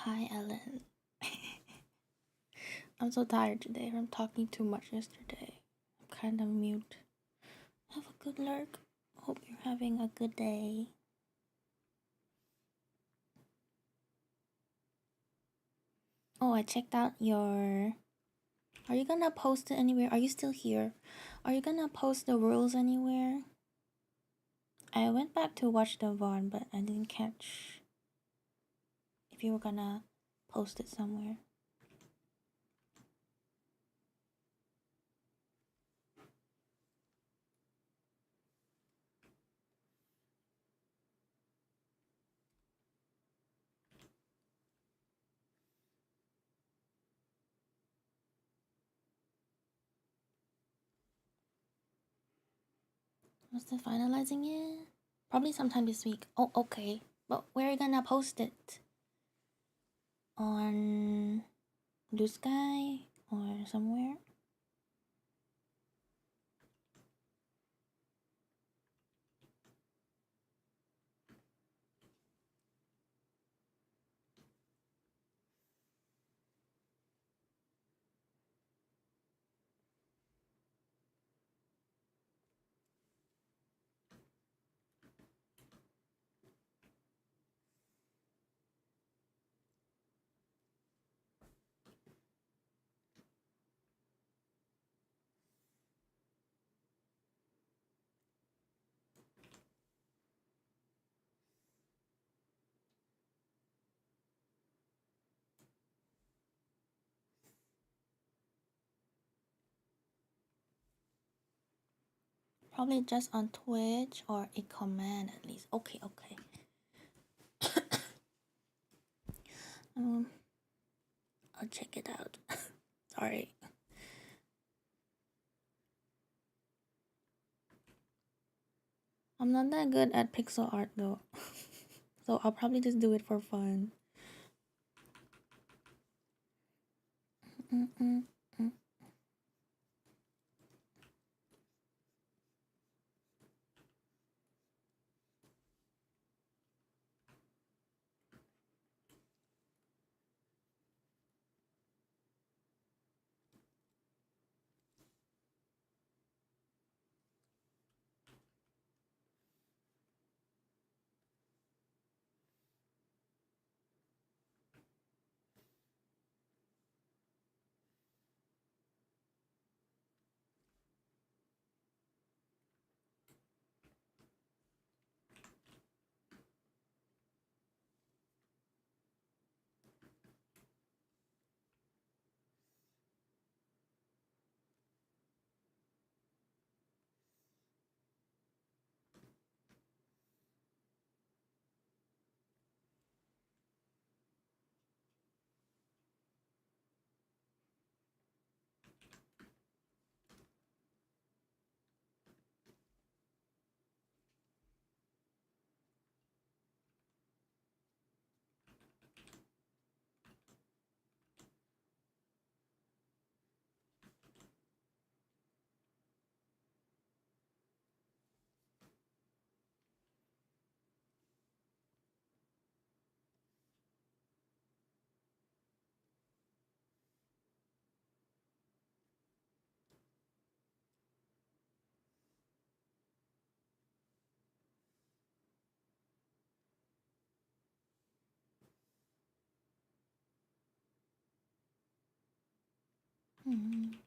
Hi, Ellen. I'm so tired today from talking too much yesterday. I'm kind of mute. Have a good lurk. Hope you're having a good day. Oh, I checked out your. Are you gonna post it anywhere? Are you still here? Are you gonna post the rules anywhere? I went back to watch the VOD, but I didn't catch if you were gonna post it somewhere. I'm still finalizing it. Probably sometime this week. Oh, okay. But where are you gonna post it? On Blue Sky or somewhere? Probably just on Twitch or a command at least. Okay, okay. um, I'll check it out. Sorry. I'm not that good at pixel art though. So I'll probably just do it for fun. Mm-mm-mm. Mm.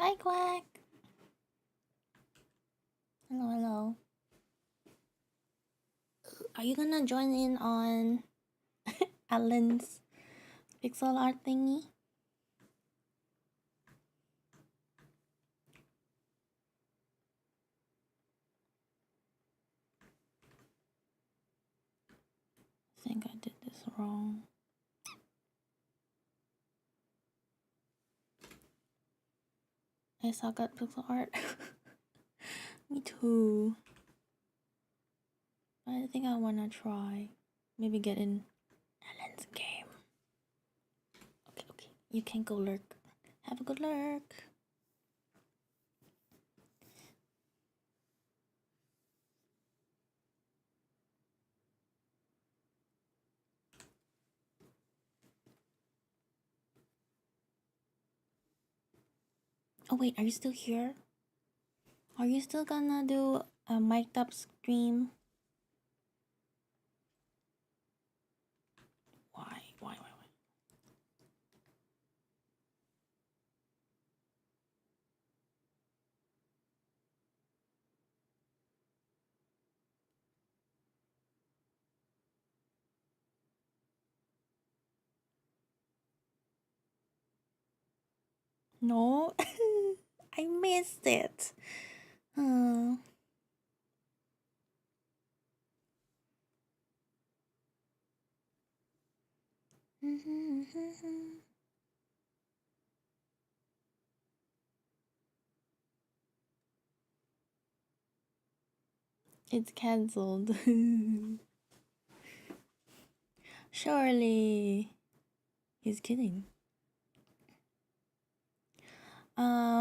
Hi, Quack. Hello, hello. Are you gonna join in on Alan's pixel art thingy? I think I did this wrong. I suck at pixel art. Me too. But I think I wanna try. Maybe get in Alan's game. Okay, okay. You can go lurk. Have a good lurk. Oh wait, are you still here? Are you still gonna do a mic'd up stream? Why? No, I missed it. Uh, it's cancelled. Surely. He's kidding.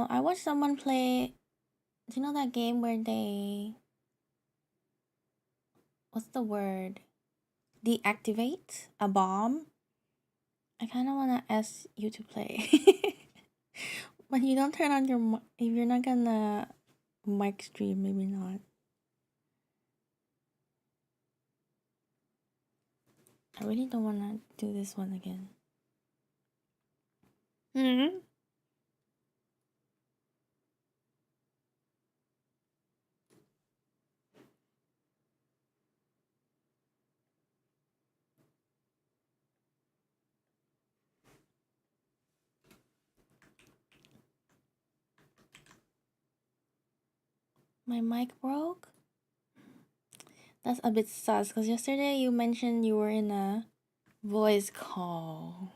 I watched someone play. Do you know that game where they. What's the word? Deactivate a bomb? I kind of want to ask you to play. But you don't turn on your mic. If you're not gonna mic stream, maybe not. I really don't want to do this one again. Mm-hmm. My mic broke? That's a bit sus, because yesterday you mentioned you were in a voice call.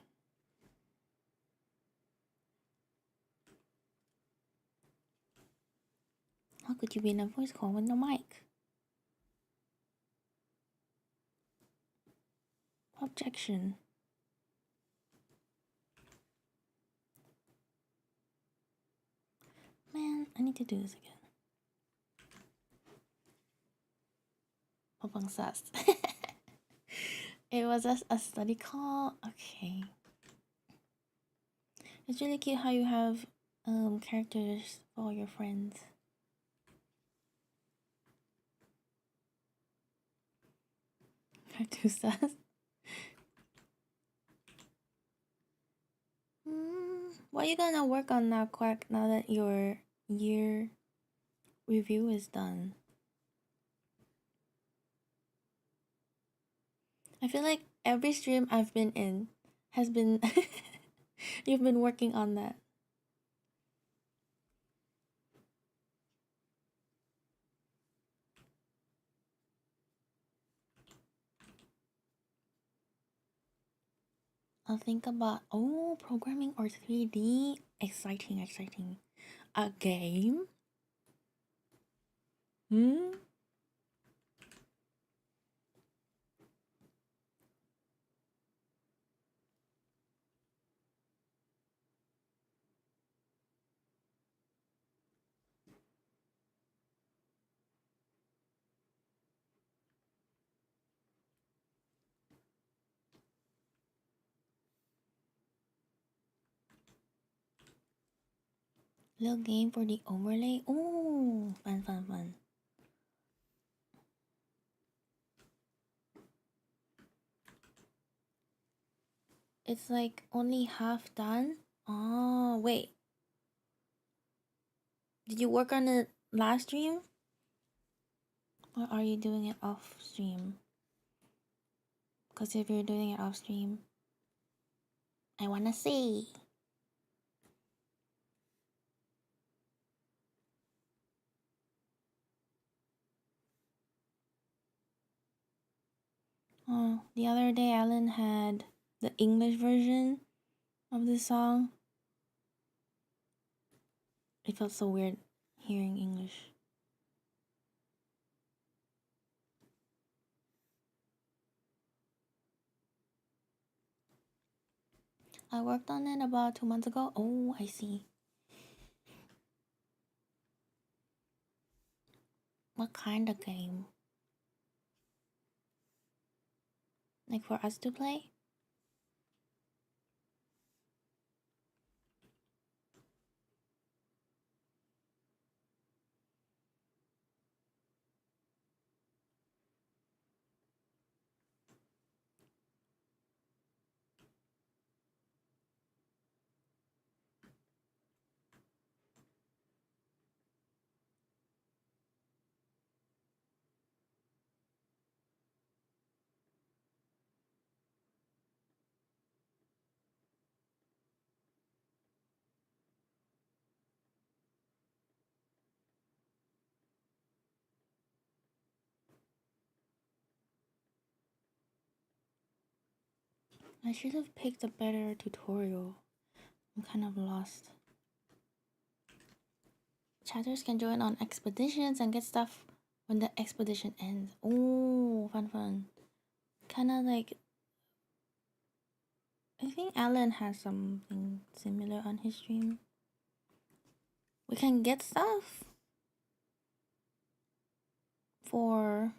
How could you be in a voice call with no mic? Objection. Man, I need to do this again. Popang sus. It was a study call? Okay. It's really cute how you have characters for all your friends. Too sus. What are you gonna work on now, Quack, now that your year review is done? I feel like every stream I've been in has been you've been working on that. I'll think about programming or 3D. Exciting. A game? Little game for the overlay. Oh, fun. It's like only half done. Oh, wait. Did you work on it last stream? Or are you doing it off stream? Because if you're doing it off stream, I wanna see. Oh, the other day Alan had the English version of this song. It felt so weird hearing English. I worked on it about 2 months ago. Oh, I see. What kind of game? Like for us to play? I should have picked a better tutorial. I'm kind of lost. Chatters can join on expeditions and get stuff when the expedition ends. Oh, fun. Kinda like... I think Alan has something similar on his stream. We can get stuff for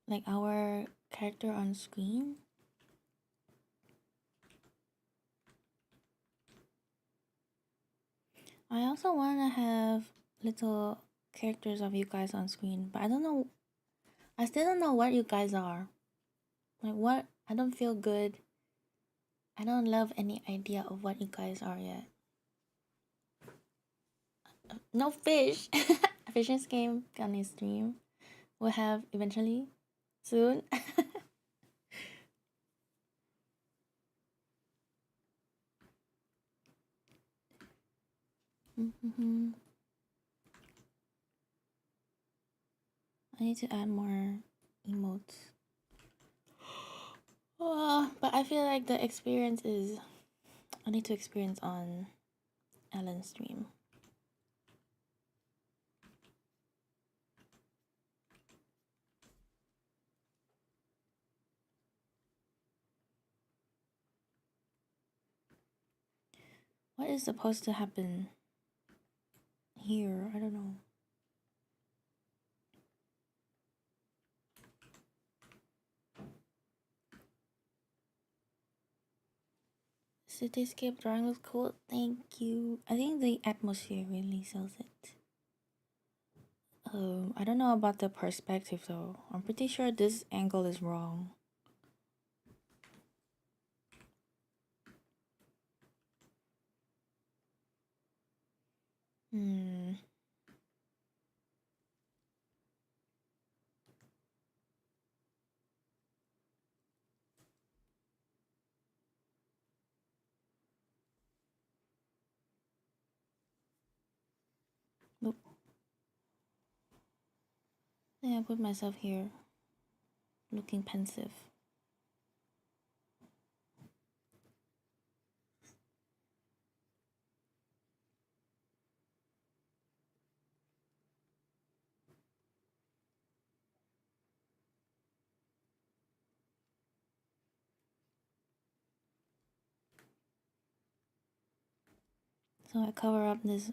like our character on screen. I also want to have little characters of you guys on screen, but I don't know. I still don't know what you guys are. Like what? I don't feel good. I don't love any idea of what you guys are yet. No fish. A fishing game on his stream. We'll have eventually, soon. I need to add more emotes. But I feel like the experience is... I need to experience on Alan's stream. What is supposed to happen here? I don't know. Cityscape drawing looks cool. Thank you. I think the atmosphere really sells it. I don't know about the perspective though. I'm pretty sure this angle is wrong. Nope. I think I put myself here, looking pensive. So I cover up this.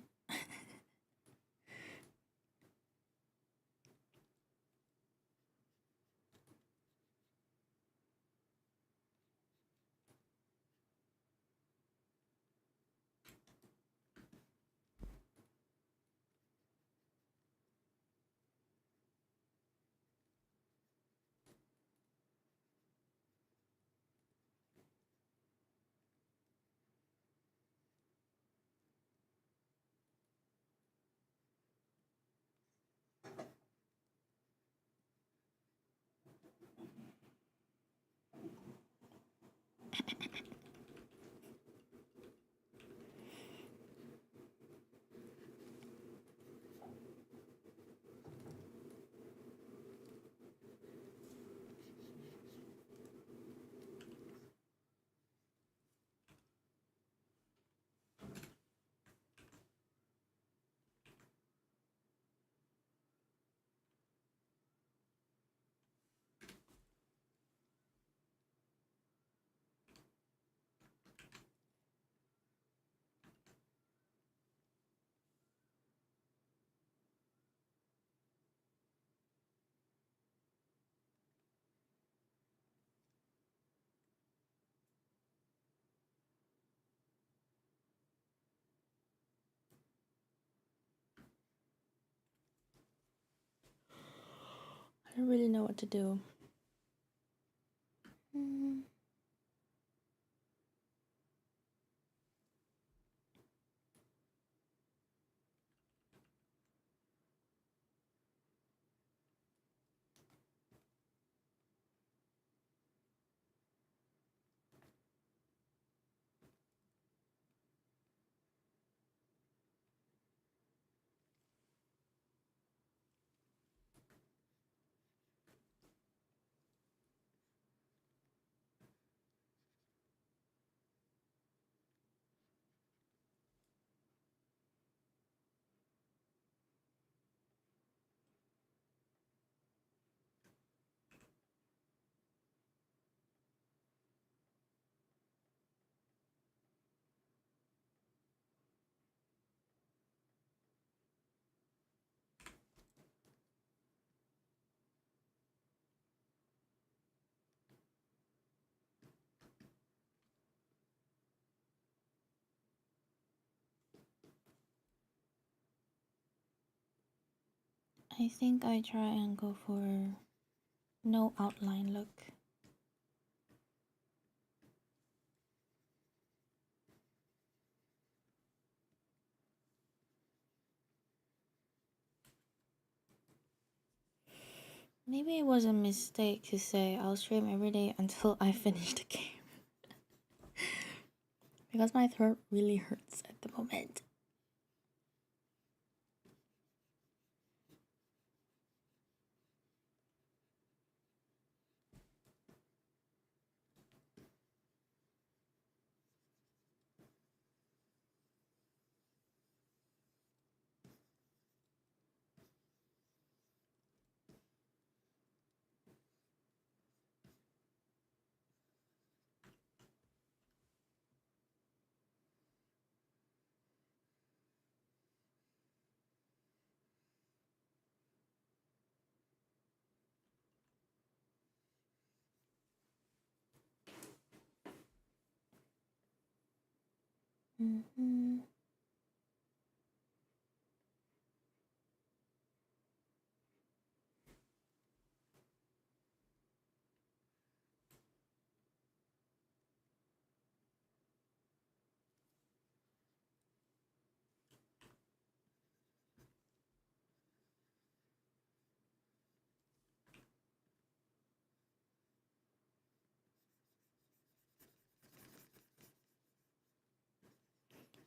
don't really know what to do. Mm. I think I try and go for no outline look. Maybe it was a mistake to say I'll stream every day until I finish the game. Because my throat really hurts at the moment. Mm-hmm.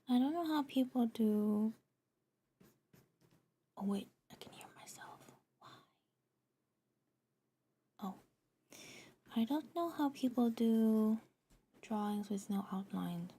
I don't know how people do. Oh, wait, I can hear myself. Why? Oh, I don't know how people do drawings with no outline.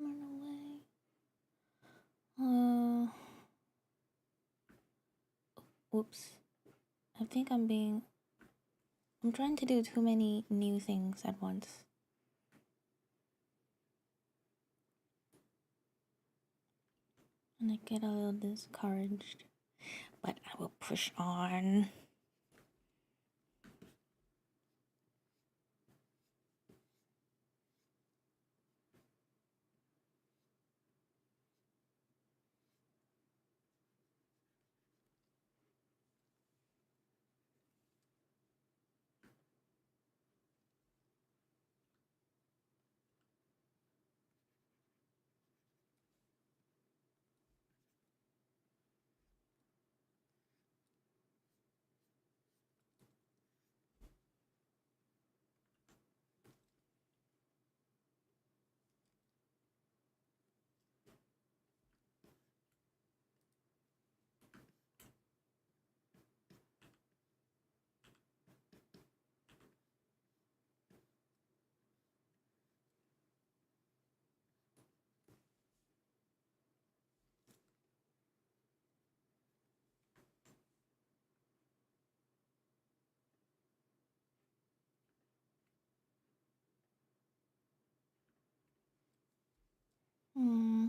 Run away. Whoops. I think I'm trying to do too many new things at once. And I get a little discouraged. But I will push on. Hmm.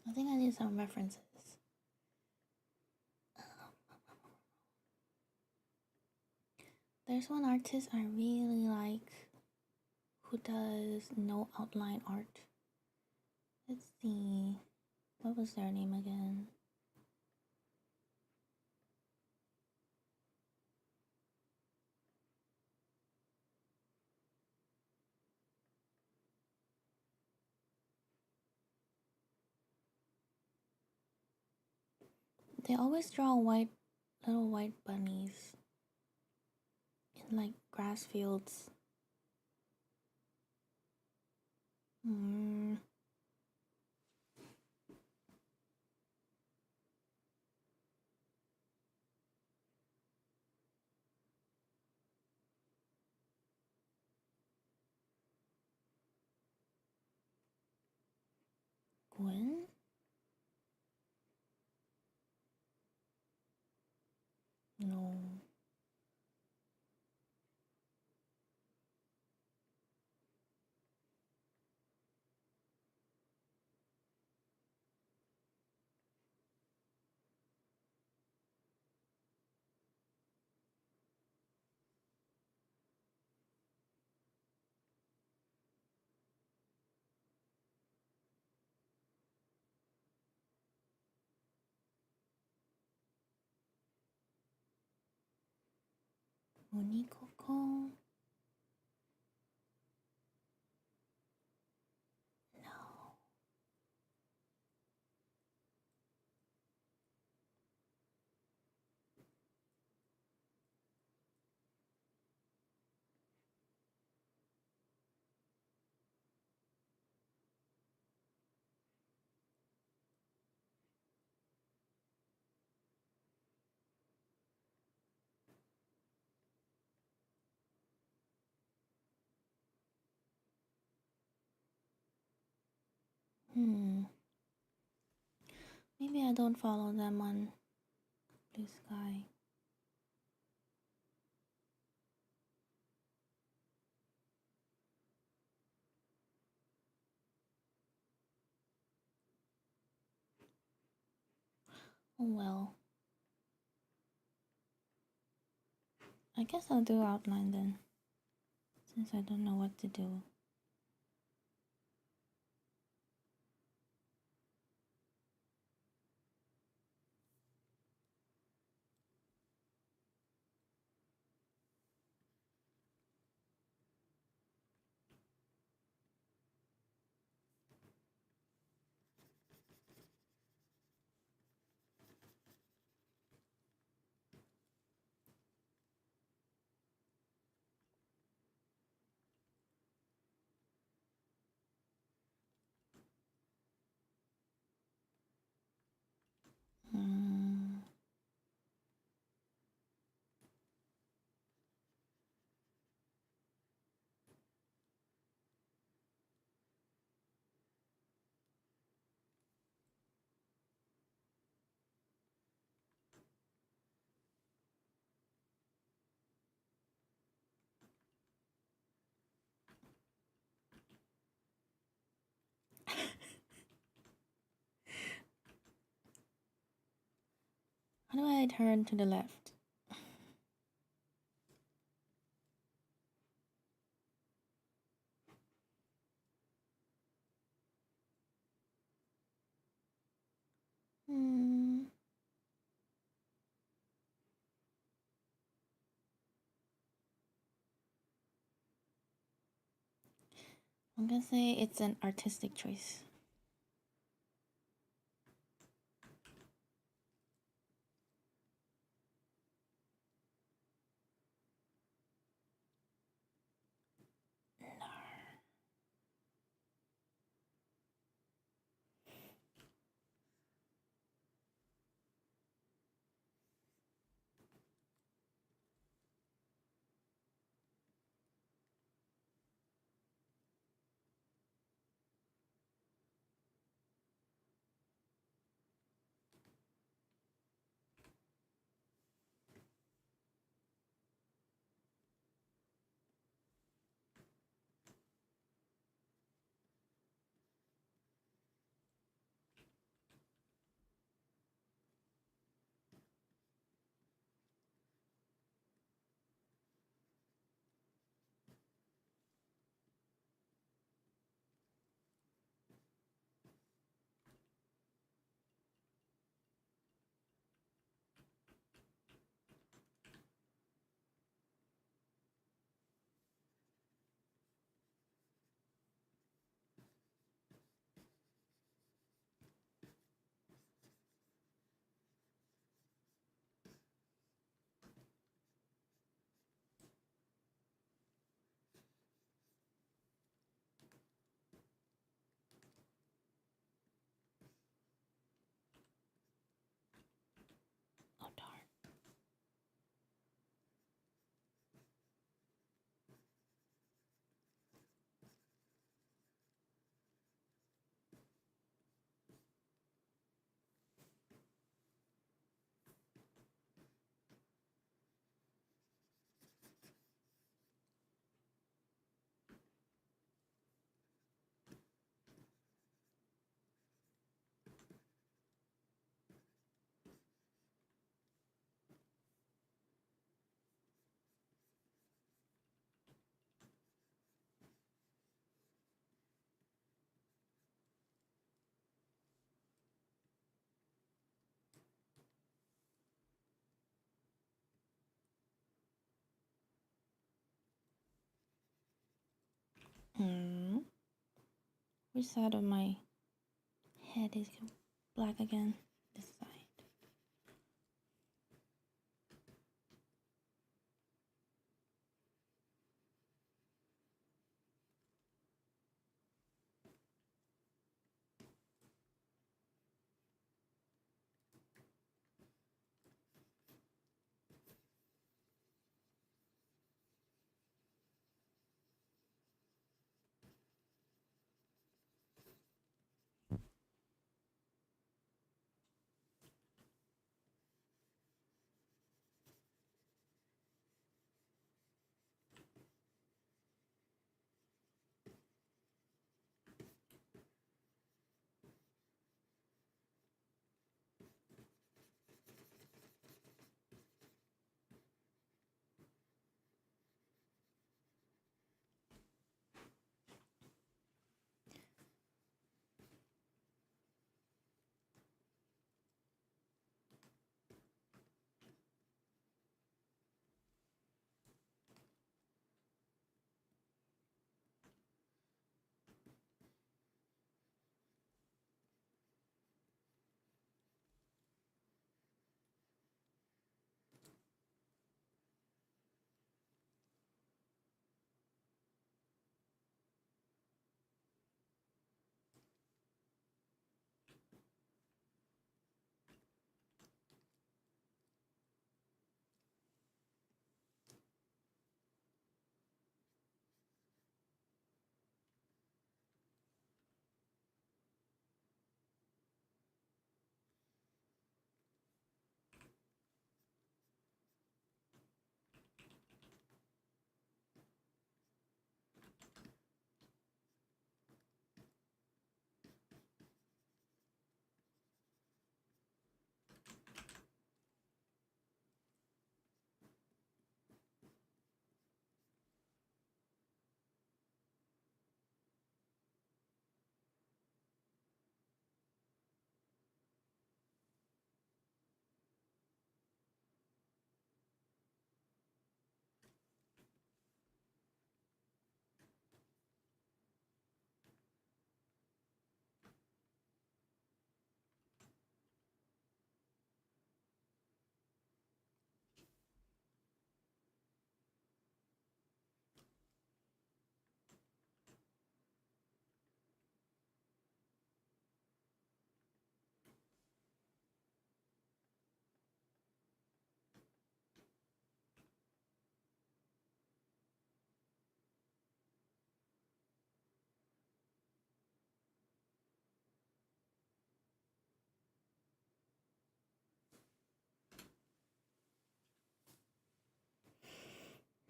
I think I need some references. There's one artist I really like who does no outline art. Let's see. What was their name again? They always draw little white bunnies in like grass fields. Hmm. Gwen? No. Unikoko? No. Hmm. Maybe I don't follow them on Blue Sky. Oh well. I guess I'll do outline then, since I don't know what to do. Hmm. How do I turn to the left? Hmm. I'm gonna say it's an artistic choice. Which side of my head is black again? This side.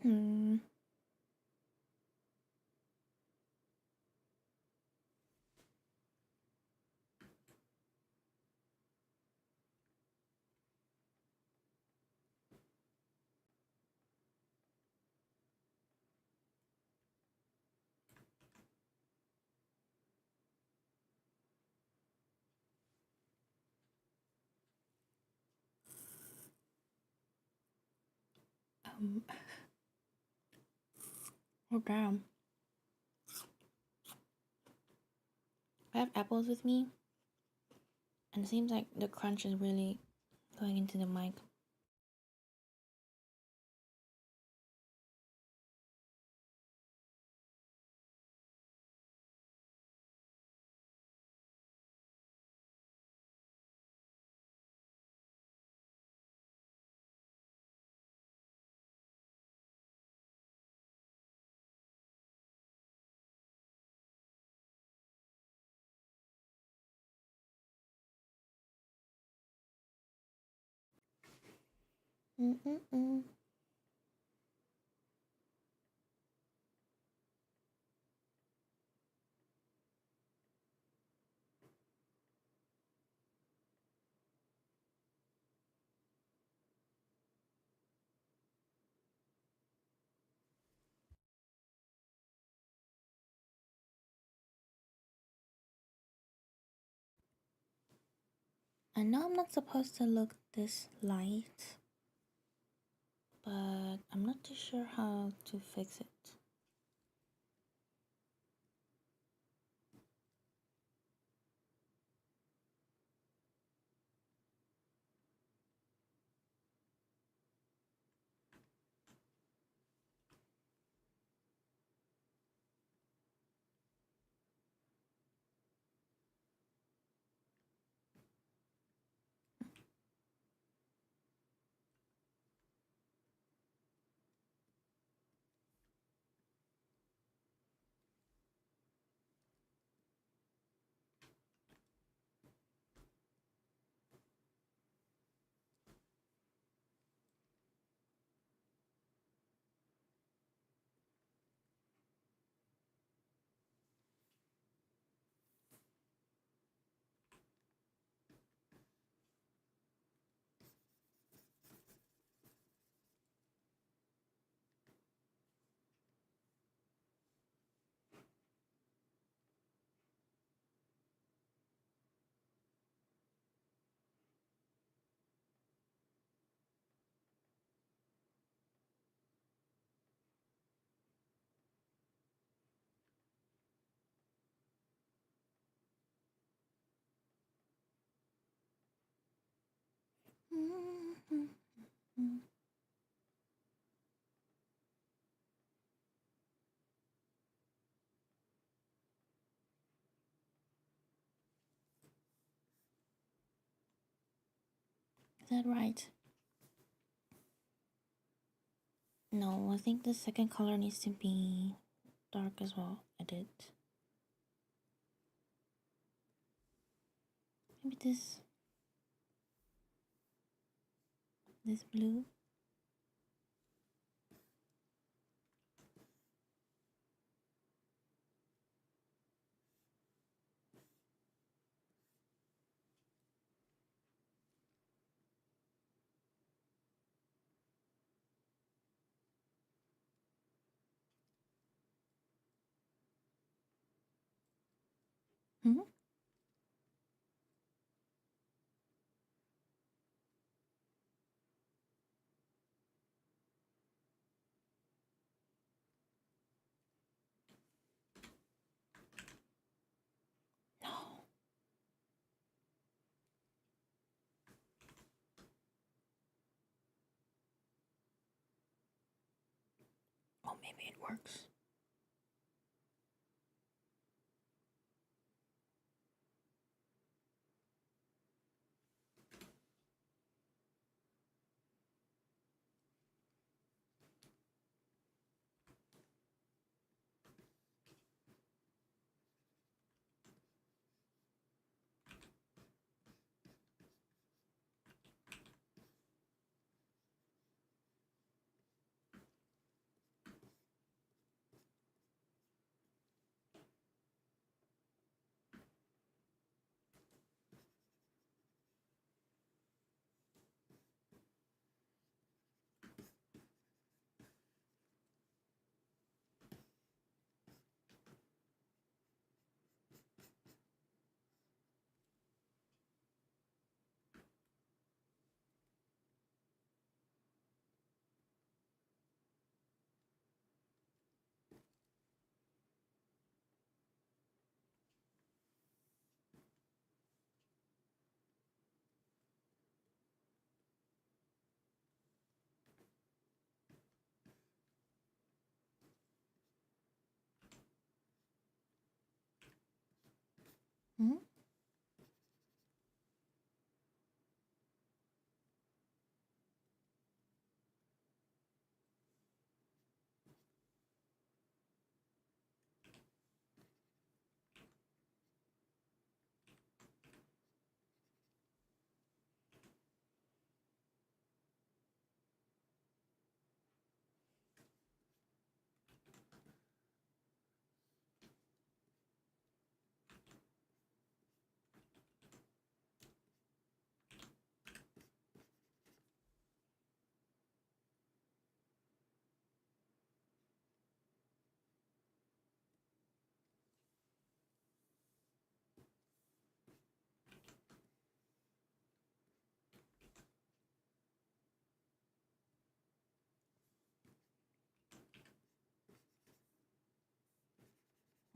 Hmm. Oh damn. I have apples with me, and it seems like the crunch is really going into the mic. Mm-mm-mm. I know I'm not supposed to look this light, but I'm not too sure how to fix it. Is that right? No, I think the second color needs to be dark as well. Edit. Maybe this blue. Hmm? No. Oh, maybe it works. Hmm?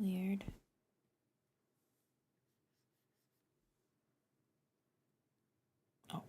Weird. Oh.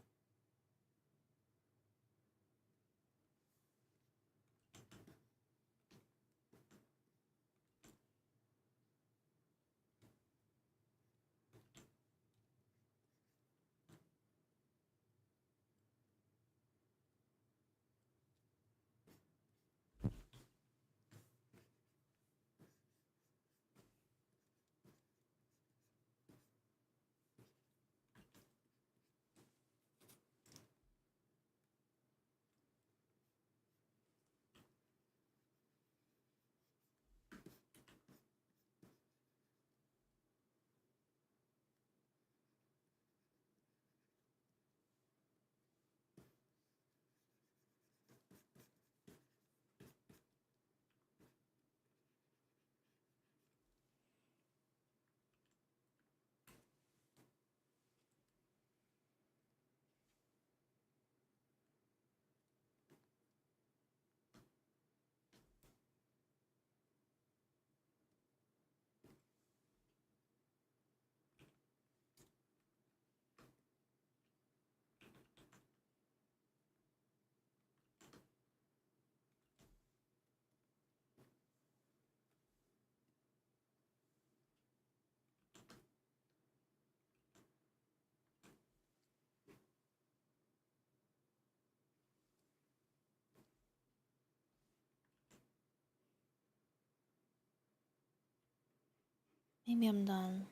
Maybe I'm done.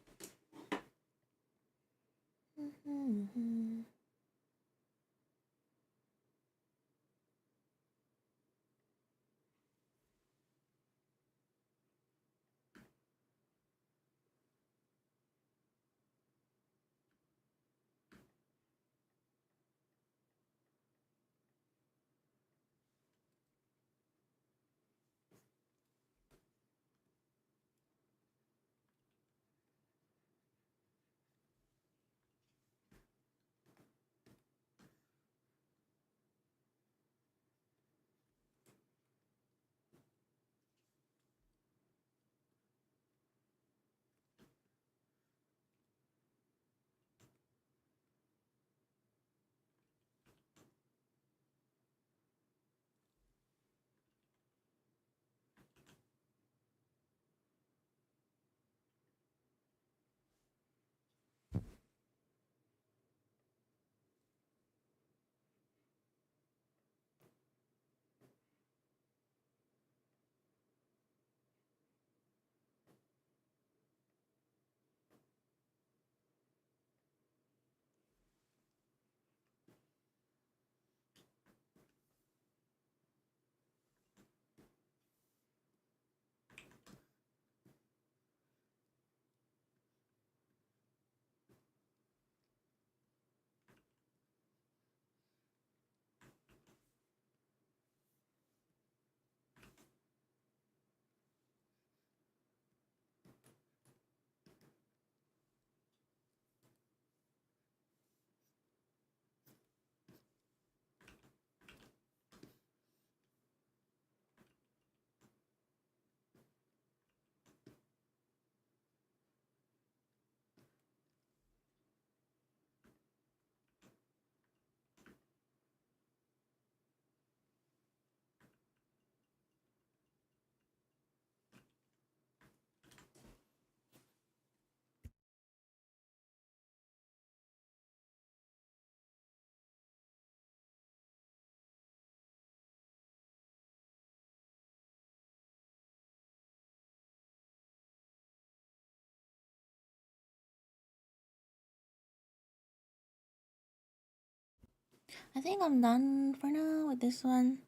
I think I'm done for now with this one.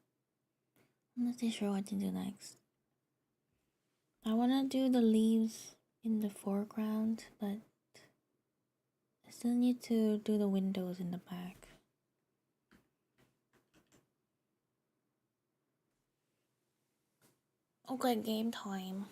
I'm not too sure what to do next. I want to do the leaves in the foreground, but I still need to do the windows in the back. Okay, game time.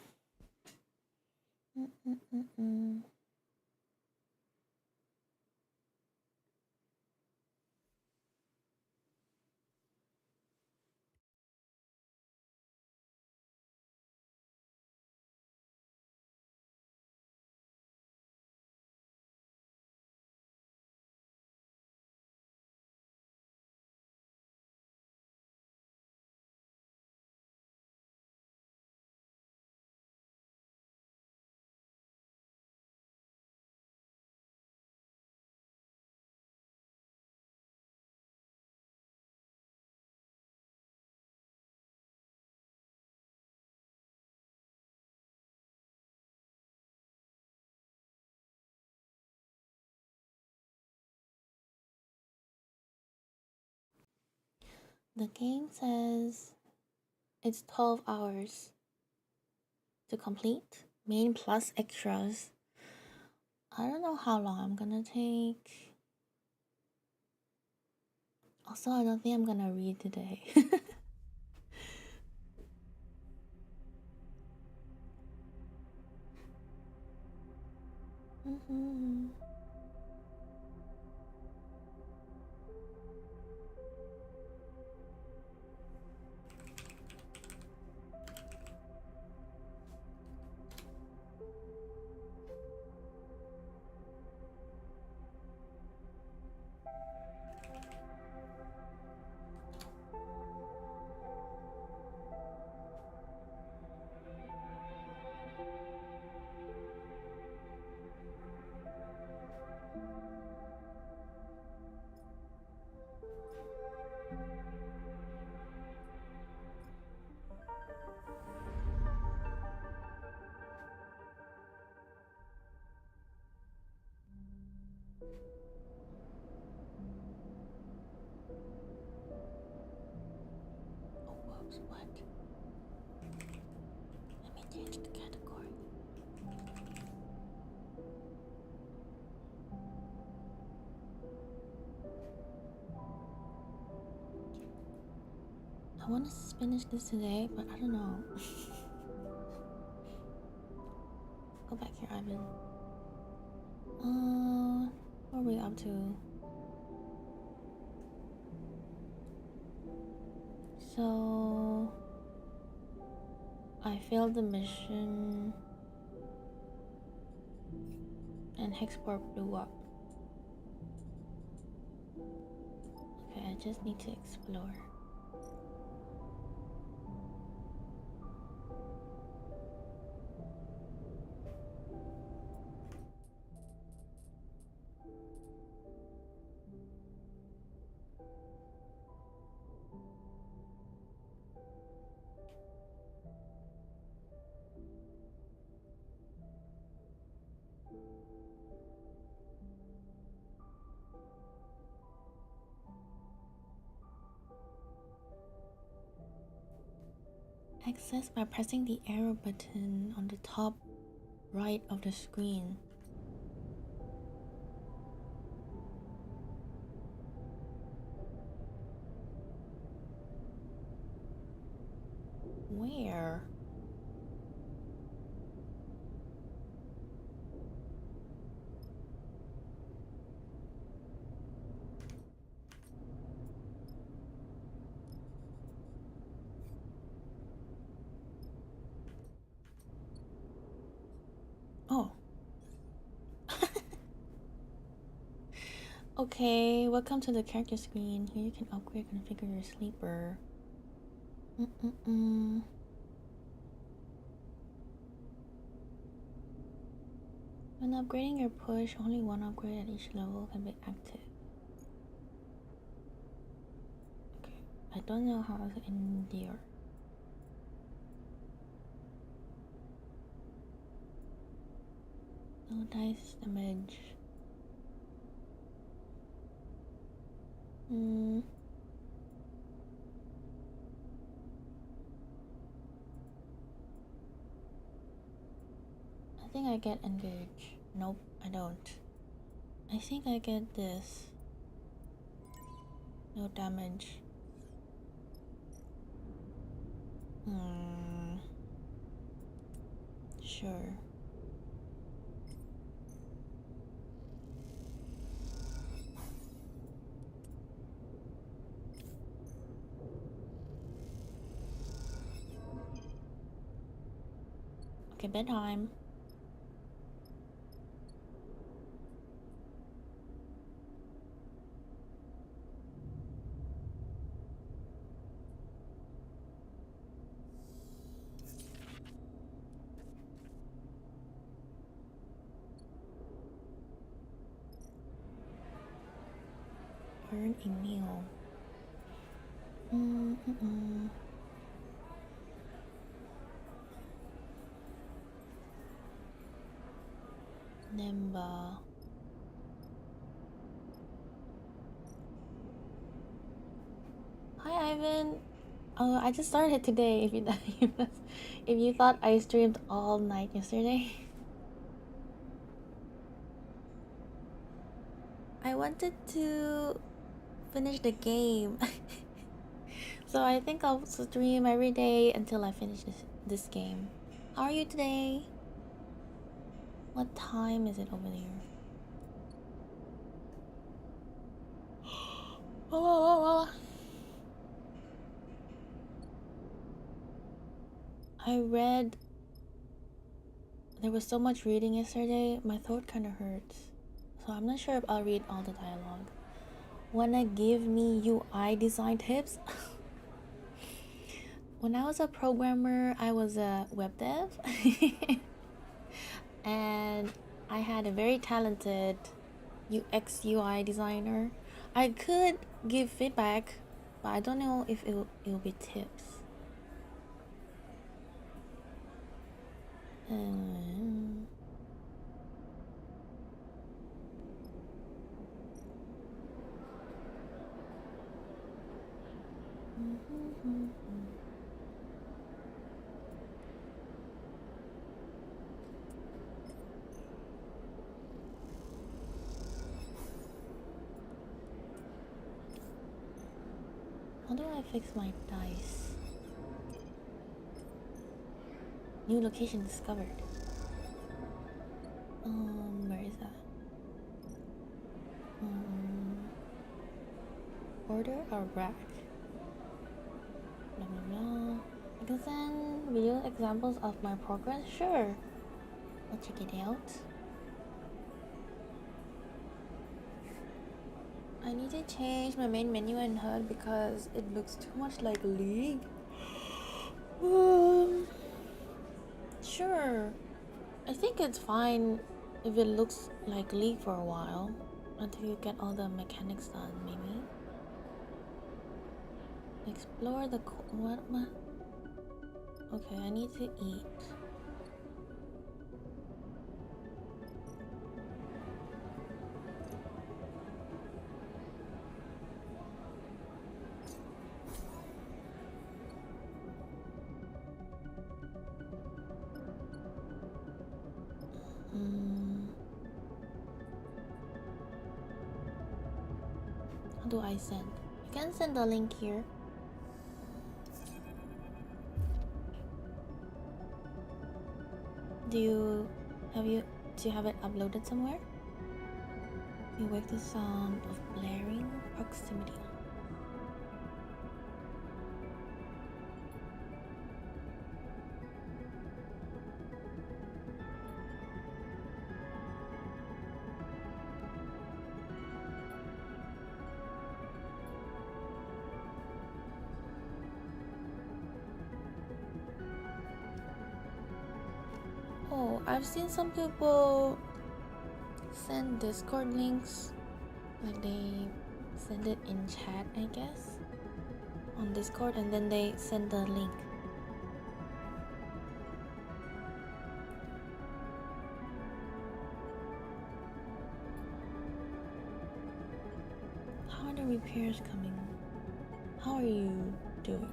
The game says it's 12 hours to complete, main plus extras. I don't know how long I'm gonna take. Also, I don't think I'm gonna read today. want to finish this today, but I don't know. Go back here, Ivan. What are we up to? So I failed the mission and Hexport blew up. Okay, I just need to explore. Access by pressing the arrow button on the top right of the screen. Where? Oh. Okay, welcome to the character screen. Here you can upgrade and configure your sleeper. When upgrading your push, only one upgrade at each level can be active. Okay, I don't know how to endure. No dice damage. I think I get engage. Nope, I don't. I think I get this. No damage. Sure. Okay, bedtime. Earn a meal. Nimba. Hi, Ivan. Oh, I just started today. If you thought I streamed all night yesterday. I wanted to finish the game. So I think I'll stream every day until I finish this game. How are you today? What time is it over there? I read. There was so much reading yesterday, my throat kind of hurts. So I'm not sure if I'll read all the dialogue. Wanna give me UI design tips? When I was a programmer, I was a web dev. And I had a very talented UX UI designer. I could give feedback, but I don't know if it'll be tips. How do I fix my dice? New location discovered. Where is that? Order a rack. Blah blah blah. I can send video examples of my progress? Sure. I'll check it out. I need to change my main menu and HUD because it looks too much like League. Sure. I think it's fine if it looks like League for a while until you get all the mechanics done, maybe. Explore the what? Okay, I need to eat. How do I send? You can send the link here. Do you have it uploaded somewhere? You wake the sound of blaring proximity. Oh, I've seen some people send Discord links, like they send it in chat, I guess, on Discord, and then they send the link. How are the repairs coming? How are you doing?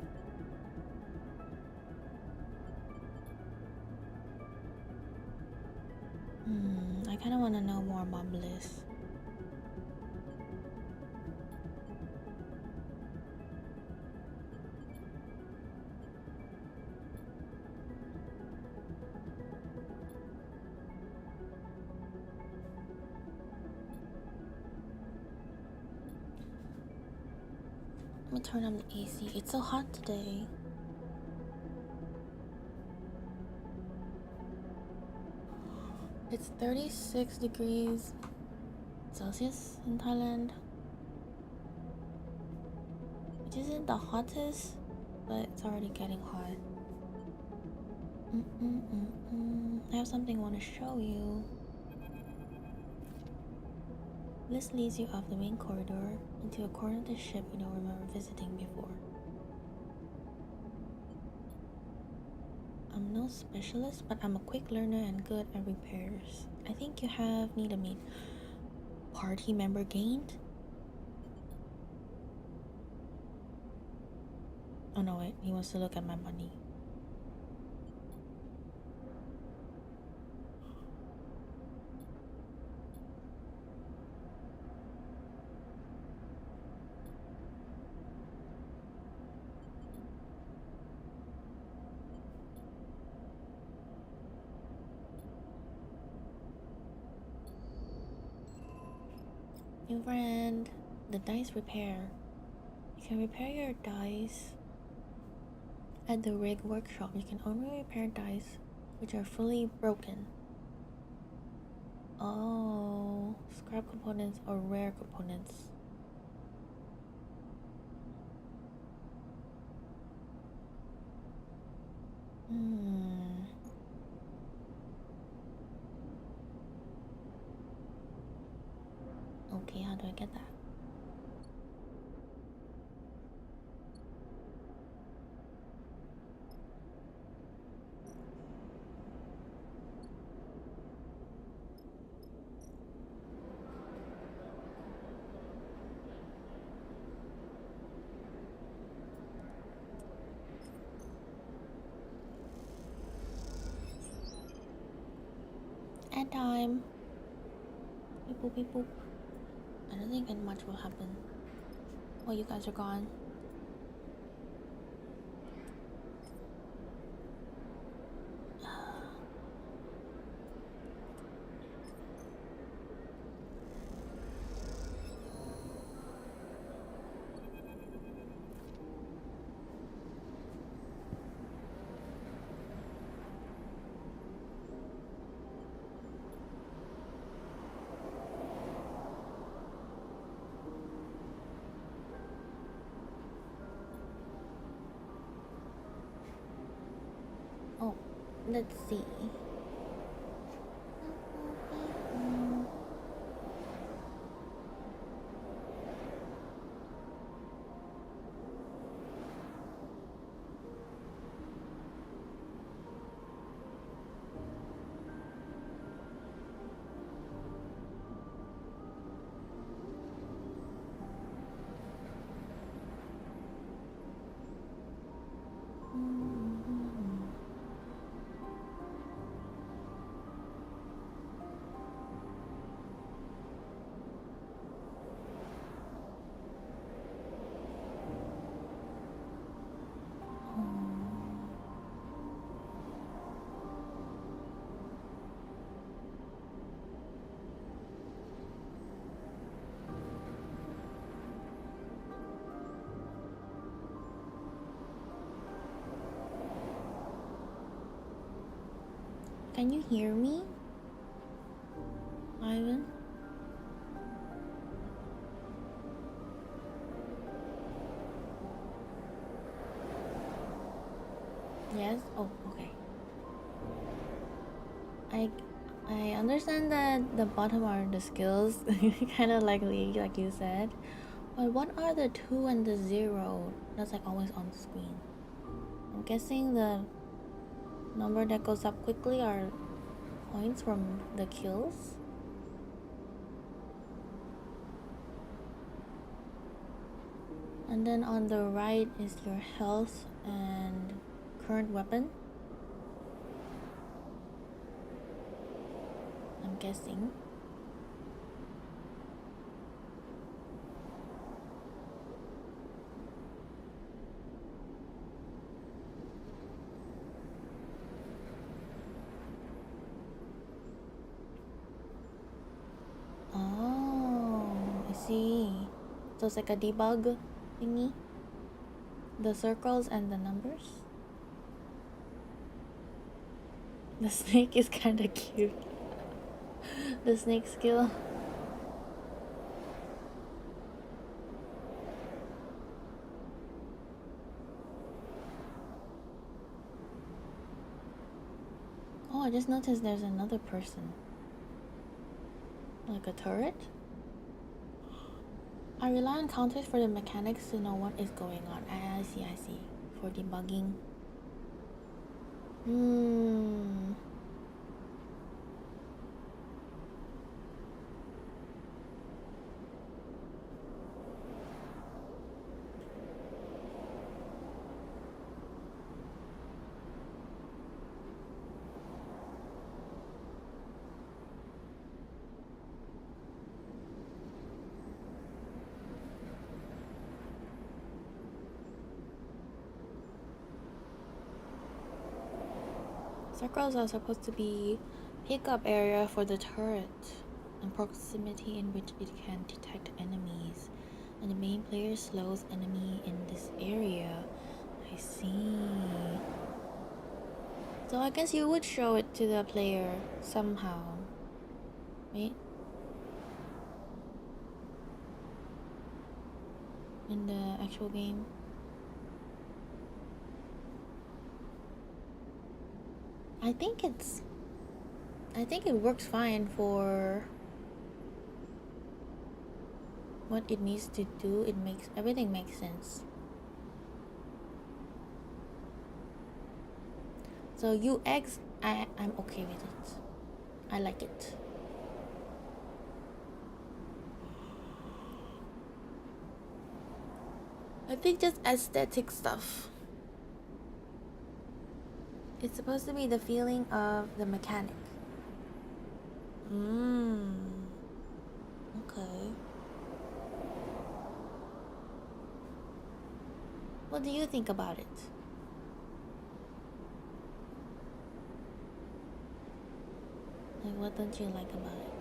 I kind of want to know more about Bliss. Let me turn on the AC. It's so hot today. It's 36 degrees Celsius in Thailand, which isn't the hottest, but it's already getting hot. I have something I want to show you. This leads you off the main corridor into a corner of the ship you don't remember visiting before. I'm no specialist, but I'm a quick learner and good at repairs. I think you need to meet party member gained. Oh no, wait, he wants to look at my money. New friend, the dice repair. You can repair your dice at the rig workshop. You can only repair dice which are fully broken. Oh, scrap components or rare components. Okay, how do I get that? At time. Beep boop beep boop. I don't think much will happen while you guys are gone. Let's see. Can you hear me, Ivan? Yes? Oh, okay. I understand that the bottom are the skills, kind of like League, like you said. But what are the 2 and the 0 that's like always on the screen? I'm guessing the number that goes up quickly are points from the kills. And then on the right is your health and current weapon. I'm guessing. Oh, I see. So it's like a debug thingy. The circles and the numbers. The snake is kind of cute. The snake skill. Oh, I just noticed there's another person. Like a turret? I rely on counters for the mechanics to know what is going on. I see. For debugging. Circles are supposed to be pickup area for the turret and proximity in which it can detect enemies. And the main player slows enemy in this area. I see. So I guess you would show it to the player somehow, right? In the actual game. I think it works fine for what it needs to do. Everything makes sense. So UX, I'm okay with it. I like it. I think just aesthetic stuff. It's supposed to be the feeling of the mechanic. Okay. What do you think about it? Like, what don't you like about it?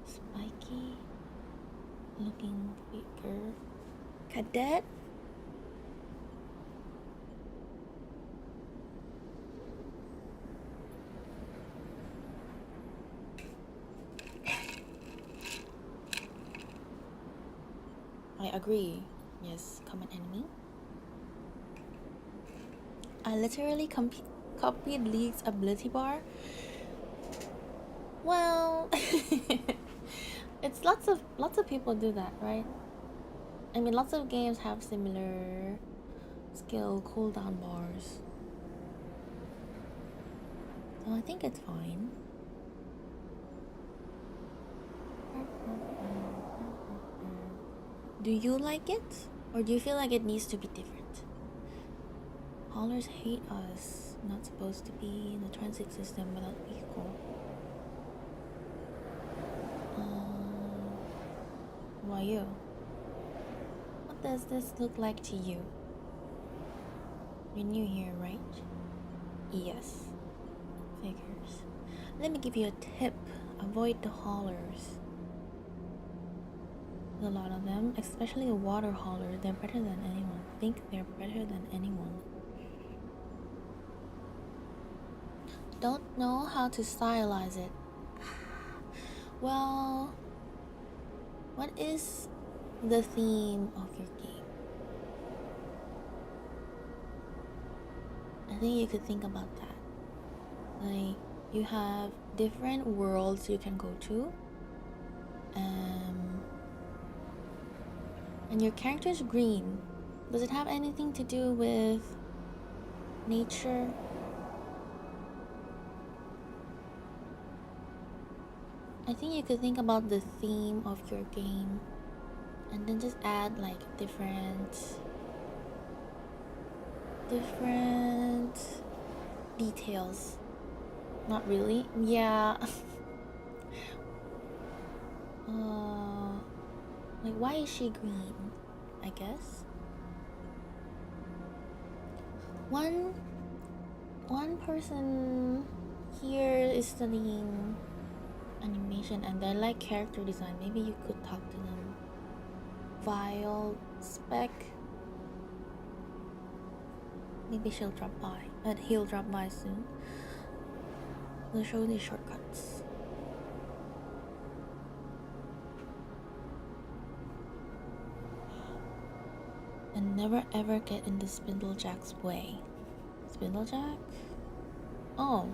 Spiky looking figure. Cadet? agree. Yes, common enemy. I literally copied League's ability bar. Well, it's lots of people do that, right? I mean, lots of games have similar skill cooldown bars, so I think it's fine. Do you like it, or do you feel like it needs to be different? Haulers hate us. Not supposed to be in the transit system without vehicle. Why you? What does this look like to you? You're new here, right? Yes. Figures. Let me give you a tip. Avoid the haulers. A lot of them, especially a water hauler, they're better than anyone. Think they're better than anyone. Don't know how to stylize it. Well, what is the theme of your game? I think you could think about that. Like, you have different worlds you can go to. And your character is green. Does it have anything to do with nature? I think you could think about the theme of your game and then just add like different details. Not really. Yeah. Like, why is she green? I guess. One person here is studying animation and they like character design. Maybe you could talk to them. Vile Spec. Maybe she'll drop by. He'll drop by soon. We'll show the shortcuts. And never ever get in the Spindlejack's way. Spindlejack? Oh.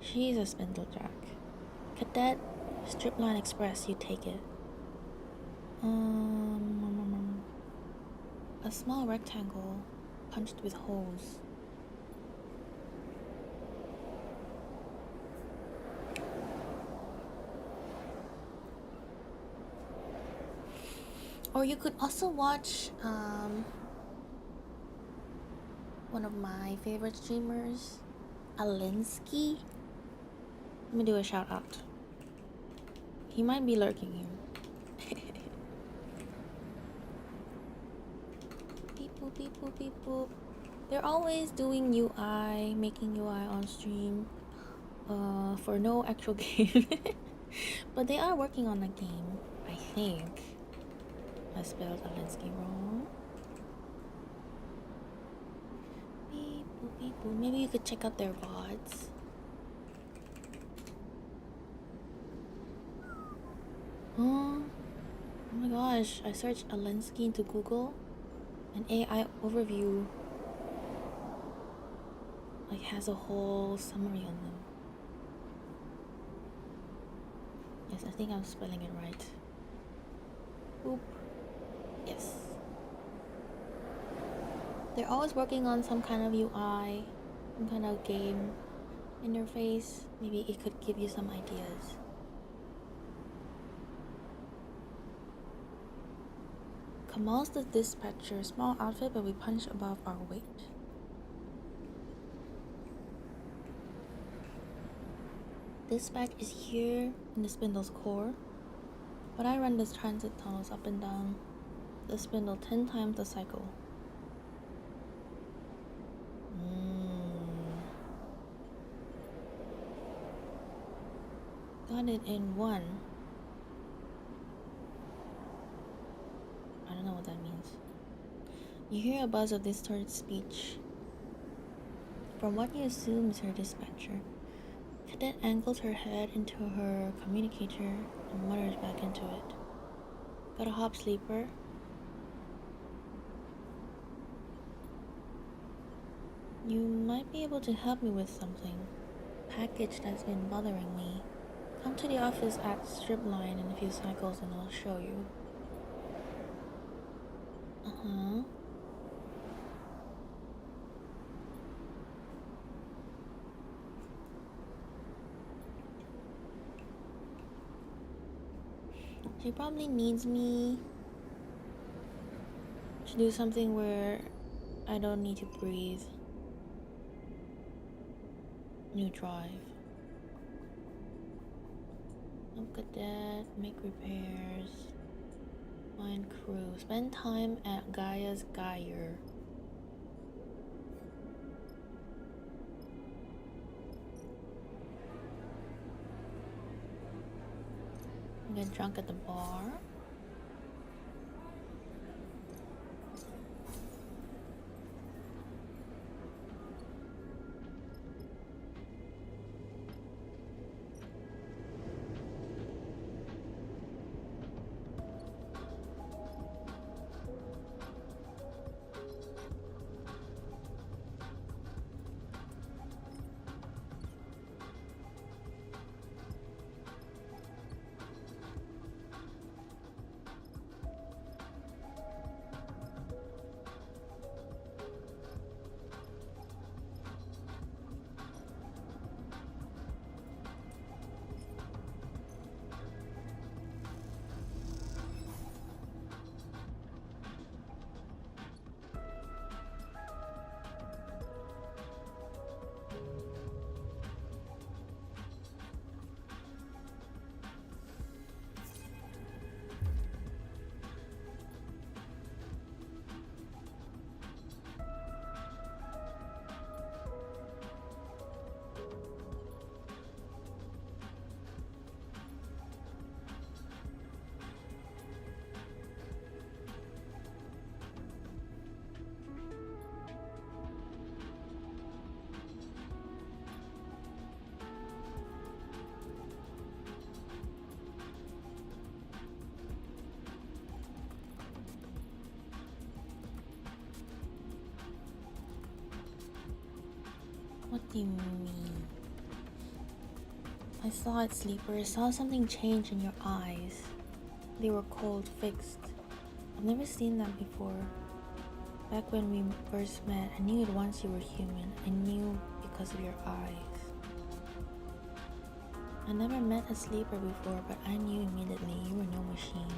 She's a Spindlejack. Cadet, Stripline Express, you take it. A small rectangle punched with holes. Or you could also watch one of my favorite streamers, Alinsky. Let me do a shout out. He might be lurking here. Beep boop, beep boop, beep boop. They're always doing UI, making UI on stream for no actual game. But they are working on a game, I think. I spelled Alinsky wrong. Beep boop, beep boop. Maybe you could check out their VODs. Oh my gosh, I searched Alinsky into Google and AI overview like has a whole summary on them. Yes, I think I'm spelling it right. Oop. Yes. They're always working on some kind of UI, some kind of game interface. Maybe it could give you some ideas. Kamal's the dispatcher. Small outfit, but we punch above our weight. Dispatch is here in the spindle's core, but I run this transit tunnels up and down the spindle 10 times the cycle. Got it in one. I don't know what that means. You hear a buzz of distorted speech from what you assume is her dispatcher. Cadet angles her head into her communicator and mutters back into it. Got a hop, sleeper? You might be able to help me with something. Package that's been bothering me. Come to the office at strip line in a few cycles and I'll show you. Uh-huh. She probably needs me to do something where I don't need to breathe. New drive. Look at that. Make repairs. Find crew. Spend time at Gaia's Gyre. Get drunk at the bar. What do you mean? I saw it, sleeper. I saw something change in your eyes. They were cold, fixed. I've never seen that before. Back when we first met, I knew it once you were human. I knew because of your eyes. I never met a sleeper before, but I knew immediately you were no machine.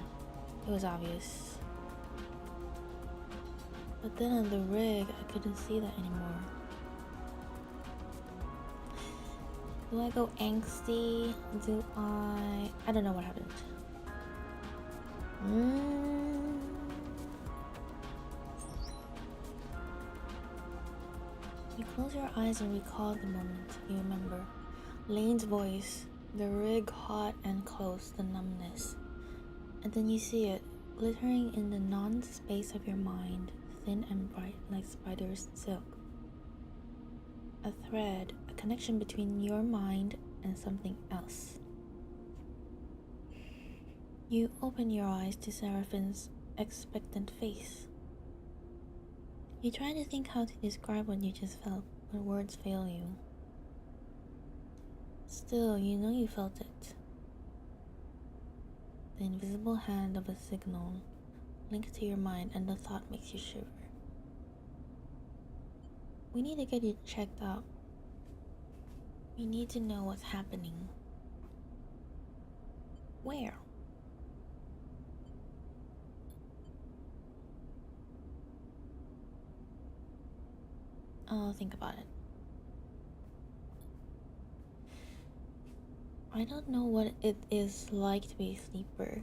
It was obvious. But then on the rig, I couldn't see that anymore. Do I go angsty? I don't know what happened. You close your eyes and recall the moment. You remember Lane's voice, the rig hot and close, the numbness. And then you see it, glittering in the non-space of your mind, thin and bright like spider's silk. A thread, a connection between your mind and something else. You open your eyes to Seraphine's expectant face. You try to think how to describe what you just felt, but words fail you. Still, you know you felt it. The invisible hand of a signal linked to your mind, and the thought makes you shiver. We need to get you checked out. We need to know what's happening. Where? I'll think about it. I don't know what it is like to be a sleeper.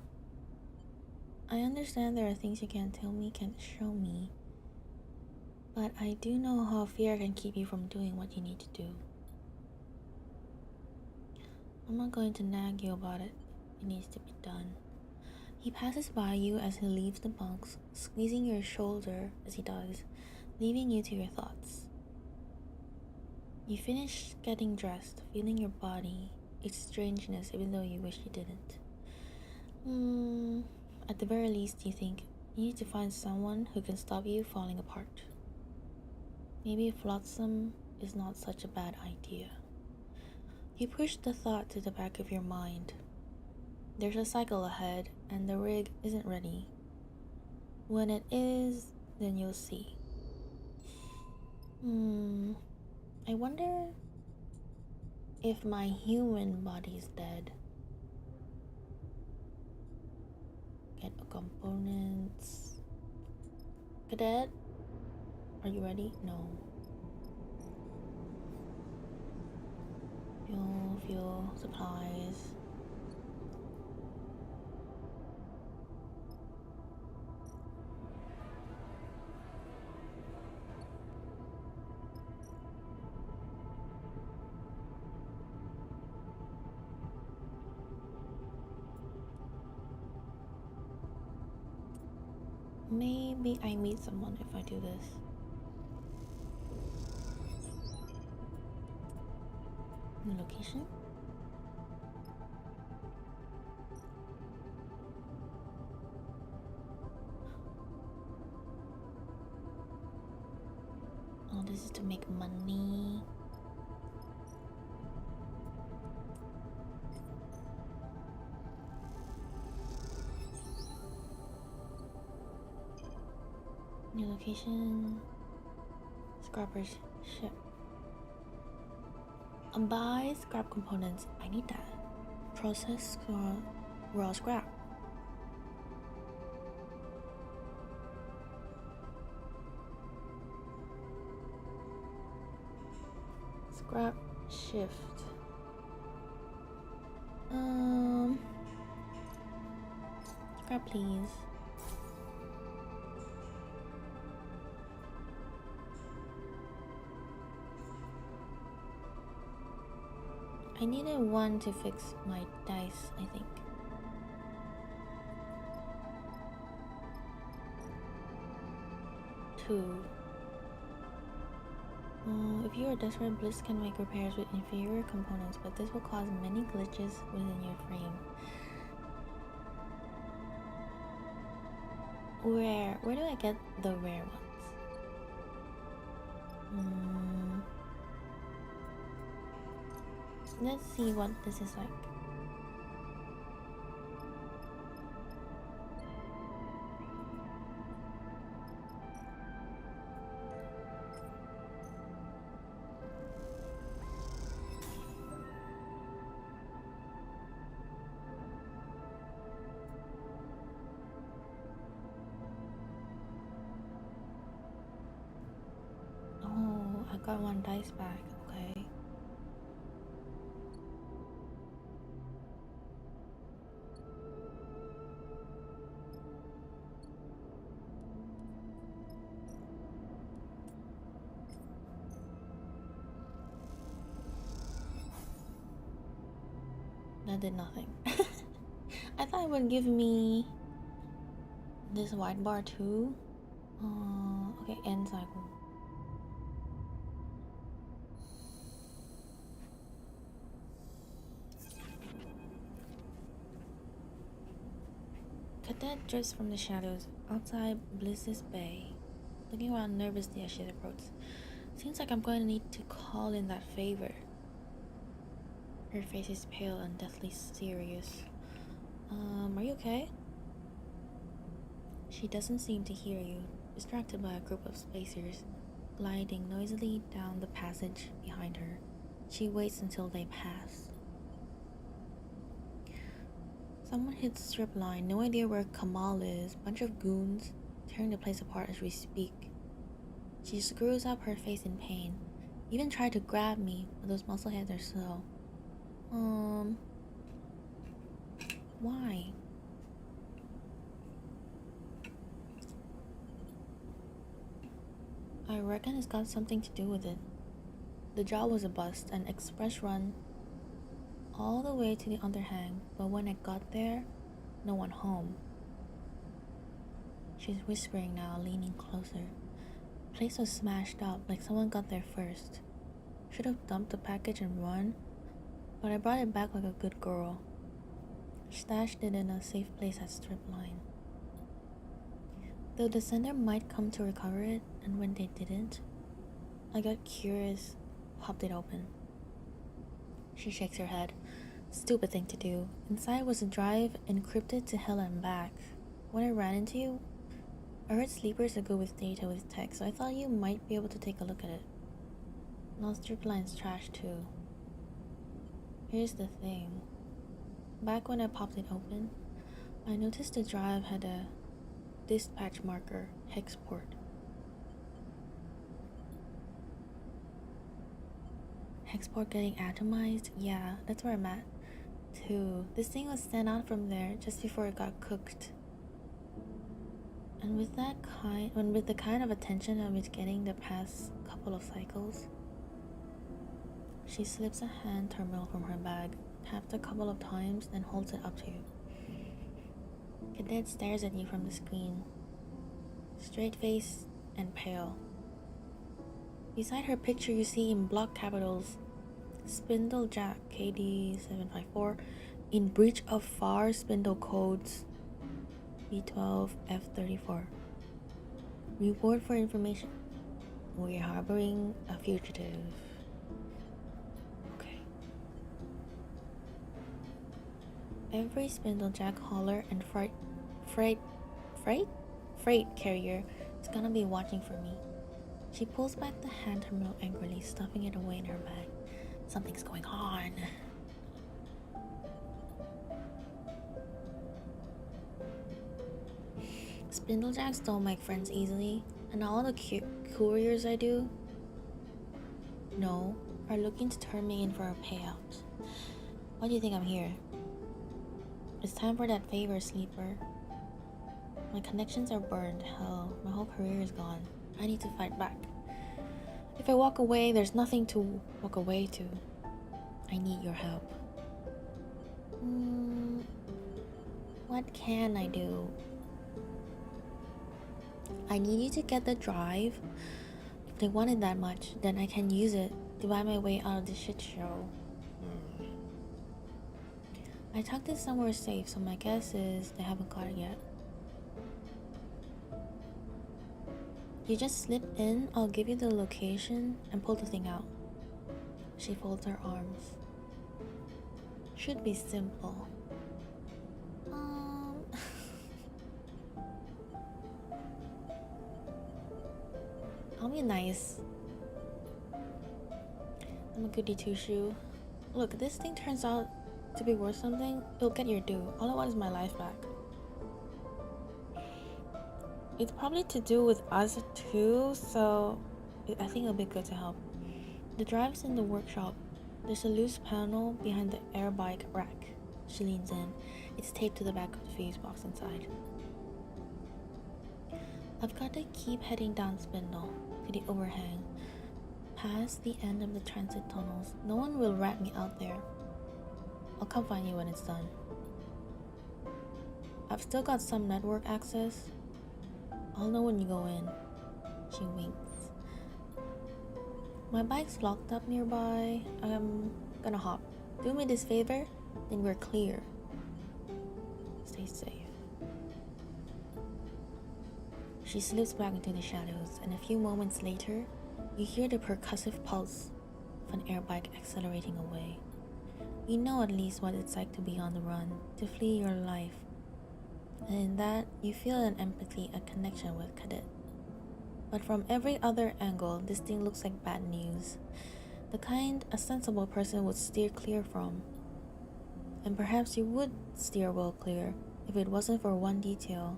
I understand there are things you can't tell me, can't show me. But I do know how fear can keep you from doing what you need to do. I'm not going to nag you about it. It needs to be done. He passes by you as he leaves the bunks, squeezing your shoulder as he does, leaving you to your thoughts. You finish getting dressed, feeling your body, its strangeness, even though you wish you didn't. At the very least, you think you need to find someone who can stop you falling apart. Maybe flotsam is not such a bad idea. You push the thought to the back of your mind. There's a cycle ahead, and the rig isn't ready. When it is, then you'll see. I wonder if my human body's dead. Get components. Cadet, are you ready? No. Fuel, supplies. Maybe I meet someone if I do this. The location? Oh, this is to make money. New location. Scrapper's ship. Buy scrap components. I need that. Process raw scrap. Scrap shift. Scrap please. I needed one to fix my dice, I think. Two. If you are desperate, Bliss can make repairs with inferior components, but this will cause many glitches within your frame. Where do I get the rare ones? Let's see what this is like. Oh, I got one dice back, okay. That did nothing. I thought it would give me this white bar too. Okay, end cycle. Cadet drifts from the shadows outside Bliss's Bay, looking around nervously as she approaches. Seems like I'm going to need to call in that favor. Her face is pale and deathly serious. Are you okay? She doesn't seem to hear you, distracted by a group of spacers gliding noisily down the passage behind her. She waits until they pass. Someone hits strip line, no idea where Kamal is. Bunch of goons tearing the place apart as we speak. She screws up her face in pain. Even tried to grab me, but those muscle heads are slow. Why? I reckon it's got something to do with it. The job was a bust, an express run all the way to the underhang, but when I got there, no one home. She's whispering now, leaning closer. The place was smashed up, like someone got there first. Should have dumped the package and run, but I brought it back like a good girl. Stashed it in a safe place at Stripline. Though the sender might come to recover it, and when they didn't, I got curious, popped it open. She shakes her head. Stupid thing to do. Inside was a drive encrypted to hell and back. When I ran into you, I heard sleepers are good with data with text, so I thought you might be able to take a look at it. Now Stripline's trash too. Here's the thing. Back when I popped it open, I noticed the drive had a dispatch marker, hex port. Hex port getting atomized? Yeah, that's where I'm at, too. This thing was sent out from there just before it got cooked. And with the kind of attention I was getting the past couple of cycles, she slips a hand terminal from her bag, taps a couple of times, then holds it up to you. Cadet stares at you from the screen, straight-faced and pale. Beside her picture you see in block capitals, Spindle Jack KD754 in breach of FAR spindle codes B12 F34. Reward for information. We're harboring a fugitive. Okay. Every Spindlejack hauler and freight carrier is gonna be watching for me. She pulls back the hand terminal angrily, stuffing it away in her bag. Something's going on. Spindlejacks don't make friends easily, and all the couriers I do know are looking to turn me in for a payout. Why do you think I'm here? It's time for that favor, sleeper. My connections are burned. Hell, my whole career is gone. I need to fight back. If I walk away, there's nothing to walk away to. I need your help. What can I do? I need you to get the drive. If they want it that much, then I can use it to buy my way out of this shit show. I tucked it somewhere safe, so my guess is they haven't got it yet. You just slip in, I'll give you the location, and pull the thing out. She folds her arms. Should be simple. I'll be nice. I'm a goody two-shoe. Look, this thing turns out to be worth something, it'll get your due. All I want is my life back. It's probably to do with us too, so I think it'll be good to help. The drive's in the workshop. There's a loose panel behind the air bike rack. She leans in. It's taped to the back of the fuse box inside. I've got to keep heading down Spindle to the overhang, past the end of the transit tunnels. No one will rat me out there. I'll come find you when it's done. I've still got some network access. I'll know when you go in. She winks. My bike's locked up nearby. I'm gonna hop. Do me this favor, then we're clear. Stay safe. She slips back into the shadows, and a few moments later, you hear the percussive pulse of an air bike accelerating away. You know at least what it's like to be on the run, to flee your life. And in that, you feel an empathy, a connection with Cadet. But from every other angle, this thing looks like bad news. The kind a sensible person would steer clear from. And perhaps you would steer well clear if it wasn't for one detail.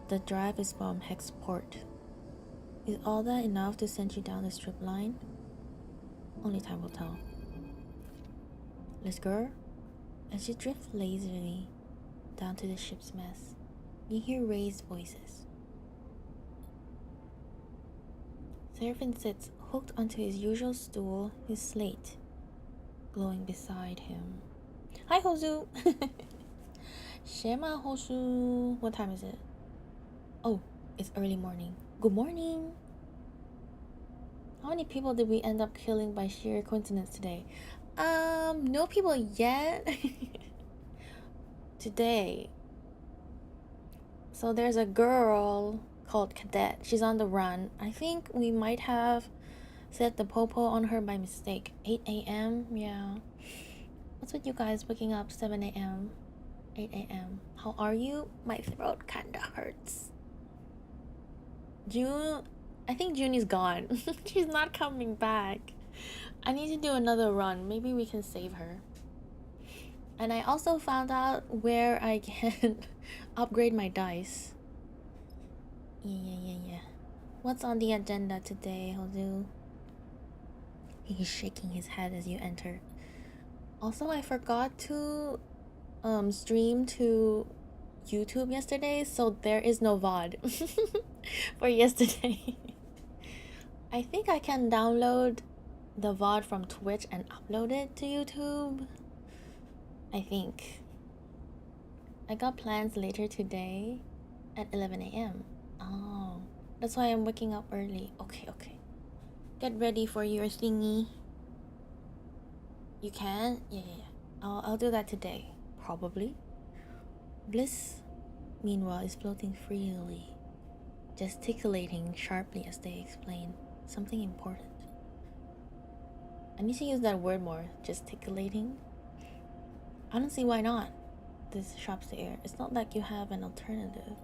The drive is from Hexport. Is all that enough to send you down the strip line? Only time will tell. Let's go. As you drift lazily down to the ship's mess, you hear raised voices. Seraphin sits hooked onto his usual stool, his slate glowing beside him. Hi, Hosu! Shema, Hosu. What time is it? Oh, it's early morning. Good morning! How many people did we end up killing by sheer coincidence today? No people yet. Today. So there's a girl called Cadet. She's on the run. I think we might have set the popo on her by mistake. 8 a.m. Yeah. What's with you guys waking up 7 a.m., 8 a.m.? How are you? My throat kinda hurts. June, I think June is gone. She's not coming back. I need to do another run. Maybe we can save her. And I also found out where I can upgrade my dice. Yeah. What's on the agenda today, Hozu? He's shaking his head as you enter. Also, I forgot to stream to YouTube yesterday, so there is no VOD for yesterday. I think I can download the VOD from Twitch and upload it to YouTube. I think. I got plans later today at 11 a.m. Oh, that's why I'm waking up early. Okay. Get ready for your thingy. You can? Yeah. I'll do that today. Probably. Bliss, meanwhile, is floating freely, gesticulating sharply as they explain something important. I need to use that word more. Gesticulating. I don't see why not. This shops the air. It's not like you have an alternative.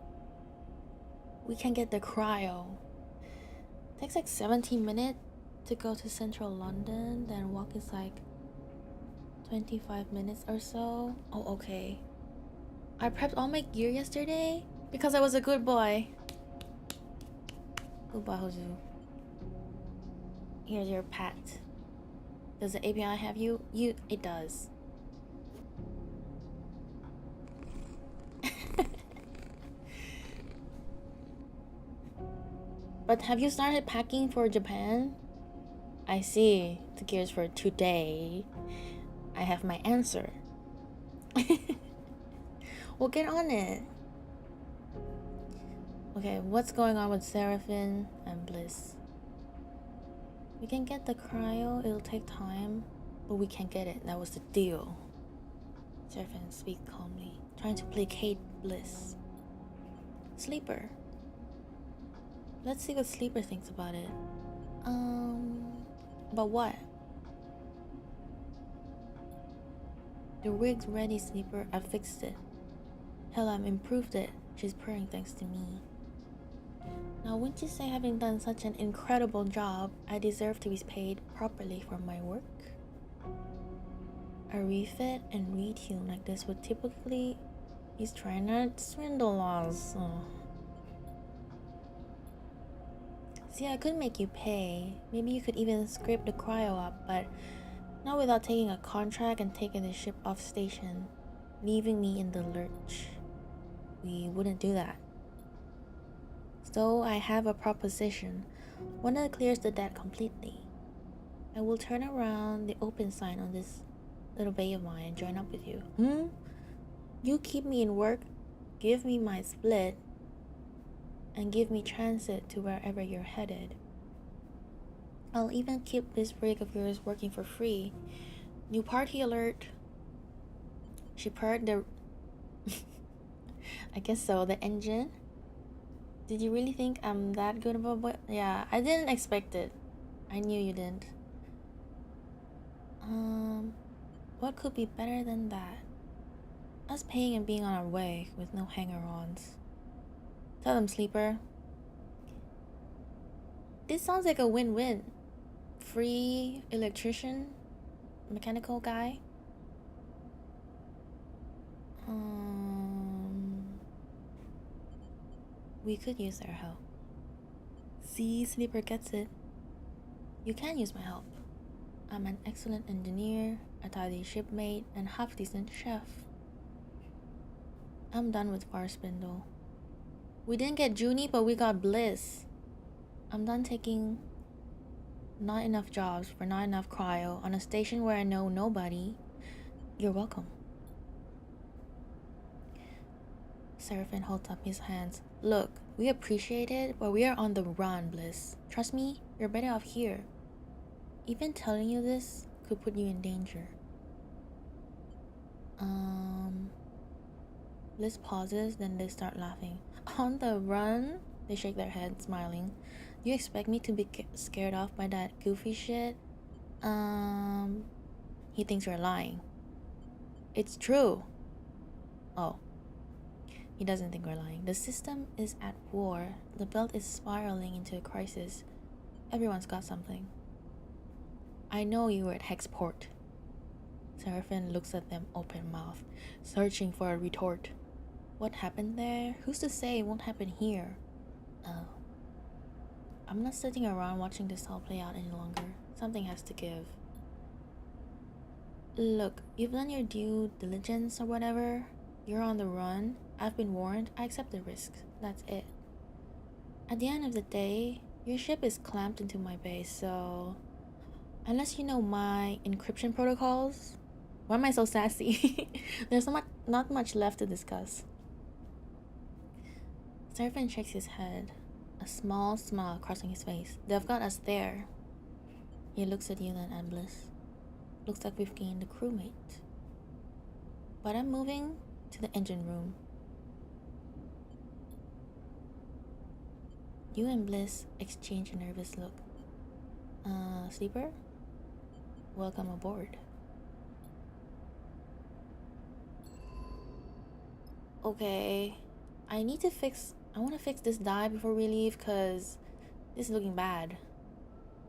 We can get the cryo. Takes like 17 minutes to go to central London, then walk is like 25 minutes or so. Oh, okay. I prepped all my gear yesterday because I was a good boy. Good boy, Hozu. Here's your pet. Does the API have you? It does. But have you started packing for Japan? I see. The gears for today. I have my answer. Well, get on it. Okay, what's going on with Seraphine and Bliss? We can get the cryo. It'll take time, but we can get it. That was the deal. Seraphine speaks calmly, trying to placate Bliss. Sleeper. Let's see what Sleeper thinks about it. About what? The rig's ready, Sleeper. I fixed it. Hell, I've improved it. She's purring thanks to me. Now, wouldn't you say having done such an incredible job, I deserve to be paid properly for my work? A refit and retune like this would typically... He's trying to swindle us. Oh. See, I could make you pay. Maybe you could even scrape the cryo up, but not without taking a contract and taking the ship off station, leaving me in the lurch. We wouldn't do that. So I have a proposition, one that clears the debt completely. I will turn around the open sign on this little bay of mine and join up with you. You keep me in work, give me my split, and give me transit to wherever you're headed. I'll even keep this rig of yours working for free. New party alert. She purred the... I guess so, the engine. Did you really think I'm that good of a boy? Yeah, I didn't expect it. I knew you didn't. What could be better than that? Us paying and being on our way with no hanger-ons. Tell them, Sleeper. This sounds like a win-win. Free electrician, mechanical guy. We could use their help. See, Sleeper gets it. You can use my help. I'm an excellent engineer, a tidy shipmate, and half-decent chef. I'm done with Far Spindle. We didn't get Junie, but we got Bliss. I'm done taking not enough jobs for not enough cryo on a station where I know nobody. You're welcome. Seraphine holds up his hands. Look, we appreciate it, but we are on the run, Bliss. Trust me, you're better off here. Even telling you this could put you in danger. Liz pauses, then they start laughing. On the run? They shake their heads, smiling. You expect me to be scared off by that goofy shit? He thinks you're lying. It's true. Oh. He doesn't think we're lying. The system is at war. The belt is spiraling into a crisis. Everyone's got something. I know you were at Hexport. Seraphine looks at them open-mouthed, searching for a retort. What happened there? Who's to say it won't happen here? Oh. I'm not sitting around watching this all play out any longer. Something has to give. Look, you've done your due diligence or whatever. You're on the run. I've been warned. I accept the risks. That's it. At the end of the day, your ship is clamped into my base, so... Unless you know my encryption protocols... Why am I so sassy? There's not much left to discuss. Seraphine shakes his head, a small smile crossing his face. They've got us there. He looks at you then at Bliss. Looks like we've gained a crewmate. But I'm moving to the engine room. You and Bliss exchange a nervous look. Sleeper? Welcome aboard. Okay. I want to fix this die before we leave because this is looking bad.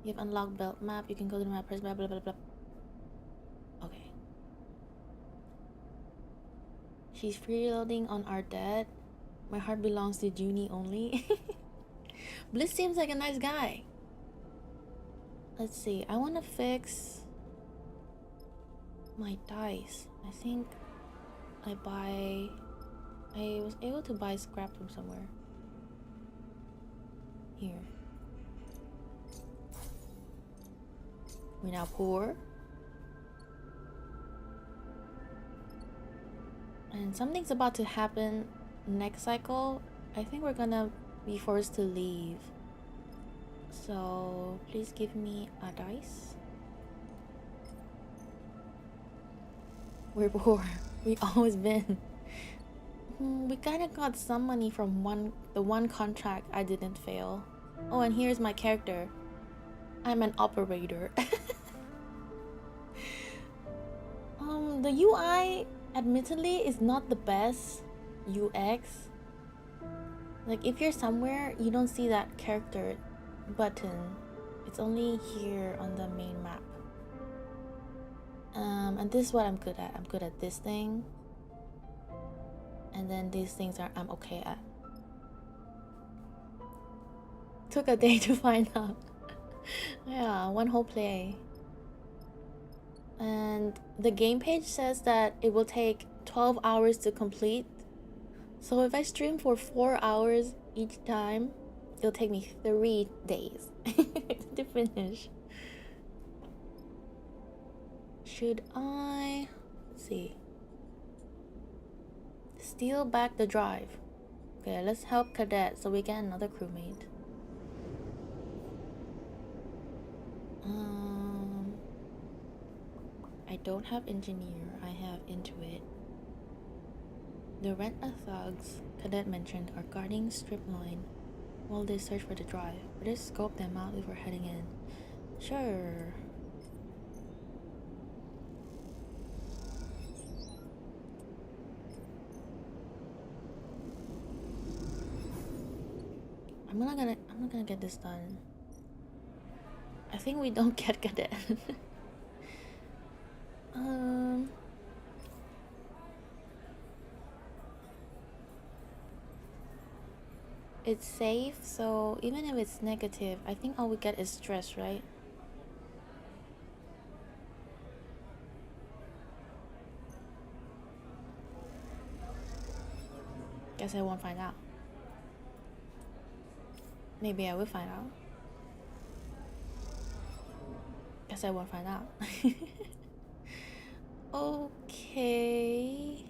You have unlocked belt map. You can go to the map, press blah blah blah blah. Okay. She's freeloading on our dead. My heart belongs to Junie only. Bliss seems like a nice guy. Let's see. I want to fix my dice. I think I was able to buy scrap from somewhere. Here. We now pour. And something's about to happen next cycle. I think we're gonna be forced to leave. So please give me a dice. We're poor. We always been. We kinda got some money from the one contract I didn't fail. Oh, and here's my character. I'm an operator. The UI admittedly is not the best UX. Like if you're somewhere, you don't see that character button. It's only here on the main map. And this is what I'm good at. I'm good at this thing. And then these things I'm okay at. Took a day to find out. Yeah, one whole play. And the game page says that it will take 12 hours to complete. So if I stream for 4 hours each time, it'll take me 3 days to finish. Should I... Let's see. Steal back the drive. Okay, let's help Cadet so we get another crewmate. I don't have engineer, I have intuit. The rent-a-thugs Cadet mentioned are guarding strip line while they search for the drive. Better scope them out before heading in. Sure. I'm not gonna get this done. I think we don't get Cadet. It's safe, so even if it's negative, I think all we get is stress, right? Guess I won't find out. Maybe I will find out. Guess I won't find out. Okay.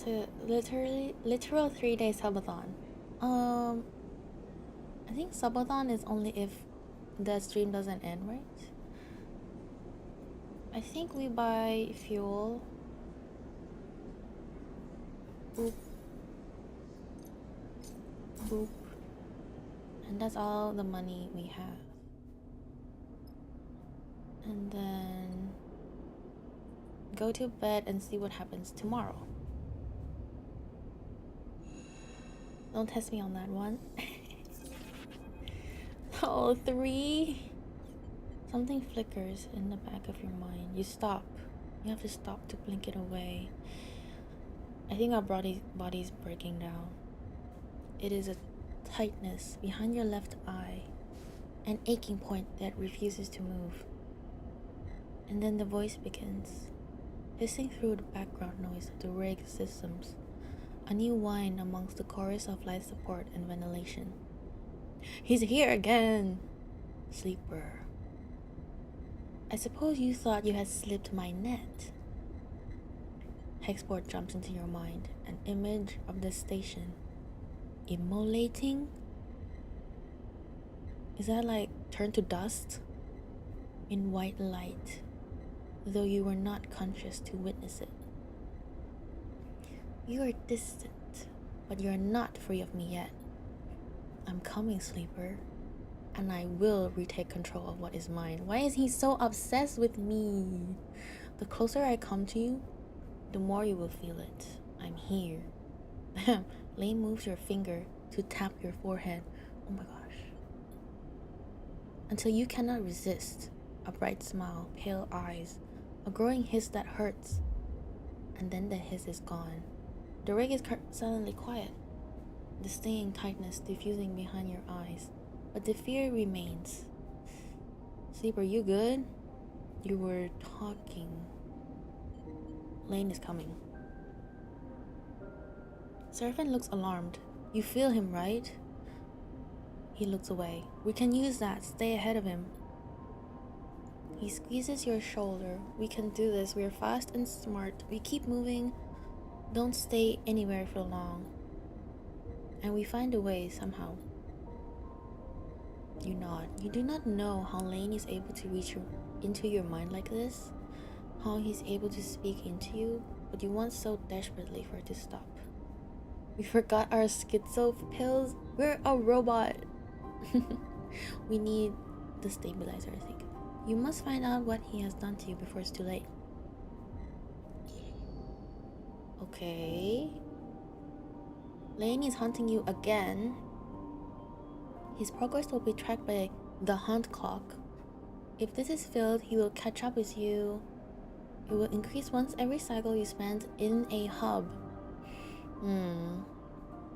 to literal 3-day subathon. I think subathon is only if the stream doesn't end, right? I think we buy fuel. Boop. Boop. And that's all the money we have. And then go to bed and see what happens tomorrow. Don't test me on that one. Oh, 3. Something flickers in the back of your mind. You stop. You have to stop to blink it away. I think our body's breaking down. It is a tightness behind your left eye, an aching point that refuses to move. And then the voice begins, hissing through the background noise of the rig systems, a new whine amongst the chorus of life support and ventilation. He's here again! Sleeper. I suppose you thought you had slipped my net. Hexport jumps into your mind, an image of the station. Immolating? Is that like turned to dust? In white light, though you were not conscious to witness it. You are distant, but you are not free of me yet. I'm coming, sleeper, and I will retake control of what is mine. Why is he so obsessed with me? The closer I come to you, the more you will feel it. I'm here. Lane moves your finger to tap your forehead. Oh my gosh. Until you cannot resist. A bright smile, pale eyes, a growing hiss that hurts. And then the hiss is gone. The rig is suddenly quiet. The stinging tightness diffusing behind your eyes. But the fear remains. Sleeper, you good? You were talking. Lane is coming. Seraphin looks alarmed. You feel him, right? He looks away. We can use that. Stay ahead of him. He squeezes your shoulder. We can do this. We are fast and smart. We keep moving. Don't stay anywhere for long. And we find a way somehow. You nod. You do not know how Lane is able to reach into your mind like this. How he's able to speak into you. But you want so desperately for it to stop. We forgot our schizo pills. We're a robot. We need the stabilizer, I think. You must find out what he has done to you before it's too late. Okay. Lane is hunting you again. His progress will be tracked by the hunt clock. If this is filled, he will catch up with you. It will increase once every cycle you spend in a hub.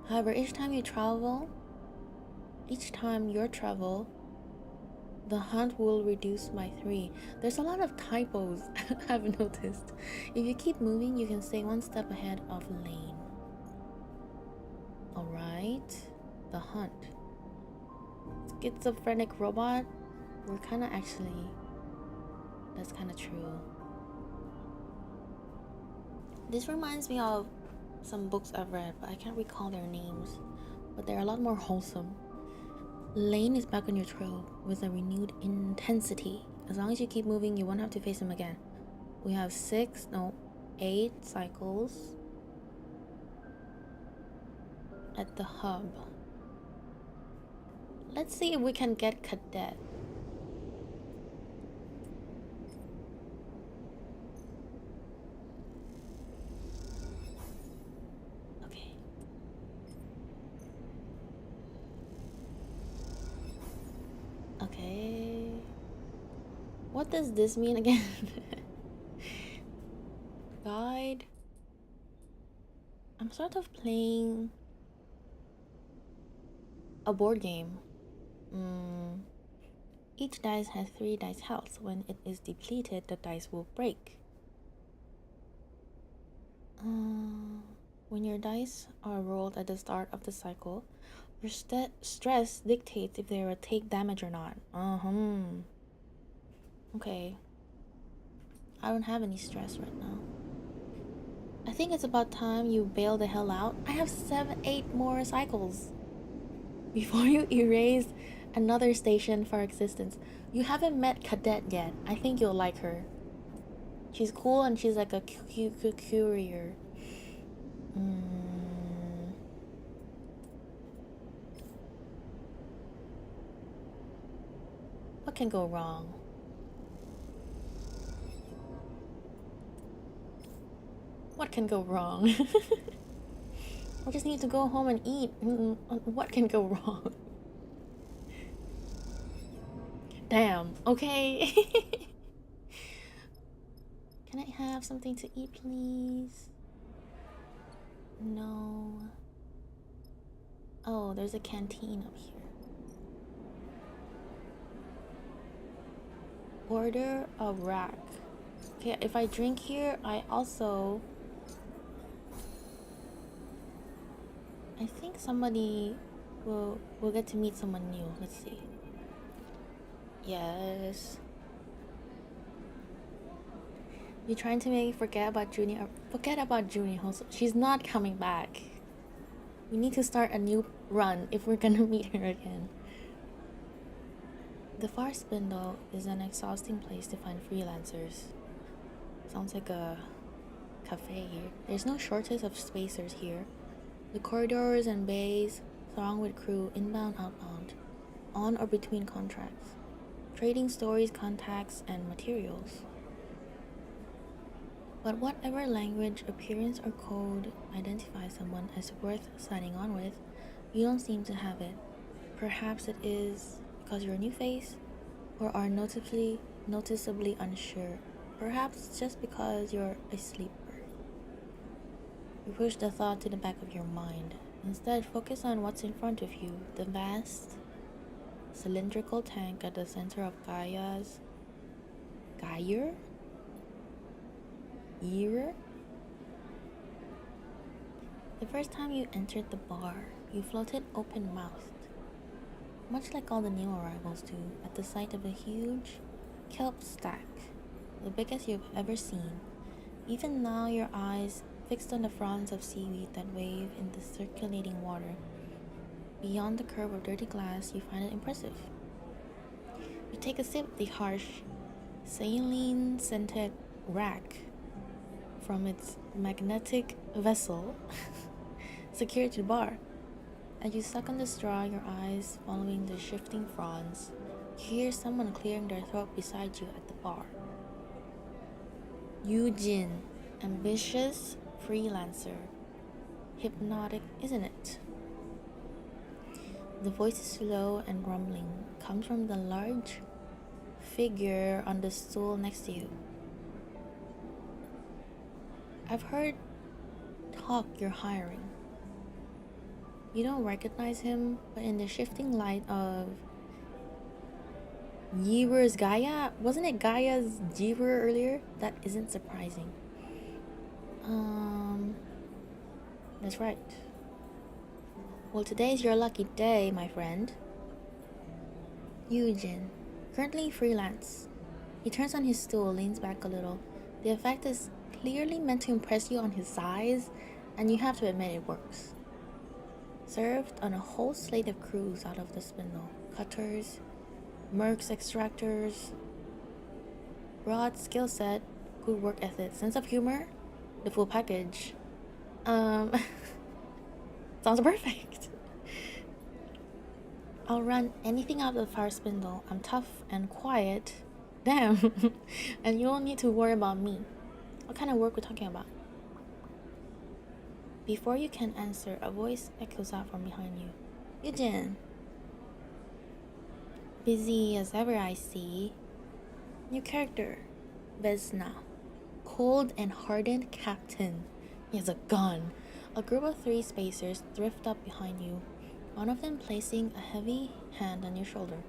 However, each time you travel, the hunt will reduce by 3. There's a lot of typos I've noticed. If you keep moving, you can stay one step ahead of Lane. Alright. The hunt. Schizophrenic robot. We're kinda actually... That's kinda true. This reminds me of some books I've read, but I can't recall their names. But they're a lot more wholesome. Lane is back on your trail with a renewed intensity. As long as you keep moving, you won't have to face him again. We have 8 cycles at the hub. Let's see if we can get Cadet. Okay. Okay. What does this mean again? Guide. I'm sort of playing a board game. Each dice has 3 dice health. When it is depleted, the dice will break. When your dice are rolled at the start of the cycle, your stress dictates if they will take damage or not. Okay. I don't have any stress right now. I think it's about time you bail the hell out. I have 8 more cycles before you erase another station for existence. You haven't met Cadet yet. I think you'll like her. She's cool and she's like a courier. What can go wrong? What can go wrong? I just need to go home and eat. What can go wrong? Damn, okay. Can I have something to eat, please? No. Oh, there's a canteen up here. Order a rack. Okay, if I drink here, I think somebody will get to meet someone new. Let's see. Yes. You're trying to make me forget about Junie. Forget about Junie. She's not coming back. We need to start a new run if we're gonna meet her again. The Far Spindle is an exhausting place to find freelancers. Sounds like a cafe here. There's no shortage of spacers here. The corridors and bays throng with crew inbound, outbound, on or between contracts, trading stories, contacts, and materials. But whatever language, appearance, or code identifies someone as worth signing on with, you don't seem to have it. Perhaps it is because you're a new face, or are noticeably unsure. Perhaps just because you're a sleeper. You push the thought to the back of your mind. Instead, focus on what's in front of you, the vast, cylindrical tank at the center of Gaia's... Gaia? Year? The first time you entered the bar, you floated open-mouthed, much like all the new arrivals do, at the sight of a huge kelp stack, the biggest you've ever seen. Even now, your eyes fixed on the fronds of seaweed that wave in the circulating water. Beyond the curve of dirty glass, you find it impressive. You take a sip of the harsh, saline-scented rack from its magnetic vessel secured to the bar. As you suck on the straw, your eyes following the shifting fronds, you hear someone clearing their throat beside you at the bar. Eugene, ambitious freelancer. Hypnotic, isn't it? The voice is slow and rumbling, comes from the large figure on the stool next to you. I've heard talk you're hiring. You don't recognize him, but in the shifting light of Yeaver's Gaia, wasn't it Gaia's Jeever earlier? That isn't surprising. That's right. Well, today's your lucky day, my friend. Eugene, currently freelance. He turns on his stool, leans back a little. The effect is clearly meant to impress you on his size, and you have to admit it works. Served on a whole slate of crews out of the spindle. Cutters, mercs, extractors. Broad skill set, good work ethic, sense of humor, the full package. Sounds perfect. I'll run anything out of the fire spindle. I'm tough and quiet. Damn. And you won't need to worry about me. What kind of work we're talking about? Before you can answer, a voice echoes out from behind you. Eugene. Busy as ever, I see. New character. Vesna. Cold and hardened captain. He has a gun. A group of 3 spacers drift up behind you, one of them placing a heavy hand on your shoulder.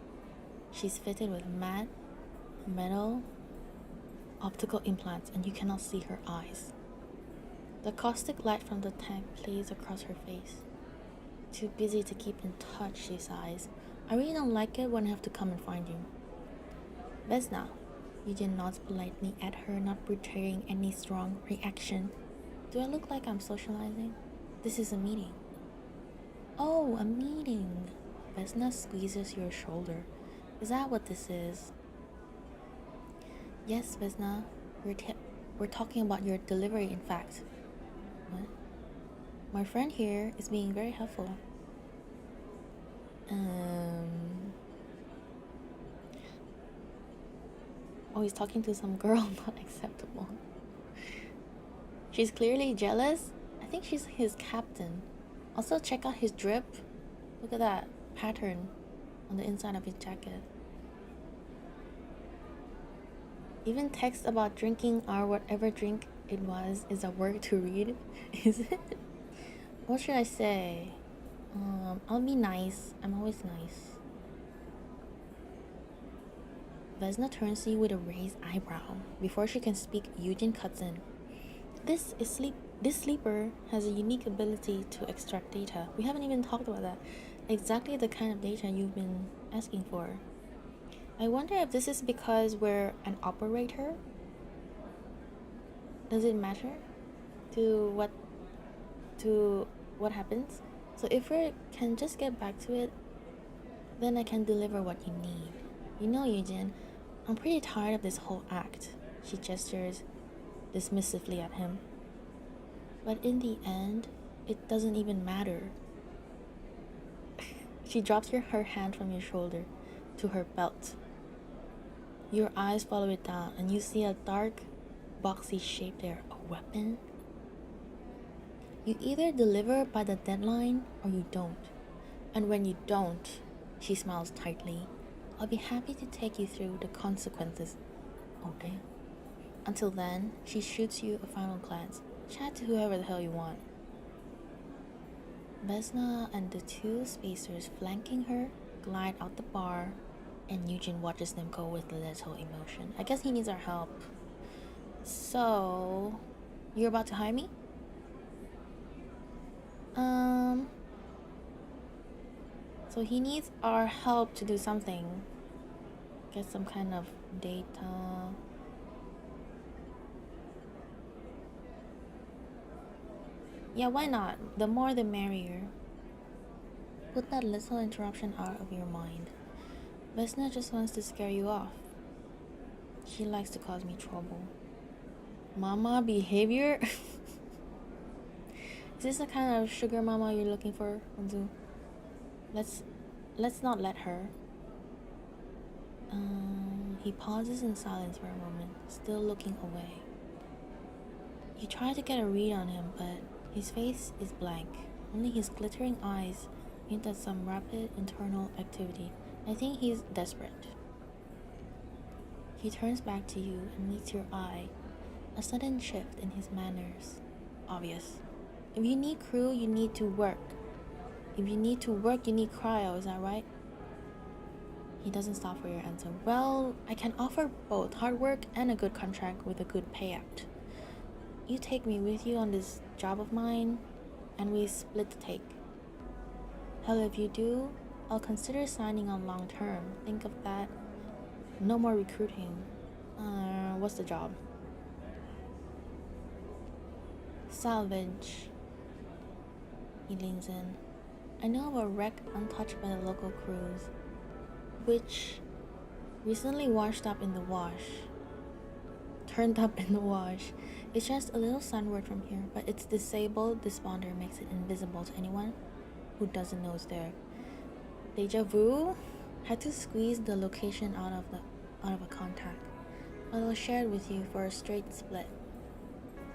She's fitted with matte, metal, optical implants, and you cannot see her eyes. The caustic light from the tank plays across her face. Too busy to keep in touch, she sighs. I really don't like it when I have to come and find you. Vesna. Eugene nods politely at her, not betraying any strong reaction. Do I look like I'm socializing? This is a meeting. Oh, a meeting. Vesna squeezes your shoulder. Is that what this is? Yes, Vesna. We're talking about your delivery, in fact. What? My friend here is being very helpful. Oh, he's talking to some girl. Not acceptable. She's clearly jealous. I think she's his captain. Also, check out his drip. Look at that pattern on the inside of his jacket. Even text about drinking or whatever drink it was is a word to read. Is it? What should I say? I'll be nice. I'm always nice. Vesna turns to you with a raised eyebrow. Before she can speak, Eugene cuts in. This sleeper has a unique ability to extract data. We haven't even talked about that. Exactly the kind of data you've been asking for. I wonder if this is because we're an operator? Does it matter to what happens? So if we can just get back to it, then I can deliver what you need. You know, Eugene, I'm pretty tired of this whole act. She gestures dismissively at him. But in the end, it doesn't even matter. She drops her hand from your shoulder to her belt. Your eyes follow it down, and you see a dark, boxy shape there. A weapon? You either deliver by the deadline or you don't. And when you don't, she smiles tightly, I'll be happy to take you through the consequences. Okay? Until then, she shoots you a final glance. Chat to whoever the hell you want. Vesna and the two spacers flanking her glide out the bar, and Eugene watches them go with little emotion. I guess he needs our help. So, you're about to hire me? So he needs our help to do something. Get some kind of data. Yeah, why not? The more the merrier. Put that little interruption out of your mind. Vesna just wants to scare you off. She likes to cause me trouble. Mama behavior? Is this the kind of sugar mama you're looking for, Onzu? Let's not let her. He pauses in silence for a moment, still looking away. You try to get a read on him, but his face is blank. Only his glittering eyes hint at some rapid internal activity. I think he's desperate. He turns back to you and meets your eye. A sudden shift in his manners. Obvious. If you need crew, you need to work. If you need to work, you need cryo, is that right? He doesn't stop for your answer. Well, I can offer both hard work and a good contract with a good payout. You take me with you on this job of mine, and we split the take. Hell, if you do, I'll consider signing on long term. Think of that. No more recruiting. What's the job? Salvage. He leans in. I know of a wreck untouched by the local crews, which recently washed up in the wash. Turned up in the wash. It's just a little sunward from here, but its disabled desponder makes it invisible to anyone who doesn't know it's there. Deja vu? Had to squeeze the location out of a contact, but I'll share it with you for a straight split.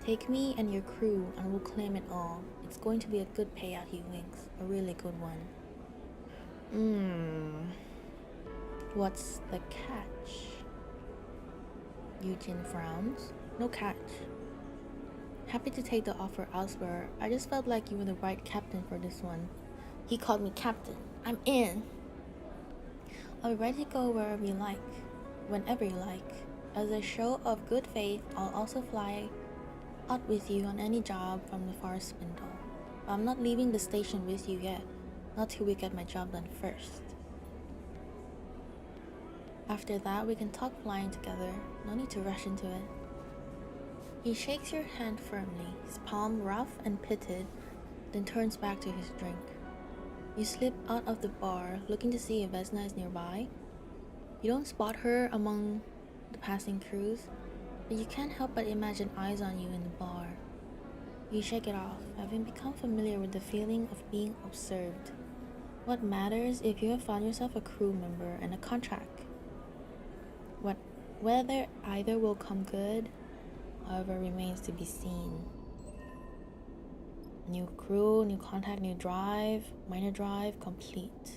Take me and your crew and we'll claim it all. It's going to be a good payout, he winks. A really good one. What's the catch? Eugene frowns. No catch. Happy to take the offer elsewhere. I just felt like you were the right captain for this one. He called me captain. I'm in. I'll be ready to go wherever you like. Whenever you like. As a show of good faith, I'll also fly out with you on any job from the far spindle. But I'm not leaving the station with you yet. Not till we get my job done first. After that, we can talk flying together. No need to rush into it. He shakes your hand firmly, his palm rough and pitted, then turns back to his drink. You slip out of the bar, looking to see if Vesna is nearby. You don't spot her among the passing crews, but you can't help but imagine eyes on you in the bar. You shake it off, having become familiar with the feeling of being observed. What matters if you have found yourself a crew member and a contract? Whether either will come good, however, remains to be seen. New crew, new contact, new drive, minor drive, complete.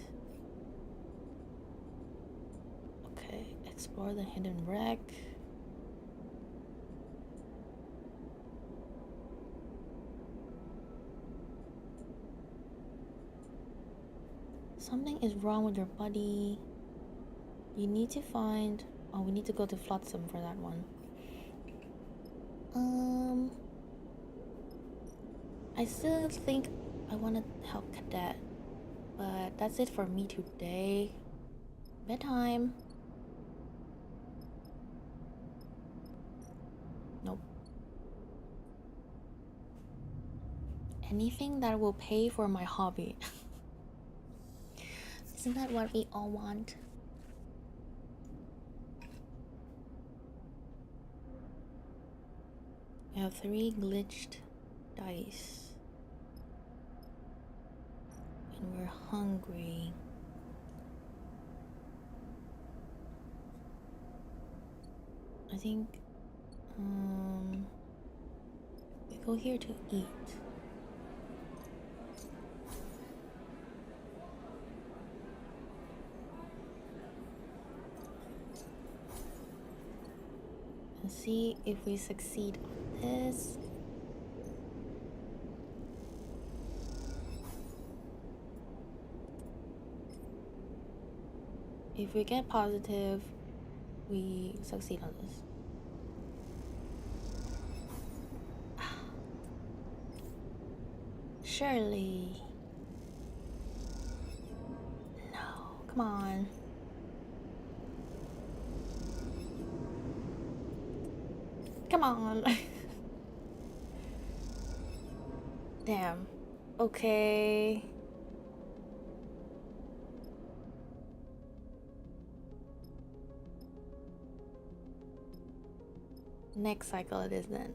Okay, explore the hidden wreck. Something is wrong with your buddy. You need to find... Oh, we need to go to Flotsam for that one. I still think I want to help Cadet, but that's it for me today. Bedtime. Nope. Anything that will pay for my hobby. Isn't that what we all want? We have 3 glitched dice. And we're hungry. I think we go here to eat. And see if we succeed on this. If we get positive, we succeed on this. Surely. No, come on. Come on. Damn. Okay. Next cycle it is then.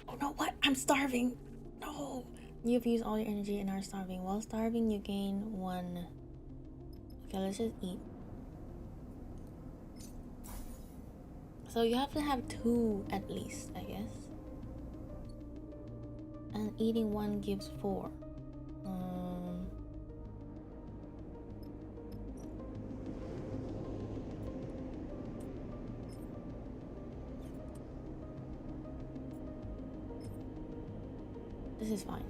Oh no, what? I'm starving. No. You've used all your energy and are starving. While starving, you gain 1. Okay, let's just eat. So you have to have 2 at least, I guess. And eating 1 gives 4. This is fine.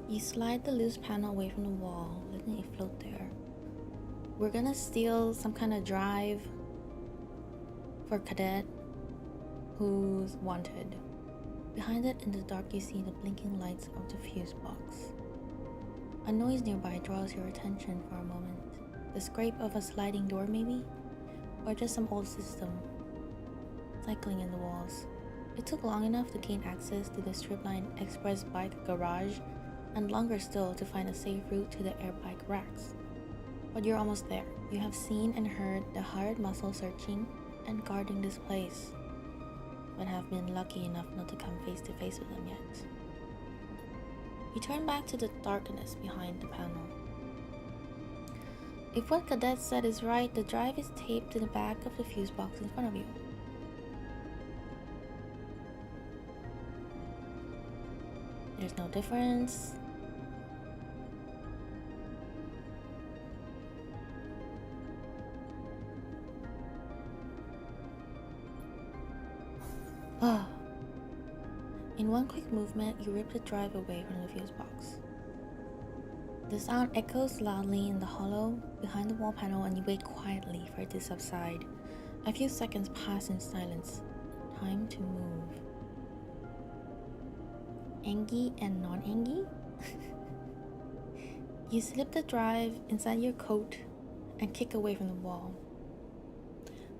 You slide the loose panel away from the wall, letting it float there. We're gonna steal some kind of drive for Cadet, who's wanted. Behind it, in the dark, you see the blinking lights of the fuse box. A noise nearby draws your attention for a moment. The scrape of a sliding door, maybe? Or just some old system cycling in the walls. It took long enough to gain access to the Stripline Express bike garage, and longer still to find a safe route to the air bike racks. But you're almost there. You have seen and heard the hard muscle searching and guarding this place, but have been lucky enough not to come face to face with them yet. You turn back to the darkness behind the panel. If what Cadet said is right, the drive is taped to the back of the fuse box in front of you. There's no difference. In one quick movement, you rip the drive away from the fuse box. The sound echoes loudly in the hollow behind the wall panel, and you wait quietly for it to subside. A few seconds pass in silence. Time to move. Angie and non-Angie. You slip the drive inside your coat and kick away from the wall,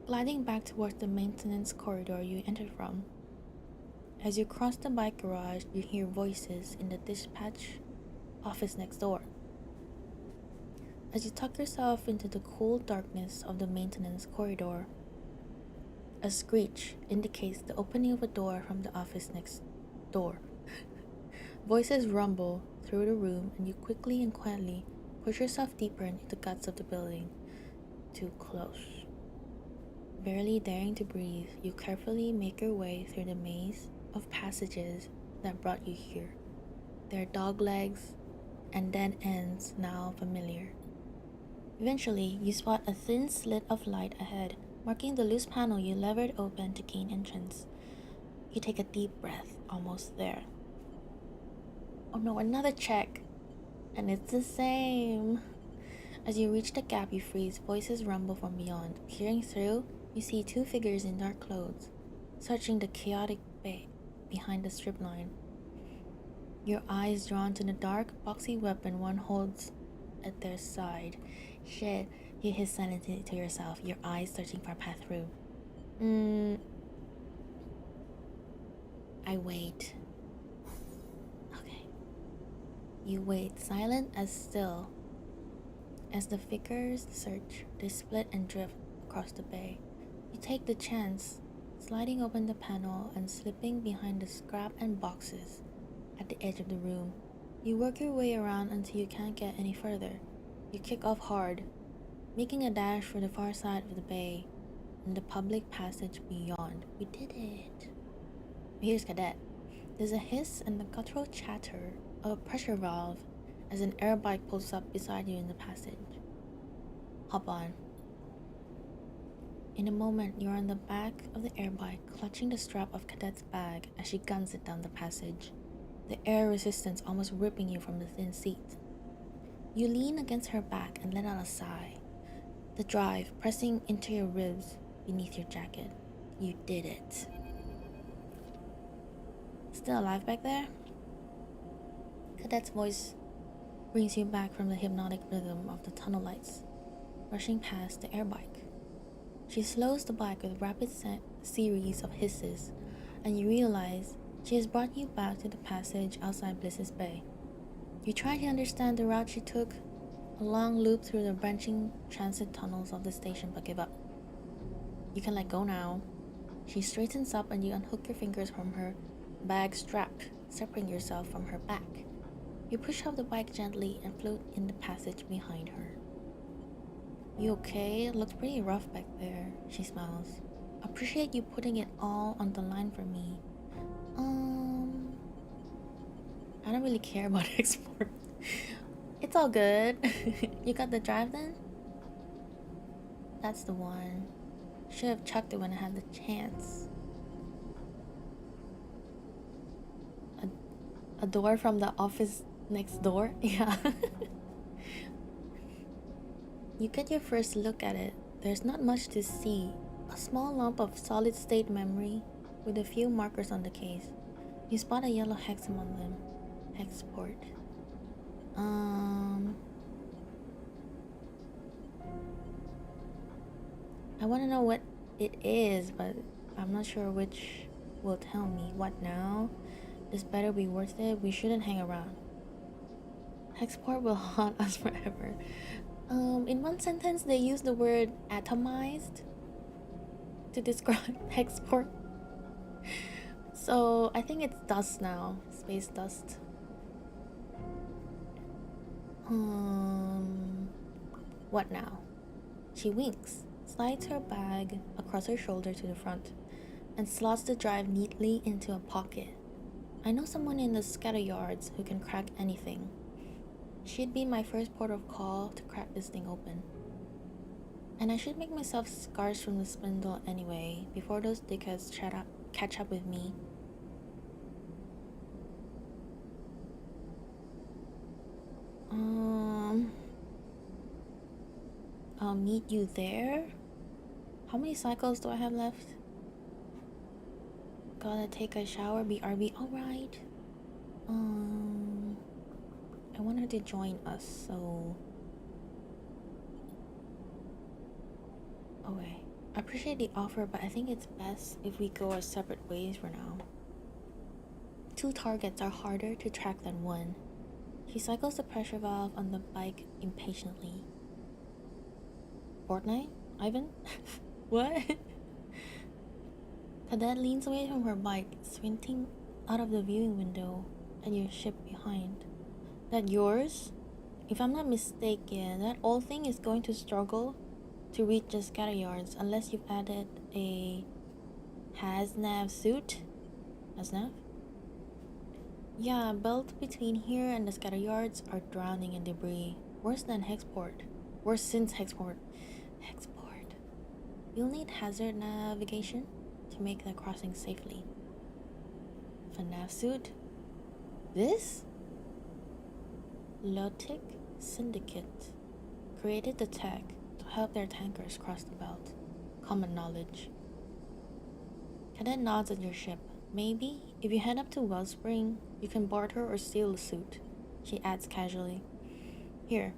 gliding back towards the maintenance corridor you entered from. As you cross the bike garage, you hear voices in the dispatch office next door. As you tuck yourself into the cool darkness of the maintenance corridor, a screech indicates the opening of a door from the office next door. Voices rumble through the room, and you quickly and quietly push yourself deeper into the guts of the building. Too close. Barely daring to breathe, you carefully make your way through the maze of passages that brought you here. Their dog legs and dead ends now familiar. Eventually, you spot a thin slit of light ahead, marking the loose panel you levered open to gain entrance. You take a deep breath, almost there. Oh no, another check! And it's the same! As you reach the gap, you freeze. Voices rumble from beyond. Peering through, you see two figures in dark clothes, searching the chaotic bay behind the strip line. Your eyes drawn to the dark, boxy weapon one holds at their side. Shit, you hiss silently to yourself, your eyes searching for a path through. I wait. Okay. You wait, silent as still. As the figures search, they split and drift across the bay. You take the chance, sliding open the panel and slipping behind the scrap and boxes at the edge of the room. You work your way around until you can't get any further. You kick off hard, making a dash for the far side of the bay and the public passage beyond. We did it. Here's Cadet. There's a hiss and the guttural chatter of a pressure valve as an air bike pulls up beside you in the passage. Hop on. In a moment, you're on the back of the air bike, clutching the strap of Cadet's bag as she guns it down the passage, the air resistance almost ripping you from the thin seat. You lean against her back and let out a sigh, the drive pressing into your ribs beneath your jacket. You did it. Still alive back there? Cadet's voice brings you back from the hypnotic rhythm of the tunnel lights, rushing past the air bike. She slows the bike with a rapid series of hisses, and you realize she has brought you back to the passage outside Bliss's Bay. You try to understand the route she took, a long loop through the branching transit tunnels of the station, but give up. You can let go now. She straightens up and you unhook your fingers from her bag strap, separating yourself from her back. You push off the bike gently and float in the passage behind her. You okay? It looks pretty rough back there, she smiles. Appreciate you putting it all on the line for me. I don't really care about export. It's all good. You got the drive then? That's the one. Should have chucked it when I had the chance. A door from the office next door? Yeah. You get your first look at it. There's not much to see. A small lump of solid state memory with a few markers on the case. You spot a yellow hex among them. Export. I want to know what it is, but I'm not sure which will tell me. What now? This better be worth it. We shouldn't hang around. Hexport will haunt us forever. In one sentence, they use the word atomized to describe Hexport. So I think it's dust now. Space dust. What now? She winks, slides her bag across her shoulder to the front, and slots the drive neatly into a pocket. I know someone in the scatter yards who can crack anything. She'd be my first port of call to crack this thing open. And I should make myself scars from the spindle anyway, before those dickheads catch up with me. I'll meet you there? How many cycles do I have left? Gotta take a shower, BRB, alright. I want her to join us, so... Okay. I appreciate the offer, but I think it's best if we go our separate ways for now. 2 targets are harder to track than 1. He cycles the pressure valve on the bike impatiently. Fortnite? Ivan? What? Cadet leans away from her bike, squinting out of the viewing window at your ship behind. That yours? If I'm not mistaken, that old thing is going to struggle to reach the scatter yards unless you've added a hazmat suit? Hazmat? Yeah, belt between here and the scatter yards are drowning in debris. Worse than Hexport. Worse since Hexport. Hexport. You'll need hazard navigation to make the crossing safely. FNAF suit? This? Lotic Syndicate created the tech to help their tankers cross the belt. Common knowledge. Cadet nods at your ship. Maybe, if you head up to Wellspring, you can barter or steal the suit, she adds casually. Here.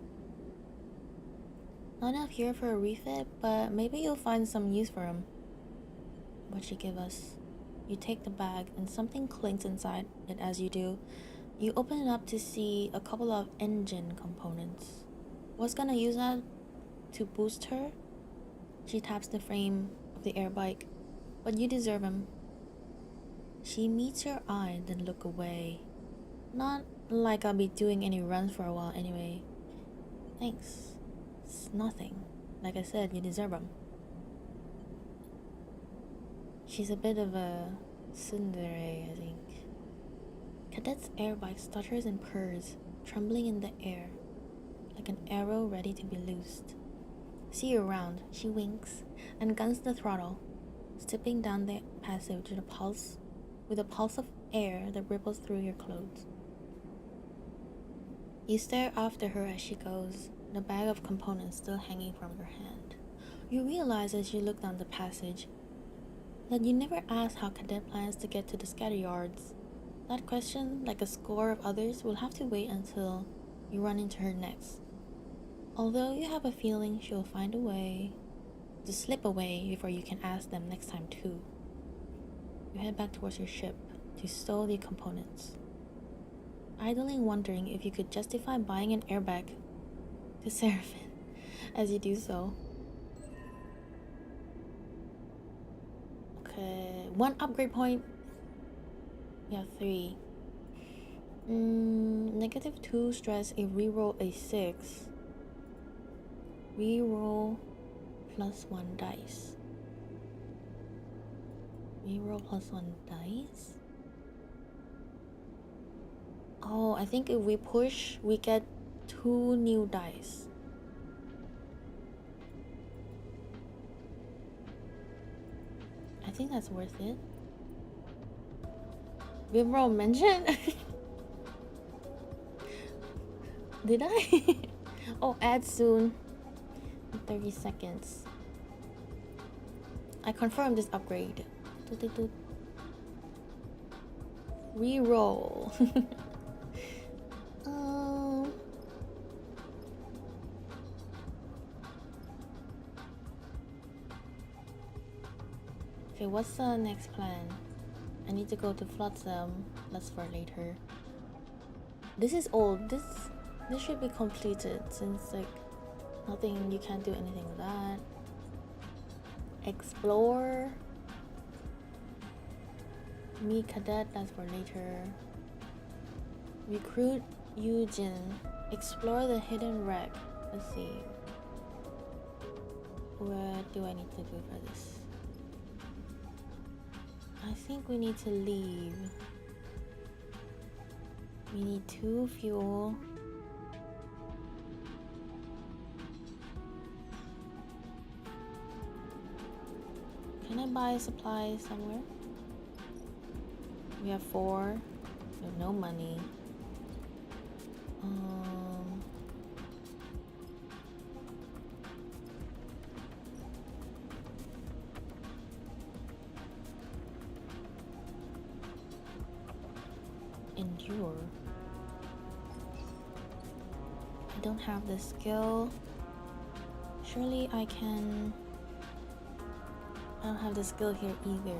Not enough here for a refit, but maybe you'll find some use for him. What'd she give us? You take the bag, and something clinks inside it as you do. You open it up to see a couple of engine components. What's gonna use that to boost her? She taps the frame of the air bike. But you deserve him. She meets your eye, then look away. Not like I'll be doing any runs for a while anyway. Thanks. It's nothing. Like I said, you deserve him. She's a bit of a tsundere, I think. Cadet's air bike stutters and purrs, trembling in the air, like an arrow ready to be loosed. See you around, she winks, and guns the throttle, stepping down the passage with a pulse of air that ripples through your clothes. You stare after her as she goes, the bag of components still hanging from your hand. You realize as you look down the passage that you never asked how Cadet plans to get to the scatter yards. That question, like a score of others, will have to wait until you run into her next. Although you have a feeling she'll find a way to slip away before you can ask them next time too. You head back towards your ship to stow the components, idling wondering if you could justify buying an airbag to Seraphine as you do so. Okay, 1 upgrade point. You have 3. -2 stress if reroll a 6. Reroll +1 dice. Reroll +1 dice? Oh, I think if we push, we get 2 new dice. I think that's worth it. Reroll mention? Did I? Oh, add soon. 30 seconds. I confirm this upgrade. Reroll. Okay, what's the next plan? I need to go to Flotsam. That's for later. This is old. This should be completed since like nothing, you can't do anything with that. Explore. Meet Cadet, that's for later. Recruit Eugen. Explore the hidden wreck. Let's see. What do I need to do for this? I think we need to leave. We need 2 fuel. Can I buy supplies somewhere? We have 4. We have no money. Endure. don't have the skill. Surely I can... I don't have the skill here either.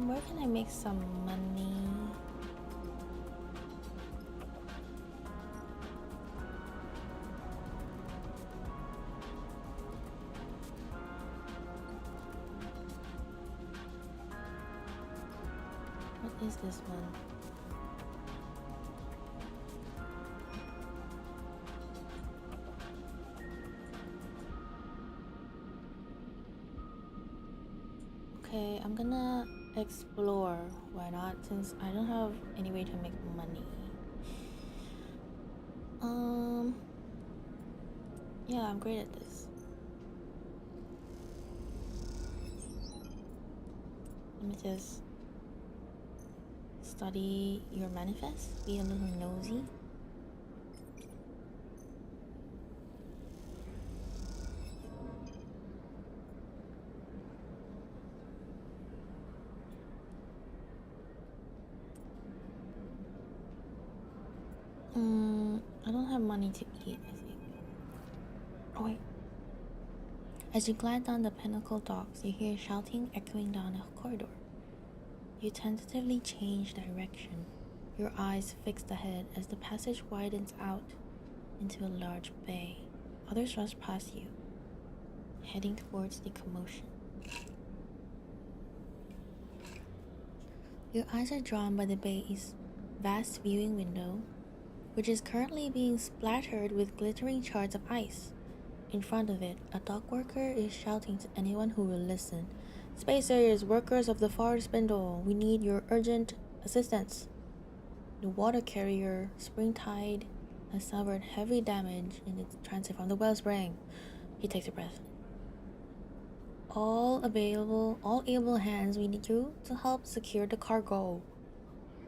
Where can I make some money? What is this one? Okay, I'm gonna explore. Why not? Since I don't have any way to make money. Yeah, I'm great at this. Let me just study your manifest. Be a little nosy. I don't have money to eat, I think. Oh wait. As you glide down the pinnacle docks, you hear shouting echoing down a corridor. You tentatively change direction, your eyes fixed ahead as the passage widens out into a large bay. Others rush past you, heading towards the commotion. Your eyes are drawn by the bay's vast viewing window, which is currently being splattered with glittering shards of ice. In front of it, a dock worker is shouting to anyone who will listen. "Spacers, workers of the far spindle, we need your urgent assistance." The water carrier, Springtide, has suffered heavy damage in its transit from the wellspring. He takes a breath. All able hands, we need you to help secure the cargo.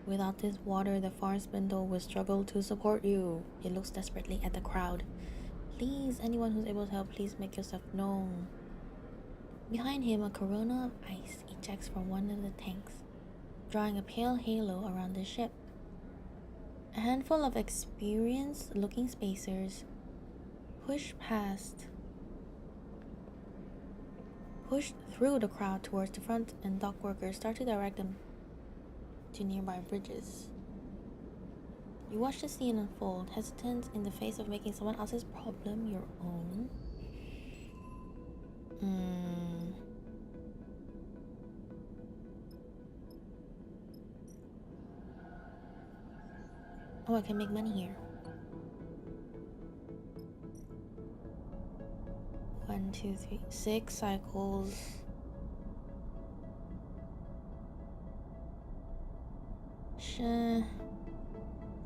Without this water, the far spindle will struggle to support you. He looks desperately at the crowd. Please, anyone who's able to help, please make yourself known. Behind him, a corona of ice ejects from one of the tanks, drawing a pale halo around the ship. A handful of experienced-looking spacers push through the crowd towards the front, and dock workers start to direct them to nearby bridges. You watch the scene unfold, hesitant in the face of making someone else's problem your own. Oh, I can make money here. 1, 2, 3, 6 cycles.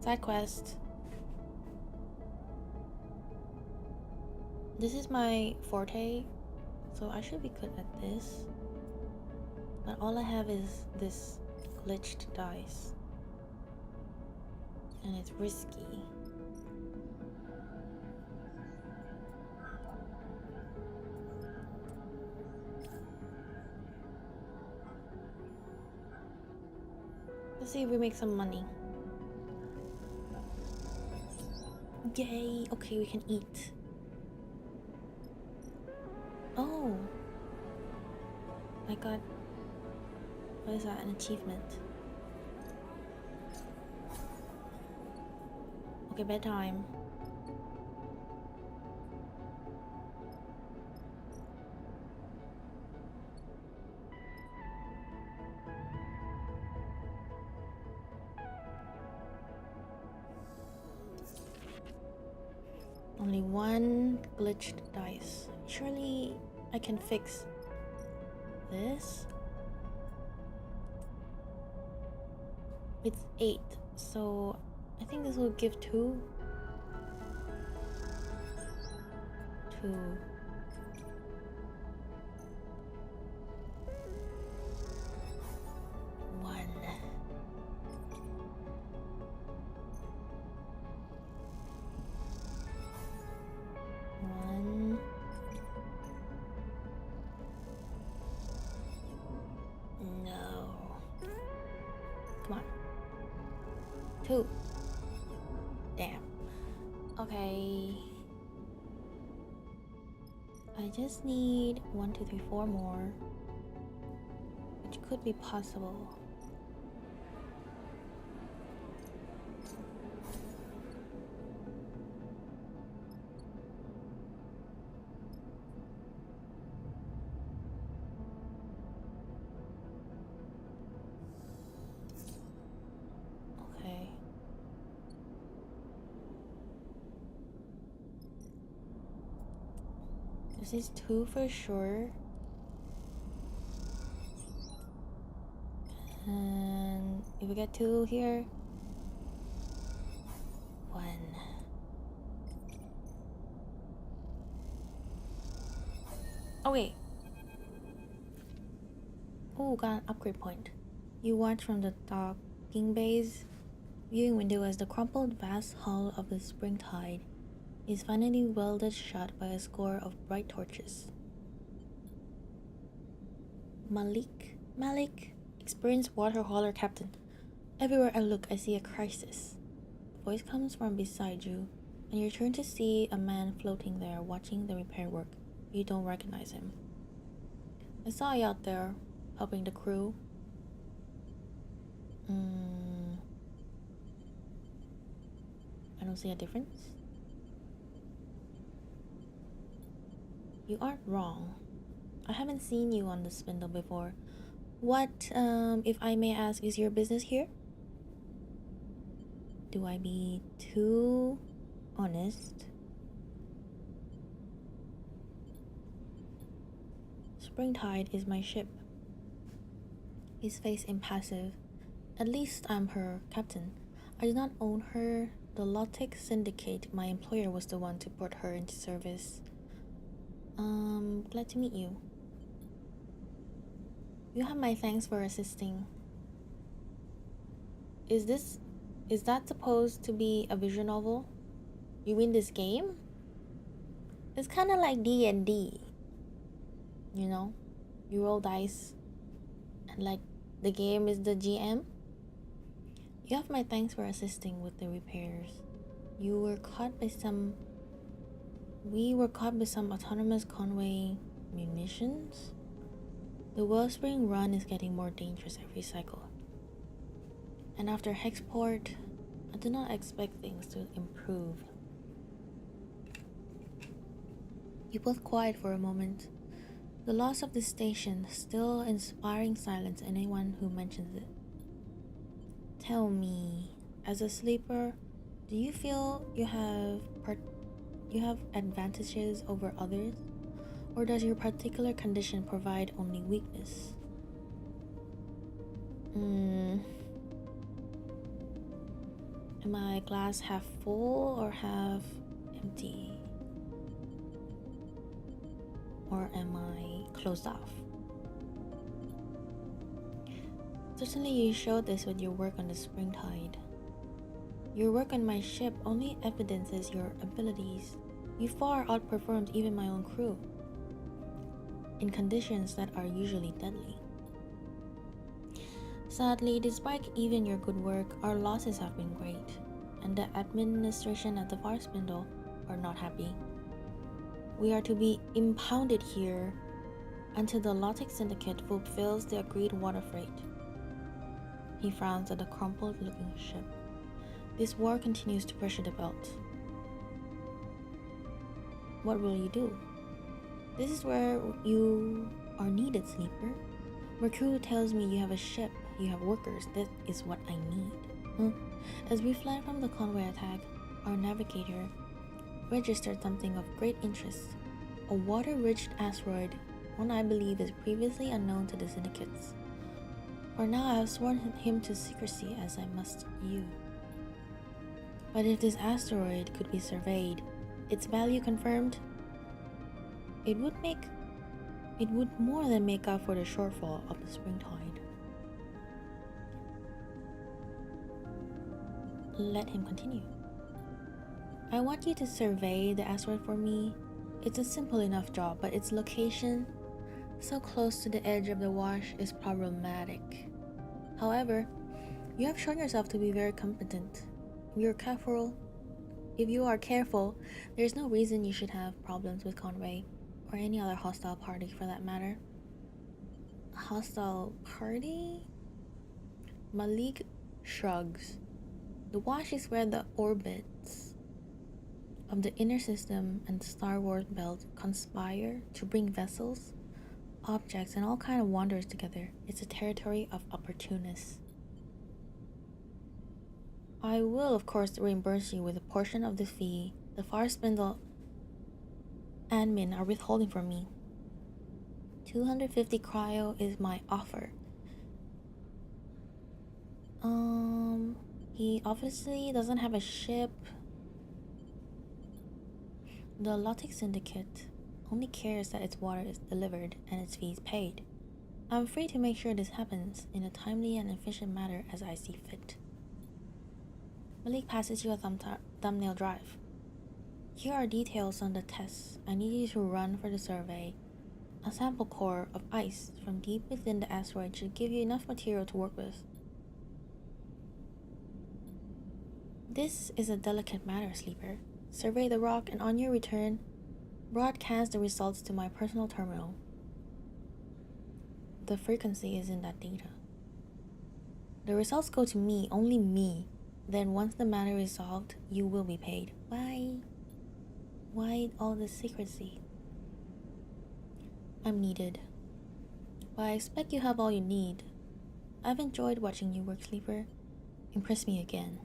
Side quest. This is my forte, so I should be good at this. But all I have is this glitched dice, and it's risky. Let's see if we make some money. Yay! Okay, we can eat. Oh! I got... What is that? An achievement. Okay, bedtime. Only one glitched dice. Surely I can fix this? It's 8, so I think this will give 2. 2. 1. No. Come on. 2. Damn. Okay. I just need 1, 2, 3, 4 more, which could be possible. Okay. This is 2 for sure. And if we get 2 here, 1. Oh wait. Oh, got an upgrade point. You watch from the docking bay's viewing window as the crumpled vast hull of the spring tide is finally welded shut by a score of bright torches. Malik, experienced water hauler captain. Everywhere I look, I see a crisis. The voice comes from beside you, and you turn to see a man floating there watching the repair work. You don't recognize him. I saw you out there, helping the crew. I don't see a difference. You aren't wrong. I haven't seen you on the spindle before. What, if I may ask, is your business here? Do I be too honest? Springtide is my ship. His face impassive. At least I'm her captain. I do not own her. The Lotic Syndicate, my employer, was the one to put her into service. Glad to meet you. You have my thanks for assisting. Is that supposed to be a visual novel? You win this game? It's kind of like D&D. You know? You roll dice and like the game is the GM. You have my thanks for assisting with the repairs. We were caught by some autonomous convoy munitions. The Wellspring run is getting more dangerous every cycle. And after Hexport, I do not expect things to improve. You both quiet for a moment. The loss of the station still inspiring silence in anyone who mentions it. Tell me, as a sleeper, do you feel you have advantages over others? Or does your particular condition provide only weakness? Am I glass half full or half empty? Or am I closed off? Certainly you showed this with your work on the Springtide. Your work on my ship only evidences your abilities. You far outperformed even my own crew, in conditions that are usually deadly. Sadly, despite even your good work, our losses have been great, and the administration at the Far Spindle are not happy. We are to be impounded here until the Lotic Syndicate fulfills the agreed water freight. He frowns at the crumpled-looking ship. This war continues to pressure the belt. What will you do? This is where you are needed, Sleeper. Mercury tells me you have a ship, you have workers. That is what I need. As we fled from the convoy attack, our navigator registered something of great interest. A water-rich asteroid, one I believe is previously unknown to the syndicates. For now, I have sworn him to secrecy, as I must you. But if this asteroid could be surveyed, its value confirmed, it would more than make up for the shortfall of the Springtide. Let him continue. I want you to survey the asteroid for me. It's a simple enough job, but its location, so close to the edge of the wash, is problematic. However, you have shown yourself to be very competent. If If you are careful, there's no reason you should have problems with Conway, or any other hostile party for that matter. Hostile party? Malik shrugs. The Wash is where the orbits of the inner system and Star Wars belt conspire to bring vessels, objects, and all kind of wonders together. It's a territory of opportunists. I will, of course, reimburse you with a portion of the fee the Far Spindle and Min are withholding from me. 250 cryo is my offer. He obviously doesn't have a ship. The Lotic Syndicate only cares that its water is delivered and its fees paid. I'm free to make sure this happens in a timely and efficient manner as I see fit. Malik passes you a thumbnail drive. Here are details on the tests I need you to run for the survey. A sample core of ice from deep within the asteroid should give you enough material to work with. This is a delicate matter, Sleeper. Survey the rock and on your return, broadcast the results to my personal terminal. The frequency is in that data. The results go to me, only me. Then once the matter is solved, you will be paid. Why all this secrecy? I'm needed. But I expect you have all you need. I've enjoyed watching you work, Sleeper. Impress me again.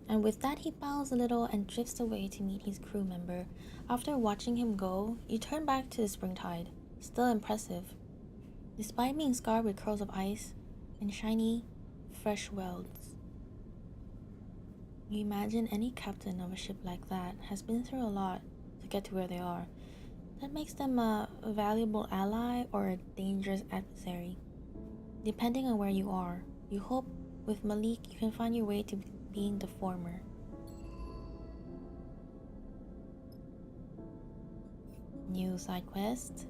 And with that, he bows a little and drifts away to meet his crew member. After watching him go, you turn back to the Springtide, still impressive, despite being scarred with curls of ice and shiny, fresh welds. You imagine any captain of a ship like that has been through a lot to get to where they are. That makes them a valuable ally or a dangerous adversary, depending on where you are. You hope with Malik you can find your way to being the former. New side quest.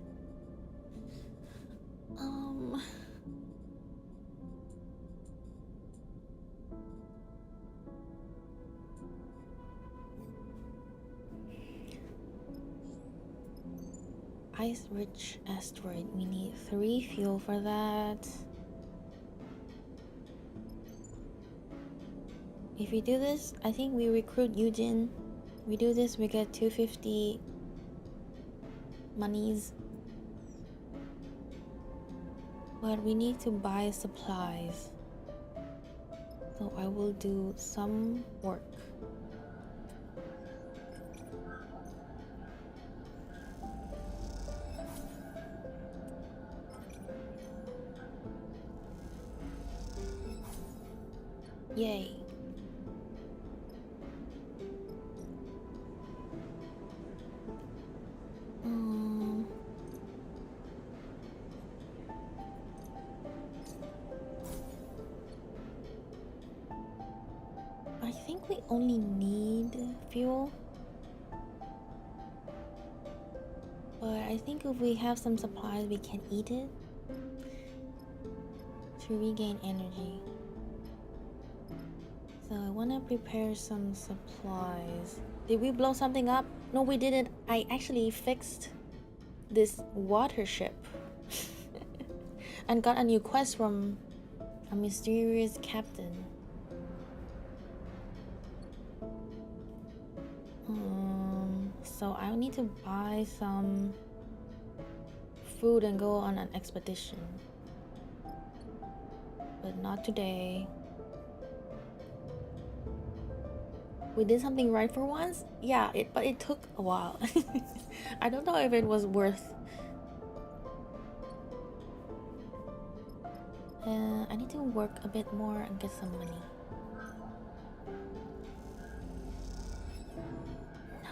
Ice-rich asteroid. We need 3 fuel for that. If we do this, I think we recruit Yujin. We do this, we get 250 monies. But we need to buy supplies. So I will do some work. Yay. I think we only need fuel. But I think if we have some supplies, we can eat it to regain energy. So I want to prepare some supplies. Did we blow something up? No, we didn't. I actually fixed this water ship and got a new quest from a mysterious captain. So I need to buy some food and go on an expedition. But not today. We did something right for once? Yeah, but it took a while. I don't know if it was worth. I need to work a bit more and get some money. No.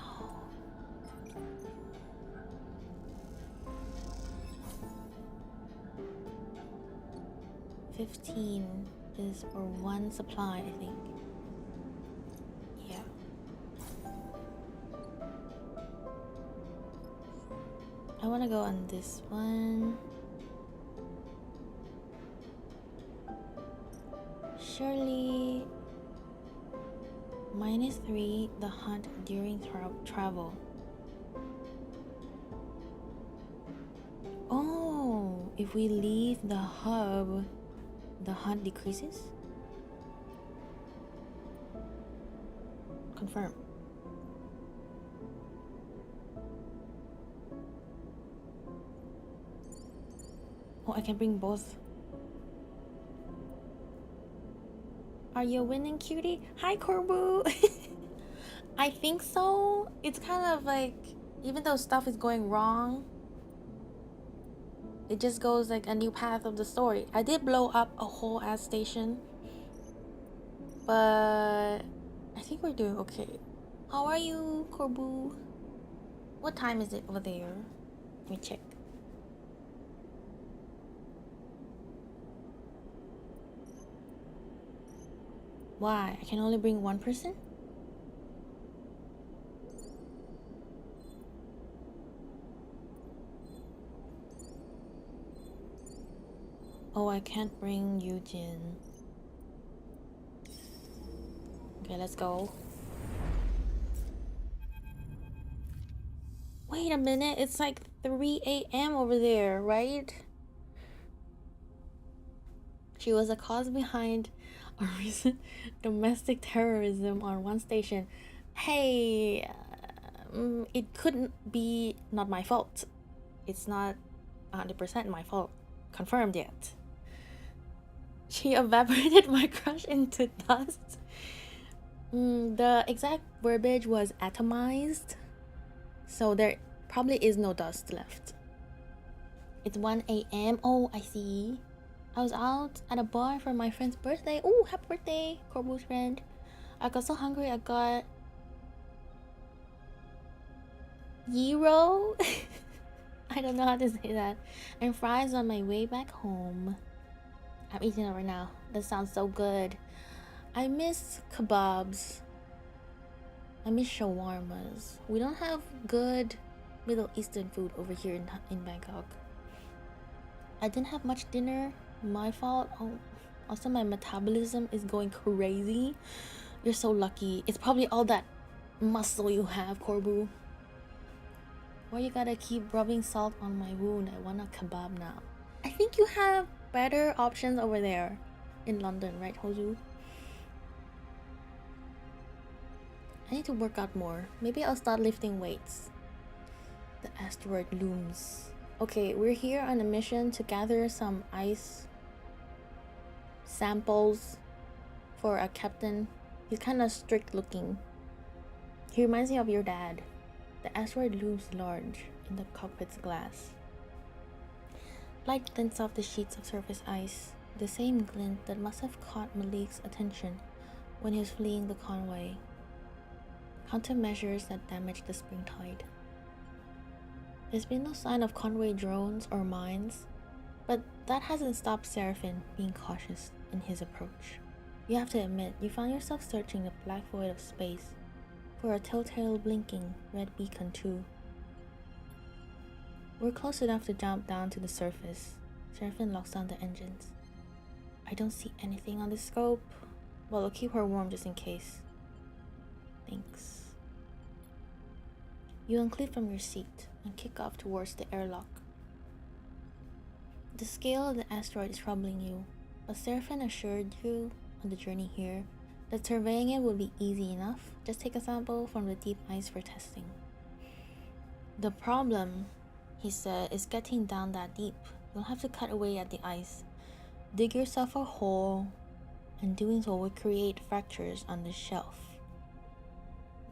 15 is for 1 supply, I think. Yeah. I want to go on this one. Surely -3, the hunt during travel. Oh, if we leave the hub, the hunt decreases? Confirm. Oh, I can bring both. Are you winning, cutie? Hi, Corbu! I think so. It's kind of like, even though stuff is going wrong, it just goes like a new path of the story. I did blow up a whole ass station, but I think we're doing okay. How are you, Corbu? What time is it over there? Let me check. Why? I can only bring one person? Oh, I can't bring Eugene. Okay, let's go. Wait a minute, it's like 3 a.m. over there, right? She was a cause behind a recent domestic terrorism on one station. Hey, it couldn't be not my fault. It's not 100% my fault. Confirmed yet. She evaporated my crush into dust. The exact verbiage was atomized, so there probably is no dust left. It's 1 a.m. Oh, I see. I was out at a bar for my friend's birthday. Oh, happy birthday, Corbu's friend. I got so hungry I got gyro. I don't know how to say that. And fries on my way back home. I'm eating it right now. That sounds so good. I miss kebabs. I miss shawarmas. We don't have good Middle Eastern food over here in Bangkok. I didn't have much dinner. My fault. Oh, also my metabolism is going crazy. You're so lucky. It's probably all that muscle you have, Corbu. Why you gotta keep rubbing salt on my wound? I want a kebab now. I think you have better options over there in London, right, Hozu? I need to work out more. Maybe I'll start lifting weights. The asteroid looms. Okay, we're here on a mission to gather some ice samples for a captain. He's kind of strict looking. He reminds me of your dad. The asteroid looms large in the cockpit's glass. Light glints off the sheets of surface ice, the same glint that must have caught Malik's attention when he was fleeing the convoy. Countermeasures that damaged the spring tide. There's been no sign of convoy drones or mines, but that hasn't stopped Seraphin being cautious in his approach. You have to admit, you found yourself searching the black void of space for a telltale blinking red beacon too. We're close enough to jump down to the surface. Seraphin locks down the engines. I don't see anything on the scope. Well, I'll keep her warm just in case. Thanks. You unclip from your seat and kick off towards the airlock. The scale of the asteroid is troubling you, but Seraphin assured you on the journey here that surveying it would be easy enough. Just take a sample from the deep ice for testing. The problem, he said, is getting down that deep. You'll have to cut away at the ice, dig yourself a hole, and doing so will create fractures on the shelf.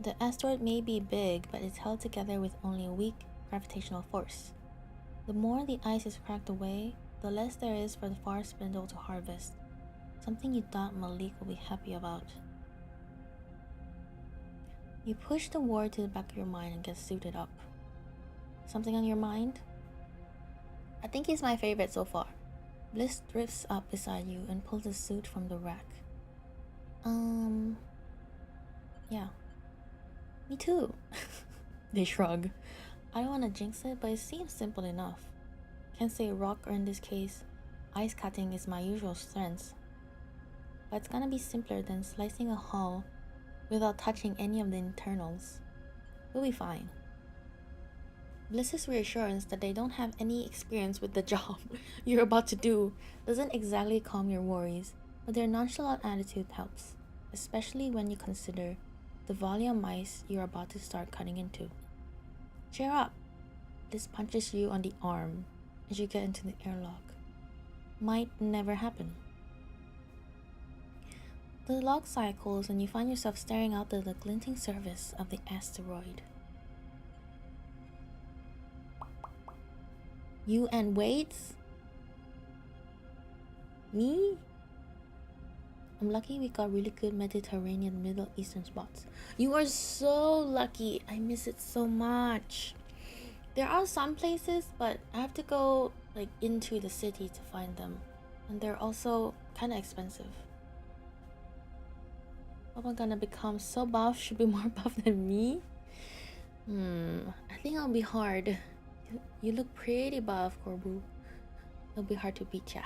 The asteroid may be big, but it's held together with only a weak gravitational force. The more the ice is cracked away, the less there is for the far spindle to harvest, something you thought Malik would be happy about. You push the war to the back of your mind and get suited up. Something on your mind? I think he's my favorite so far. Bliss drifts up beside you and pulls a suit from the rack. Yeah. Me too. They shrug. I don't want to jinx it, but it seems simple enough. Can't say rock, or in this case, ice cutting is my usual strength. But it's gonna be simpler than slicing a hull without touching any of the internals. We'll be fine. Bliss's reassurance that they don't have any experience with the job you're about to do doesn't exactly calm your worries, but their nonchalant attitude helps, especially when you consider the volume of mice you're about to start cutting into. Cheer up! Bliss punches you on the arm as you get into the airlock. Might never happen. The log cycles and you find yourself staring out at the glinting surface of the asteroid. You and Waits? Me? I'm lucky we got really good Mediterranean Middle Eastern spots. You are so lucky. I miss it so much. There are some places, but I have to go like into the city to find them. And they're also kind of expensive. Hope I'm gonna become so buff, should be more buff than me. I think I'll be hard. You look pretty buff, Corbu. It'll be hard to beat ya.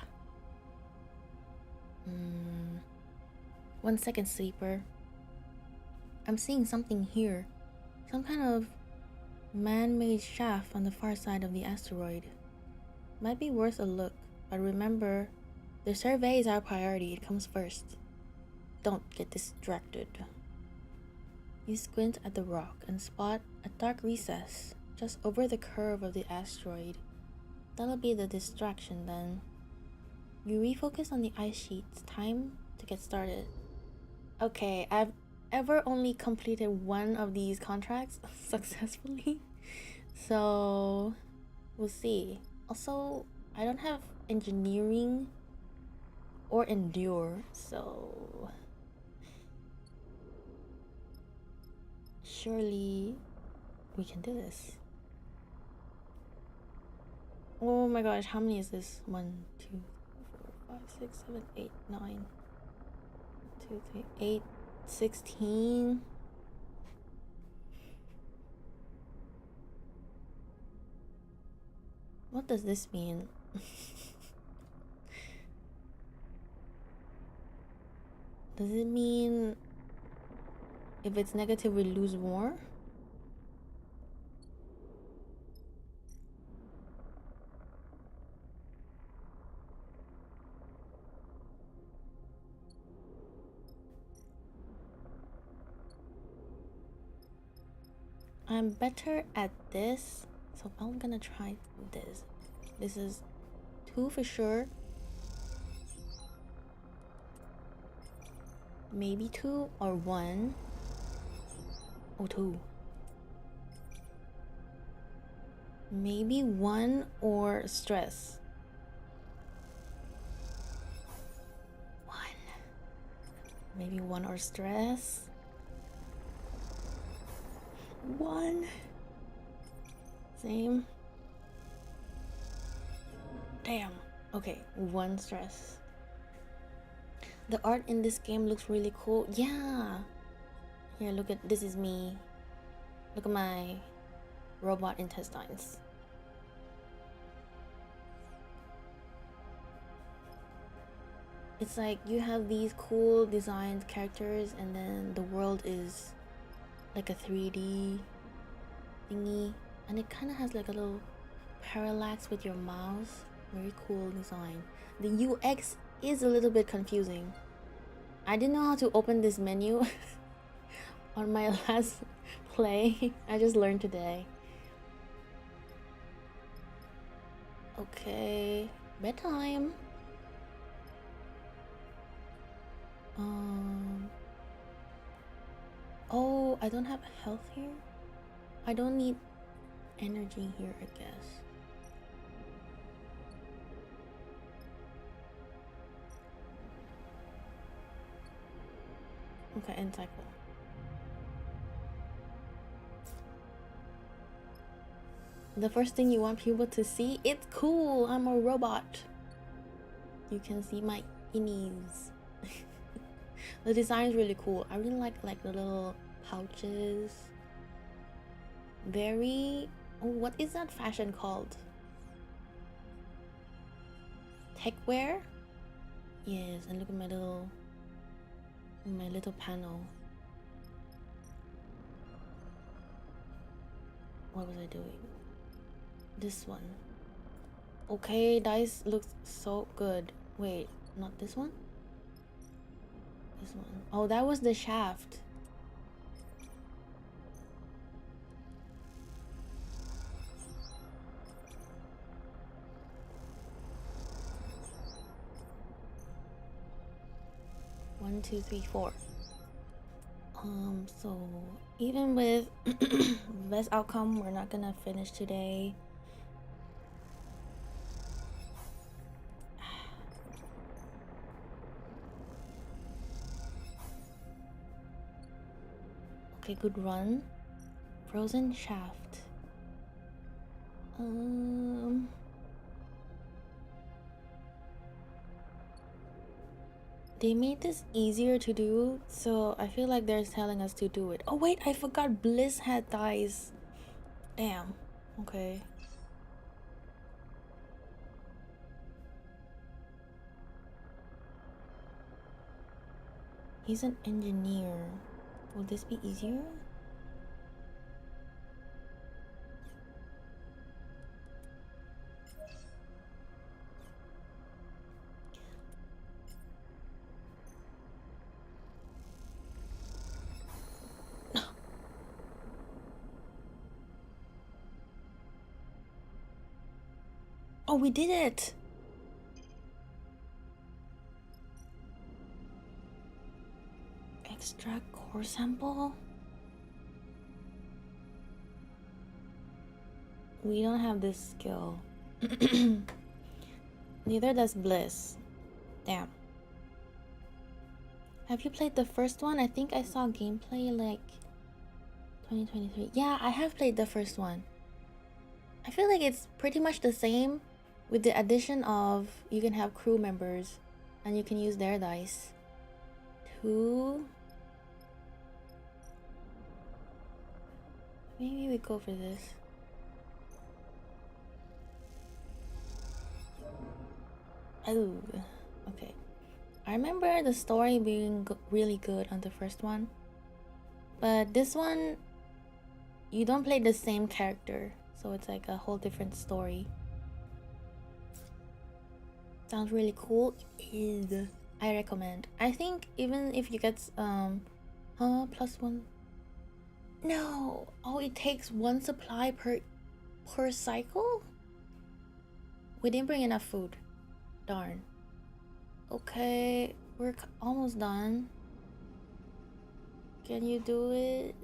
1 second, sleeper. I'm seeing something here. Some kind of man-made shaft on the far side of the asteroid. Might be worth a look, but remember, the survey is our priority. It comes first. Don't get distracted. You squint at the rock and spot a dark recess just over the curve of the asteroid. That'll be the distraction then. You refocus on the ice sheets. Time to get started. Okay, I've ever only completed one of these contracts successfully, so we'll see. Also, I don't have engineering or endure, so surely we can do this. Oh my gosh, how many is this? 1, 2, 3, 4, 5, 6, 7, 8, 9, 2, 3, 8, 16. What does this mean? Does it mean if it's negative we lose more? I'm better at this, so I'm gonna try this. This is 2 for sure. Maybe 2 or 1. Oh, 2. Maybe 1 or stress. 1. Maybe 1 or stress. 1. Same. Damn. Okay, 1 stress. The art in this game looks really cool. Yeah. Here, look at this is me. Look at my robot intestines. It's like you have these cool designed characters and then the world is like a 3D thingy, and it kind of has like a little parallax with your mouse. Very cool design. The UX is a little bit confusing. I didn't know how to open this menu on my last play. I just learned today. Okay, bedtime. Oh, I don't have health here. I don't need energy here, I guess. Okay, end cycle. The first thing you want people to see, it's cool, I'm a robot. You can see my innies. The design is really cool. I really like the little pouches. Very, oh, what is that fashion called? Techwear? Yes, and look at my little panel. What was I doing? This one. Okay, dice looks so good. Wait, not this one? This one. Oh, that was the shaft. One, two, three, four. So even with best outcome, we're not gonna finish today. Okay, good run. Frozen shaft. They made this easier to do, so I feel like they're telling us to do it. Oh wait, I forgot Bliss had dice. Damn. Okay. He's an engineer. Will this be easier? Oh, we did it! Extract core sample? We don't have this skill. Neither does Bliss. Damn. Have you played the first one? I think I saw gameplay like 2023. Yeah, I have played the first one. I feel like it's pretty much the same with the addition of you can have crew members and you can use their dice. 2. Maybe we go for this. Oh, okay. I remember the story being really good on the first one, but this one you don't play the same character, so it's like a whole different story. Sounds really cool. I recommend. I think even if you get +1. No. Oh, it takes 1 supply per cycle. We didn't bring enough food. Darn. Okay, we're almost done. Can you do it?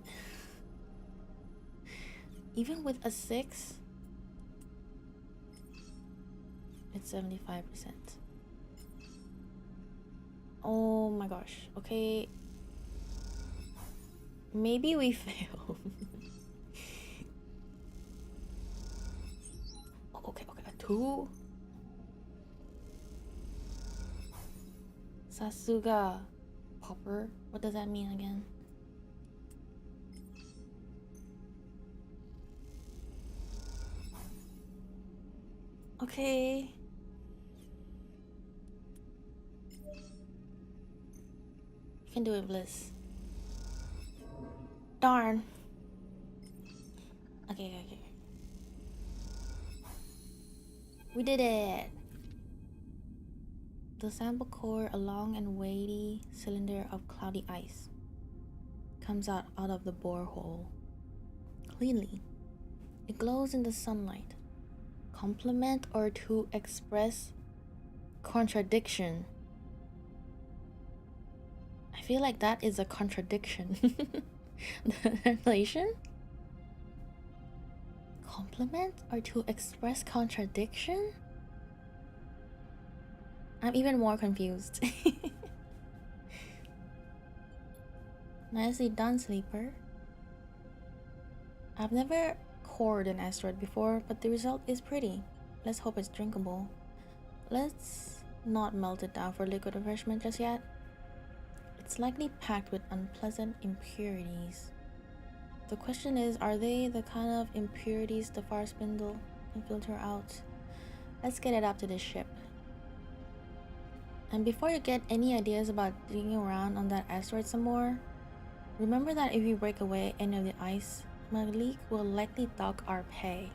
Even with a 6, it's 75%. Oh my gosh. Okay. Maybe we fail. Okay, a 2. Sasuga. Popper? What does that mean again? Okay. You can do it, Bliss. Darn. Okay. We did it. The sample core, a long and weighty cylinder of cloudy ice, comes out of the borehole. Cleanly. It glows in the sunlight. Compliment or to express contradiction. I feel like that is a contradiction. The translation? Compliment or to express contradiction? I'm even more confused. Nicely done, Sleeper. I've never cored an asteroid before, but the result is pretty. Let's hope it's drinkable. Let's not melt it down for liquid refreshment just yet. It's likely packed with unpleasant impurities. The question is, are they the kind of impurities the fire spindle can filter out? Let's get it up to the ship. And before you get any ideas about digging around on that asteroid some more, remember that if you break away any of the ice Malik will likely dock our pay.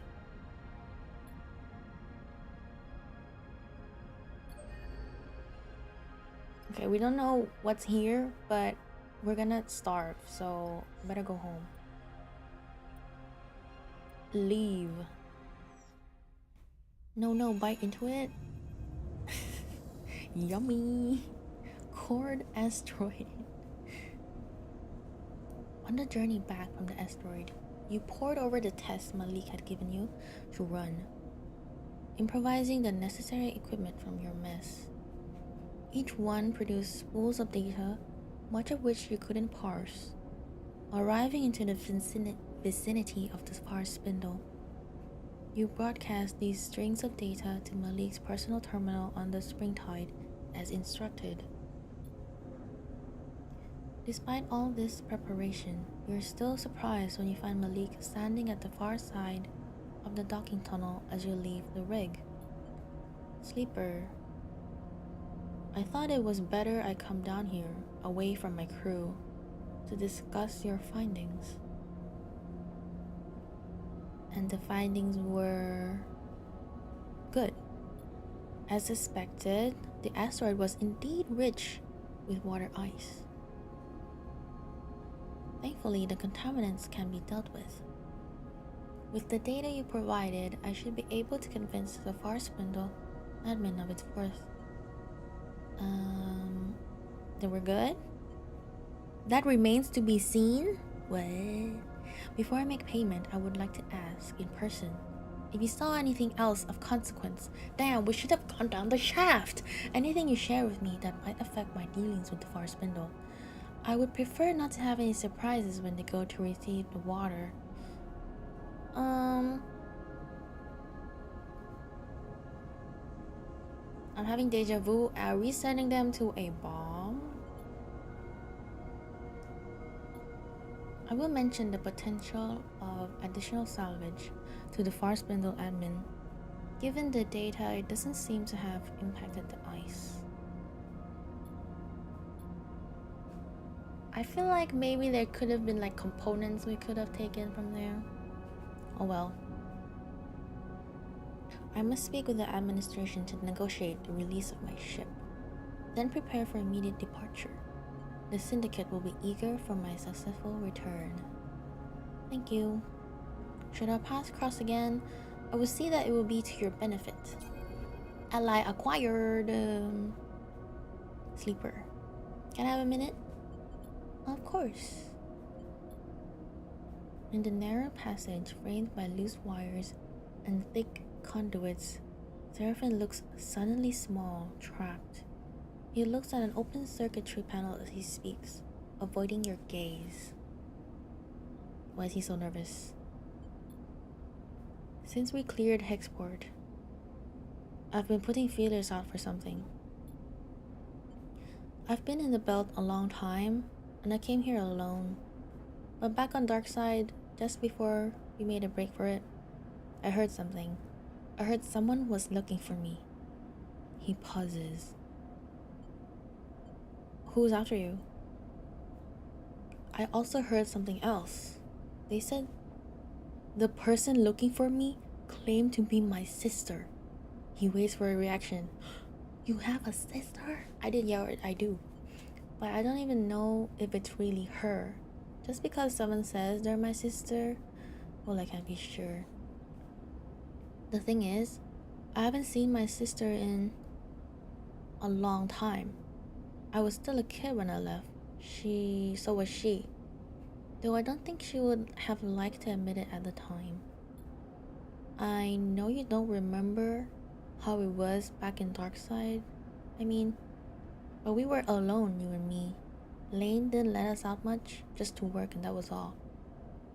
Okay, we don't know what's here, but we're gonna starve, so better go home. Leave. No, bite into it. Yummy. Cord asteroid. On the journey back from the asteroid, you pored over the tests Malik had given you to run, improvising the necessary equipment from your mess. Each one produced spools of data, much of which you couldn't parse. Arriving into the vicinity of the far spindle, you broadcast these strings of data to Malik's personal terminal on the Springtide as instructed. Despite all this preparation, you're still surprised when you find Malik standing at the far side of the docking tunnel as you leave the rig. Sleeper, I thought it was better I come down here, away from my crew, to discuss your findings. And the findings were good. As suspected, the asteroid was indeed rich with water ice. Thankfully, the contaminants can be dealt with. With the data you provided, I should be able to convince the Far Spindle admin of its worth. Then we're good? That remains to be seen? What? Before I make payment, I would like to ask in person if you saw anything else of consequence. Damn, we should have gone down the shaft. Anything you share with me that might affect my dealings with the Far Spindle. I would prefer not to have any surprises when they go to receive the water. I'm having deja vu. Are we sending them to a bomb? I will mention the potential of additional salvage to the Far Spindle admin. Given the data, it doesn't seem to have impacted the ice. I feel like maybe there could have been like components we could have taken from there. Oh well. I must speak with the administration to negotiate the release of my ship, then prepare for immediate departure. The syndicate will be eager for my successful return. Thank you. Should our paths cross again, I will see that it will be to your benefit. Ally acquired. Sleeper. Can I have a minute? Of course. In the narrow passage framed by loose wires and thick conduits, Seraphin looks suddenly small, trapped. He looks at an open circuitry panel as he speaks, avoiding your gaze. Why is he so nervous? Since we cleared Hexport, I've been putting feelers out for something. I've been in the belt a long time, and I came here alone. But back on Darkside, just before we made a break for it, I heard something. I heard someone was looking for me. He pauses. Who's after you? I also heard something else. They said the person looking for me claimed to be my sister. He waits for a reaction. You have a sister? I didn't yell it, I do. But I don't even know if it's really her. Just because someone says they're my sister, well, I can't be sure. The thing is, I haven't seen my sister in a long time. I was still a kid when I left. So was she. Though I don't think she would have liked to admit it at the time. I know you don't remember how it was back in Darkside. But we were alone, you and me. Lane didn't let us out much, just to work, and that was all.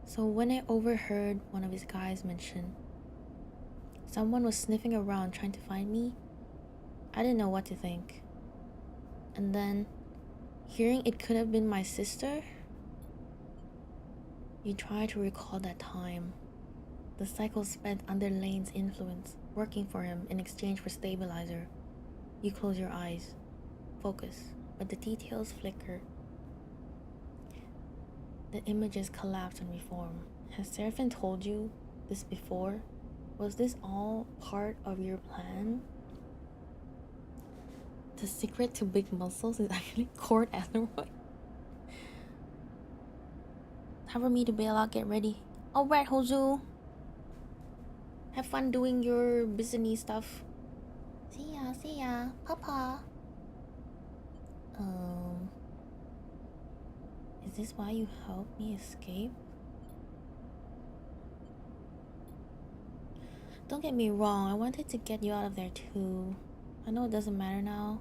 So when I overheard one of his guys mention someone was sniffing around trying to find me, I didn't know what to think. And then, hearing it could have been my sister, you try to recall that time. The cycle spent under Lane's influence, working for him in exchange for stabilizer. You close your eyes, focus, but the details flicker. The images collapse and reform. Has Seraphim told you this before? Was this all part of your plan? The secret to big muscles is actually cord aneroid. Time for me to bail out, get ready. Alright, Hozu. Have fun doing your business stuff. See ya, Papa. Is this why you helped me escape? Don't get me wrong, I wanted to get you out of there too. I know it doesn't matter now,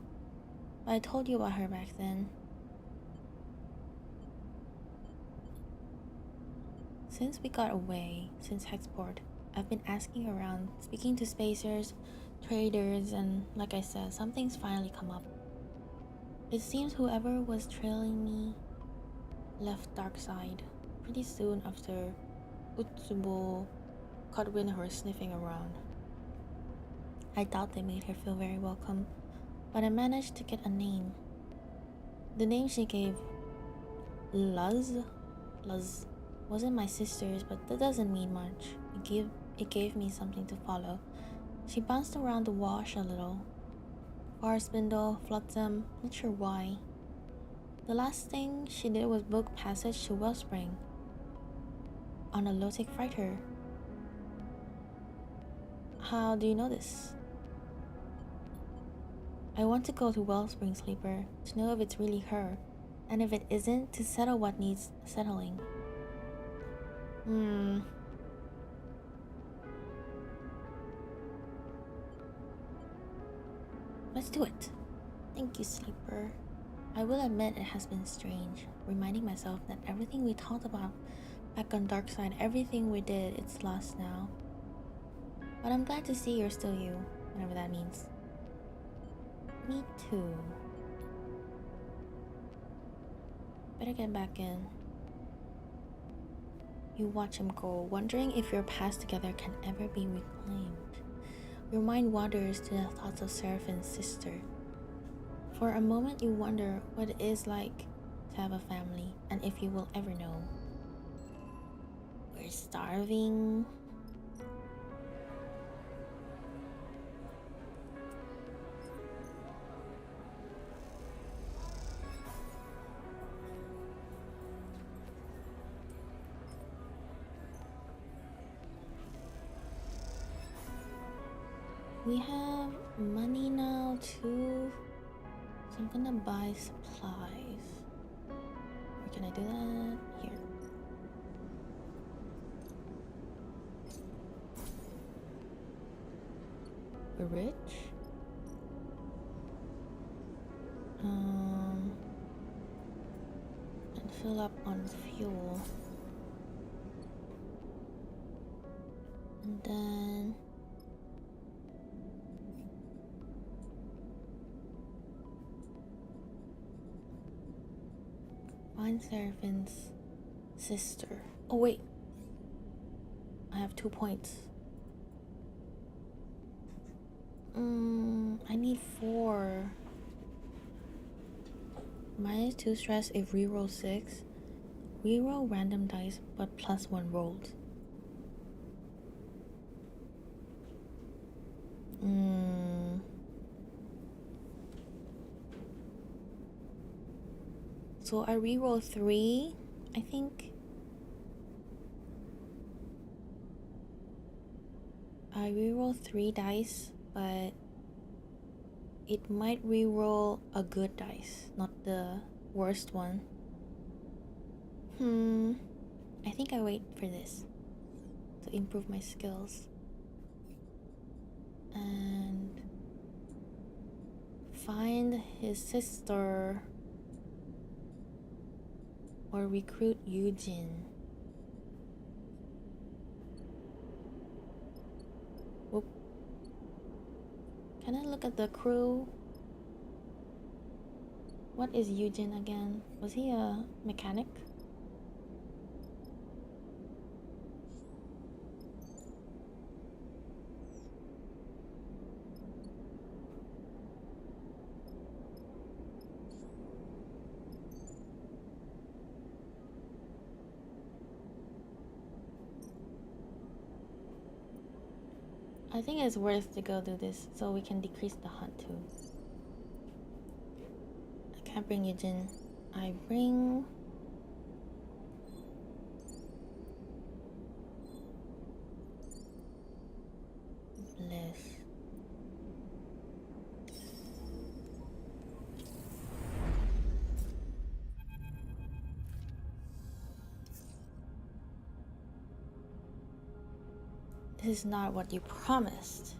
but I told you about her back then. Since we got away, since Hexport, I've been asking around, speaking to spacers, traders, and like I said, something's finally come up. It seems whoever was trailing me left Darkside pretty soon after Utsubo caught wind of her sniffing around. I doubt they made her feel very welcome, but I managed to get a name. The name she gave, Luz, wasn't my sister's, but that doesn't mean much. It gave me something to follow. She bounced around the wash a little. Far spindle, flotsam, not sure why. The last thing she did was book passage to Wellspring on a low-tech freighter. How do you know this? I want to go to Wellspring, Sleeper, to know if it's really her, and if it isn't, to settle what needs settling. Let's do it. Thank you, Sleeper. I will admit it has been strange, reminding myself that everything we talked about back on Darkside, everything we did, it's lost now. But I'm glad to see you're still you, whatever that means. Me too. Better get back in. You watch him go, wondering if your past together can ever be reclaimed. Your mind wanders to the thoughts of Seraphim's sister. For a moment you wonder what it is like to have a family, and if you will ever know. We're starving. We have money now too, so I'm gonna buy supplies. Where can I do that? Here. We're rich. And fill up on fuel. And then find Seraphim's sister. Oh wait, I have 2 points. I need 4. -2 stress if reroll 6. Reroll random dice but +1 rolled. So I reroll 3, I think. I reroll 3 dice, but it might reroll a good dice, not the worst one. I think I wait for this to improve my skills. And find his sister or recruit Eugene. Whoop. Can I look at the crew? What is Eugene again? Was he a mechanic? I think it's worth to go do this so we can decrease the hunt too. I can't bring Yujin. I bring... Bliss. This is not what you promised.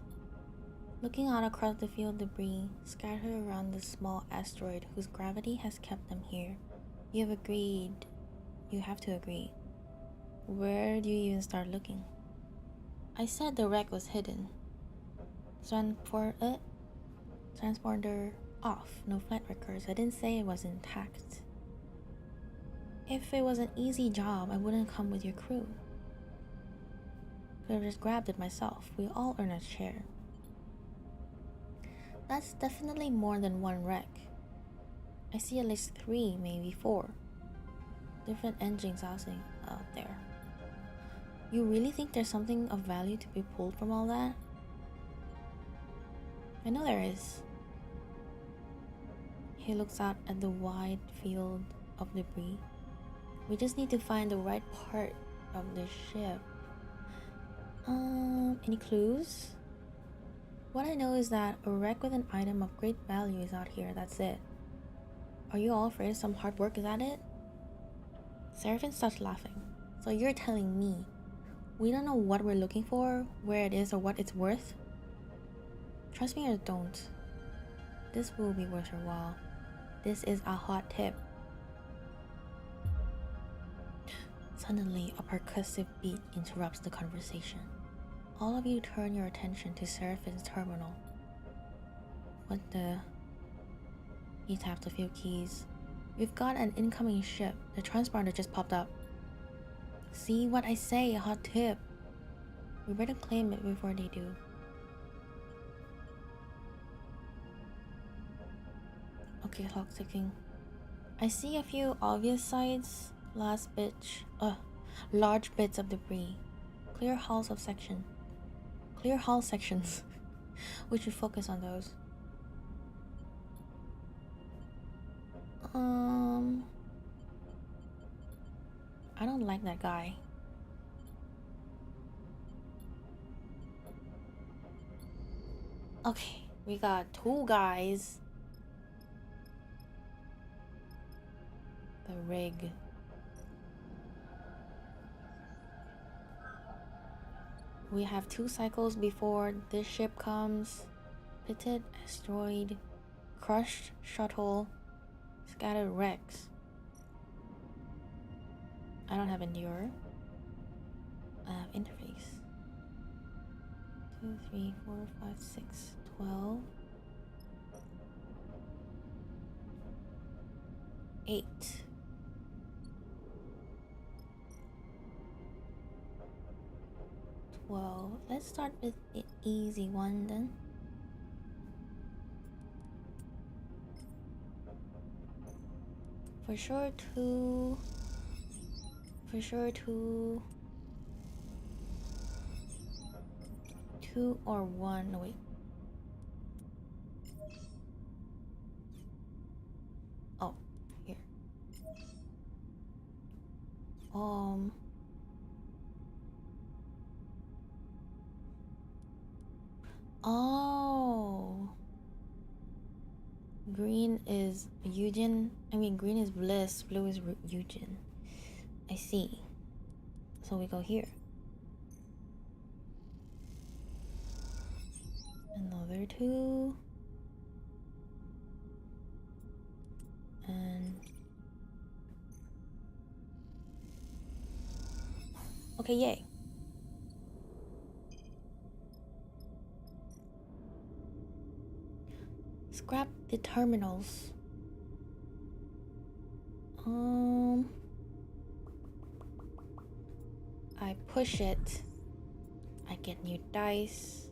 Looking out across the field debris scattered around the small asteroid whose gravity has kept them here, you have agreed. You have to agree. Where do you even start looking? I said the wreck was hidden. Transporter off. No flight records. I didn't say it was intact. If it was an easy job, I wouldn't come with your crew. Could have just grabbed it myself. We all earn a share. That's definitely more than one wreck. I see at least 3, maybe 4. Different engines out there. You really think there's something of value to be pulled from all that? I know there is. He looks out at the wide field of debris. We just need to find the right part of the ship. Any clues? What I know is that a wreck with an item of great value is out here, that's it. Are you all afraid of some hard work, is that it? Seraphine starts laughing. So you're telling me we don't know what we're looking for, where it is, or what it's worth? Trust me or don't. This will be worth your while. This is a hot tip. Suddenly, a percussive beat interrupts the conversation. All of you turn your attention to Seraphine's terminal. What the... He taps a few keys. We've got an incoming ship. The transponder just popped up. See what I say, a hot tip. We better claim it before they do. Okay, clock ticking. I see a few obvious sights. Large bits of debris. Clear hull sections. We should focus on those. I don't like that guy. Okay, we got 2 guys. The rig. We have 2 cycles before this ship comes. Pitted asteroid, crushed shuttle, scattered wrecks. I don't have endure. I have interface. 2, 3, 4, 5, 6, 12. 8. Well, let's start with the easy one then. For sure 2. 2 or 1. No, wait. Oh, here. Oh. Green is Eugen. Green is Bliss. Blue is Eugen. I see. So we go here. Another 2. And... okay, yay. Scrap the terminals. I push it. I get new dice.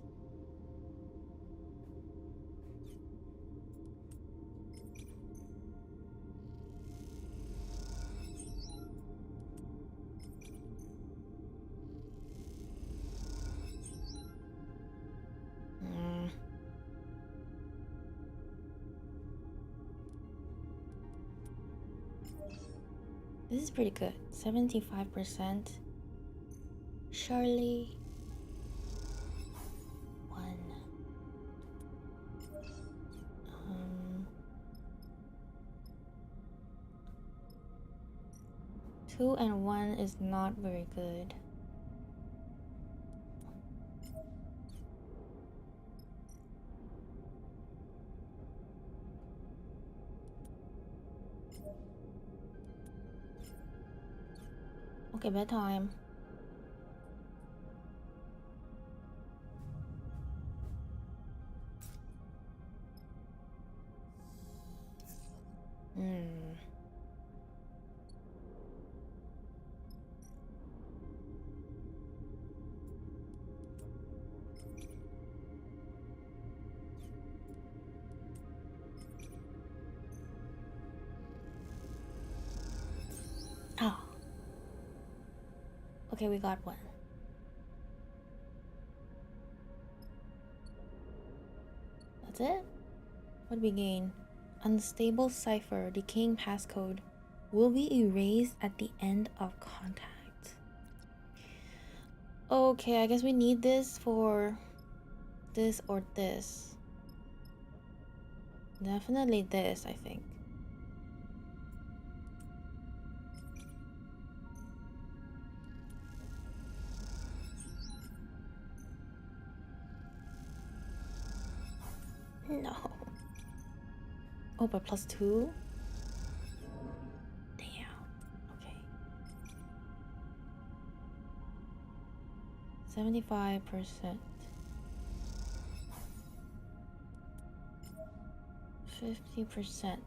This is pretty good. 75%. Surely. 1. 2 and 1 is not very good. Okay, bedtime. Hmm. Oh. Okay, we got 1. That's it? What do we gain? Unstable cipher, decaying passcode, will be erased at the end of contact. Okay, I guess we need this for this or this. Definitely this, I think. No. Oh, but +2? Damn. Okay. 75%. 50%.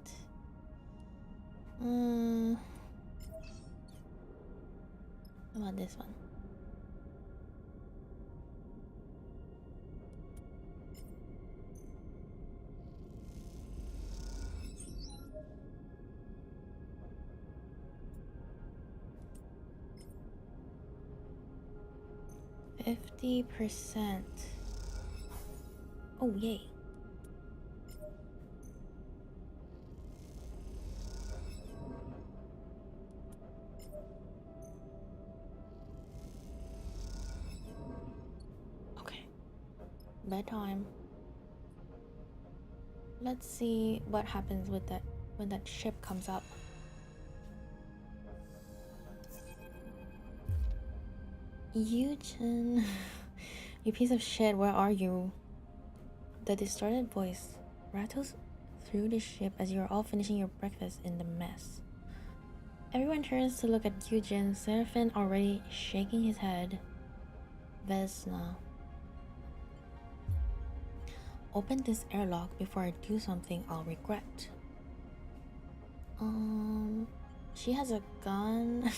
How about this one? %. Oh, yay. Okay. Bedtime. Let's see what happens with that when that ship comes up. Eugen. You piece of shit, where are you? The distorted voice rattles through the ship as you are all finishing your breakfast in the mess. Everyone turns to look at Eugen, Seraphim already shaking his head. Vesna. Open this airlock before I do something I'll regret. She has a gun.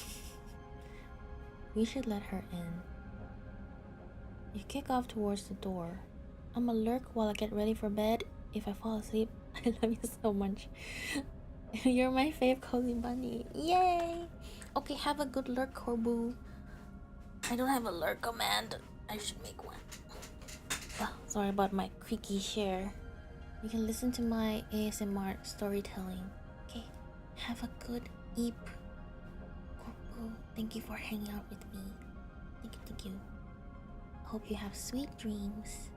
We should let her in. You kick off towards the door. I'ma lurk while I get ready for bed. If I fall asleep, I love you so much. You're my fave cozy bunny. Yay! Okay, have a good lurk, Corbu. I don't have a lurk command. I should make one. Oh, sorry about my creaky chair. You can listen to my ASMR storytelling. Okay, have a good eep. Corbu, thank you for hanging out with me. Thank you. Hope you have sweet dreams.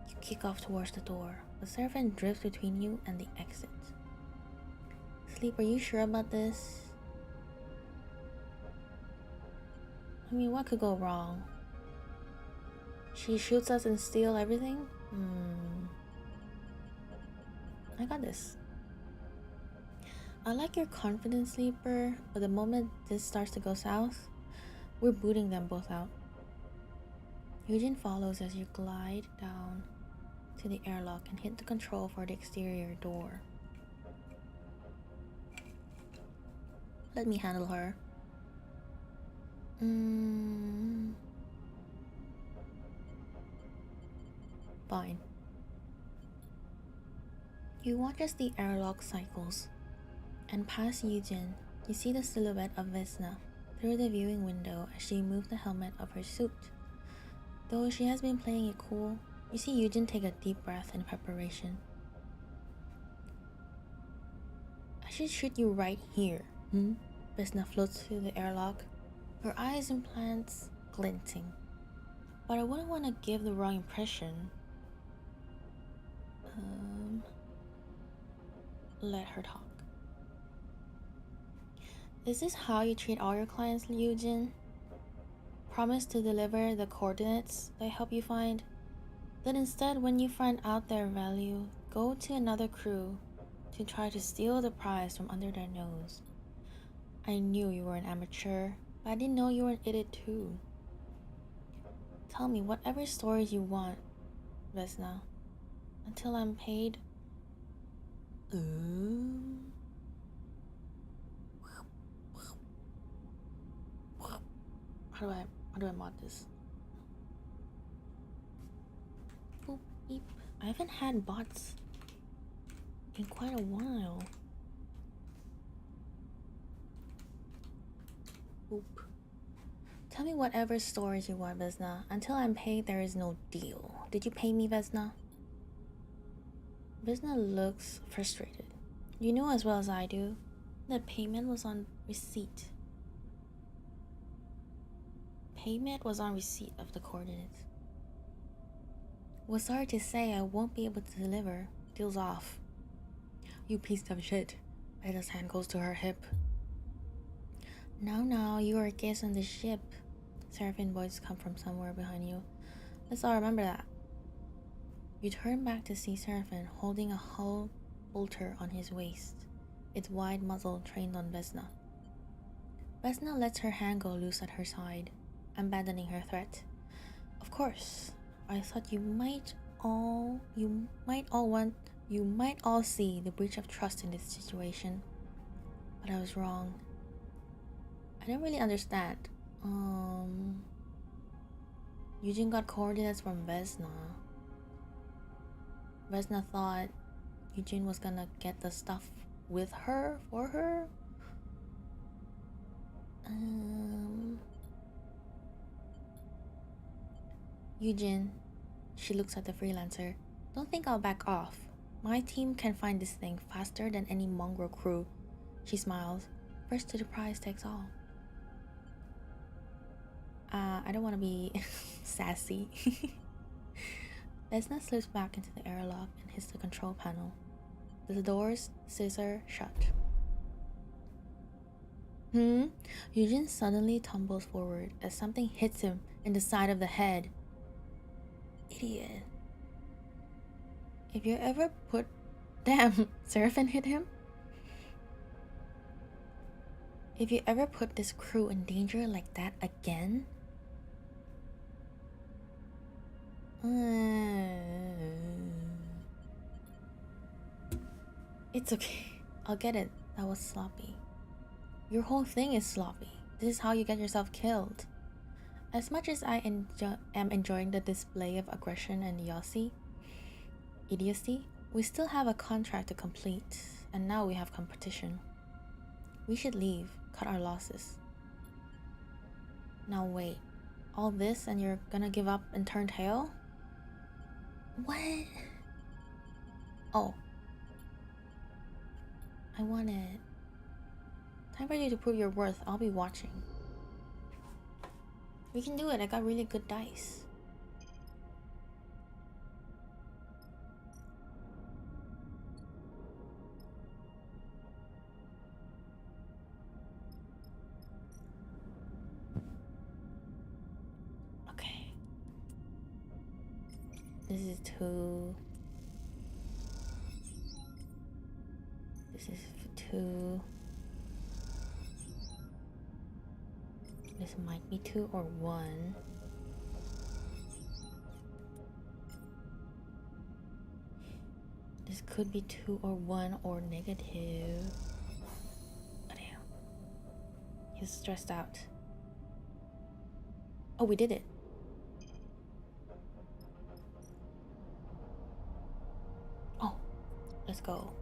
You kick off towards the door. The servant drifts between you and the exit. Sleep, are you sure about this? I mean, what could go wrong? She shoots us and steals everything? I got this. I like your confidence, Sleeper, but the moment this starts to go south, we're booting them both out. Eugen follows as you glide down to the airlock and hit the control for the exterior door. Let me handle her. Fine. You watch as the airlock cycles, and past Eugen, you see the silhouette of Vesna through the viewing window as she moves the helmet of her suit. Though she has been playing it cool, you see Eugen take a deep breath in preparation. As should shoot you right here. Vesna floats through the airlock, her eyes and plants glinting. But I wouldn't want to give the wrong impression. Let her talk. Is this how you treat all your clients, Eugene? Promise to deliver the coordinates they help you find? Then instead, when you find out their value, go to another crew to try to steal the prize from under their nose. I knew you were an amateur, but I didn't know you were an idiot too. Tell me whatever stories you want, Vesna. Until I'm paid. How do I mod this? Boop, beep. I haven't had bots in quite a while. Boop. Tell me whatever stories you want, Vesna. Until I'm paid, there is no deal. Did you pay me, Vesna? Vesna looks frustrated. You know as well as I do that payment was on receipt. Payment was on receipt of the coordinates. Was sorry to say I won't be able to deliver. Deal's off. You piece of shit. Ida's hand goes to her hip. Now, you are a guest on the ship. Seraphine voice come from somewhere behind you. Let's all remember that. You turn back to see Seraphine holding a hull bolter on his waist, its wide muzzle trained on Vesna. Vesna lets her hand go loose at her side, abandoning her threat. Of course, I thought you might all see the breach of trust in this situation, but I was wrong. I don't really understand. Eugene got coordinates from Vesna. Vesna thought Eugene was gonna get the stuff with her, for her? Eugene, she looks at the freelancer. Don't think I'll back off. My team can find this thing faster than any mongrel crew. She smiles. First to the prize takes all. I don't want to be sassy. Vesna slips back into the airlock and hits the control panel. The doors scissor shut. Eugene suddenly tumbles forward as something hits him in the side of the head. Idiot. If you ever put... Damn, Seraphine hit him? If you ever put this crew in danger like that again... It's okay. I'll get it. That was sloppy. Your whole thing is sloppy. This is how you get yourself killed. As much as I am enjoying the display of aggression and idiocy, we still have a contract to complete, and now we have competition. We should leave, cut our losses. Now wait, all this and you're gonna give up and turn tail? What? Oh. I want it. Time for you to prove your worth. I'll be watching. We can do it. I got really good dice. Okay. This is 2. This is 2. This might be 2 or 1. This could be 2 or 1 or negative. Oh, damn. He's stressed out. Oh, we did it. Oh, let's go.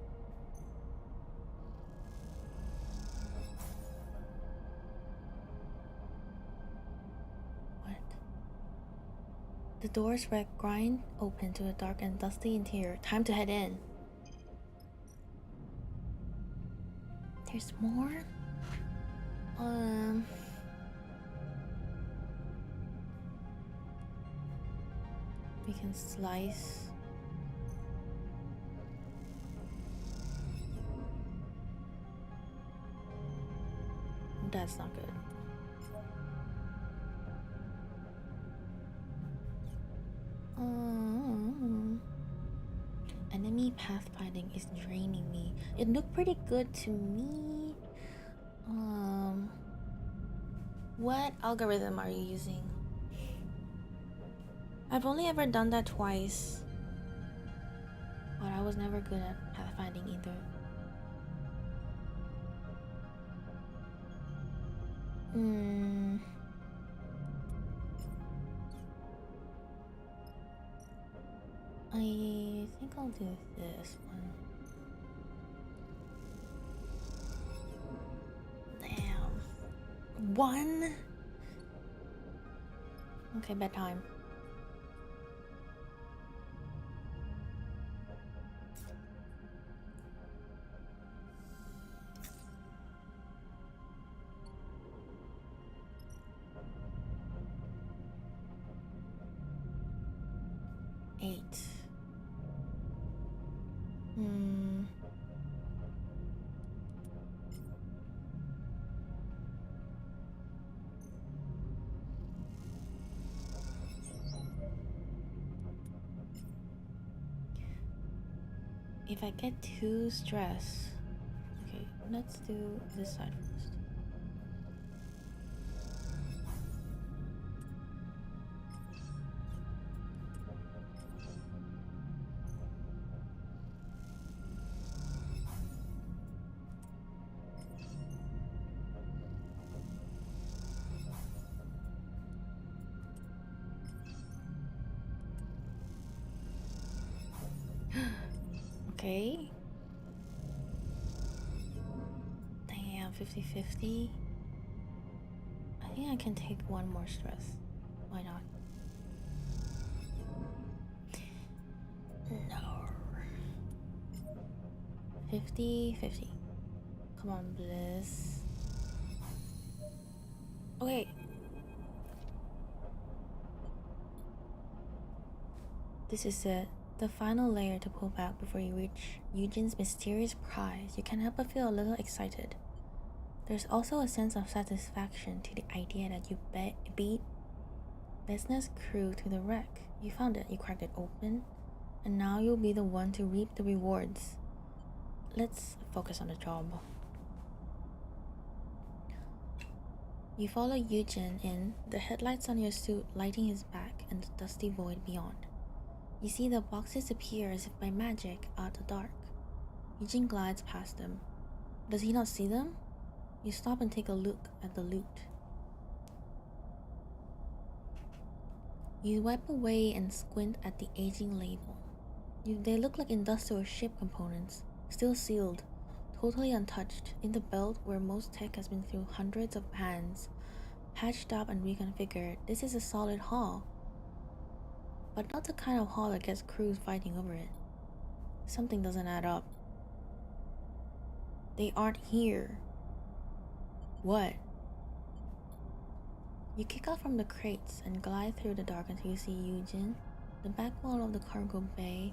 The doors grind open to a dark and dusty interior. Time to head in. There's more? We can slice. That's not good. Enemy pathfinding is draining me. It looked pretty good to me. What algorithm are you using? I've only ever done that twice, but I was never good at pathfinding either. I think I'll do this one. Damn. One? Okay, bedtime. Eight. If I get too stressed, okay, let's do this side first. Okay. Damn, 50-50. I think I can take one more stress. Why not? No. 50-50. Come on, Bliss. Okay. This is it. The final layer to pull back before you reach Eugene's mysterious prize. You can't help but feel a little excited. There's also a sense of satisfaction to the idea that you beat Vesna's crew to the wreck. You found it, you cracked it open, and now you'll be the one to reap the rewards. Let's focus on the job. You follow Eugene in, the headlights on your suit lighting his back and the dusty void beyond. You see the boxes appear as if by magic out the dark. Eugene glides past them. Does he not see them? You stop and take a look at the loot. You wipe away and squint at the aging label. They look like industrial ship components, still sealed, totally untouched, in the belt where most tech has been through hundreds of hands, patched up and reconfigured. This is a solid haul, but not the kind of haul that gets crews fighting over it. Something doesn't add up. They aren't here. What? You kick out from the crates and glide through the dark until you see Eugene, the back wall of the cargo bay,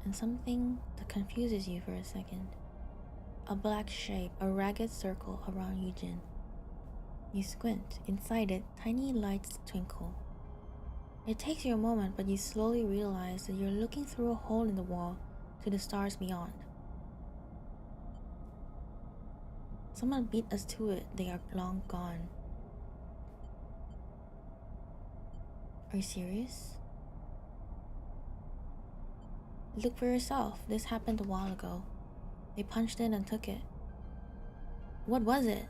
and something that confuses you for a second. A black shape, a ragged circle around Eugene. You squint. Inside it, tiny lights twinkle. It takes you a moment, but you slowly realize that you're looking through a hole in the wall to the stars beyond. Someone beat us to it. They are long gone. Are you serious? Look for yourself. This happened a while ago. They punched in and took it. What was it?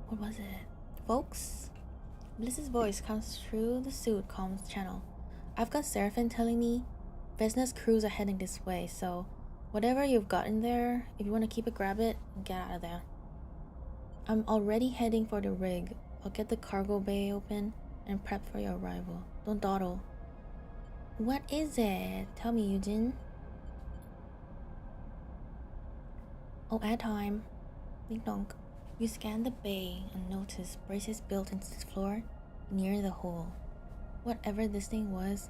What was it? Folks? Bliss's voice comes through the suit comms channel. I've got Seraphine telling me Vesna's crews are heading this way, so whatever you've got in there, if you want to keep it, grab it and get out of there. I'm already heading for the rig. I'll get the cargo bay open and prep for your arrival. Don't dawdle. What is it? Tell me, Eugene. Oh, ad time. Ding dong. You scan the bay and notice braces built into the floor near the hole. Whatever this thing was,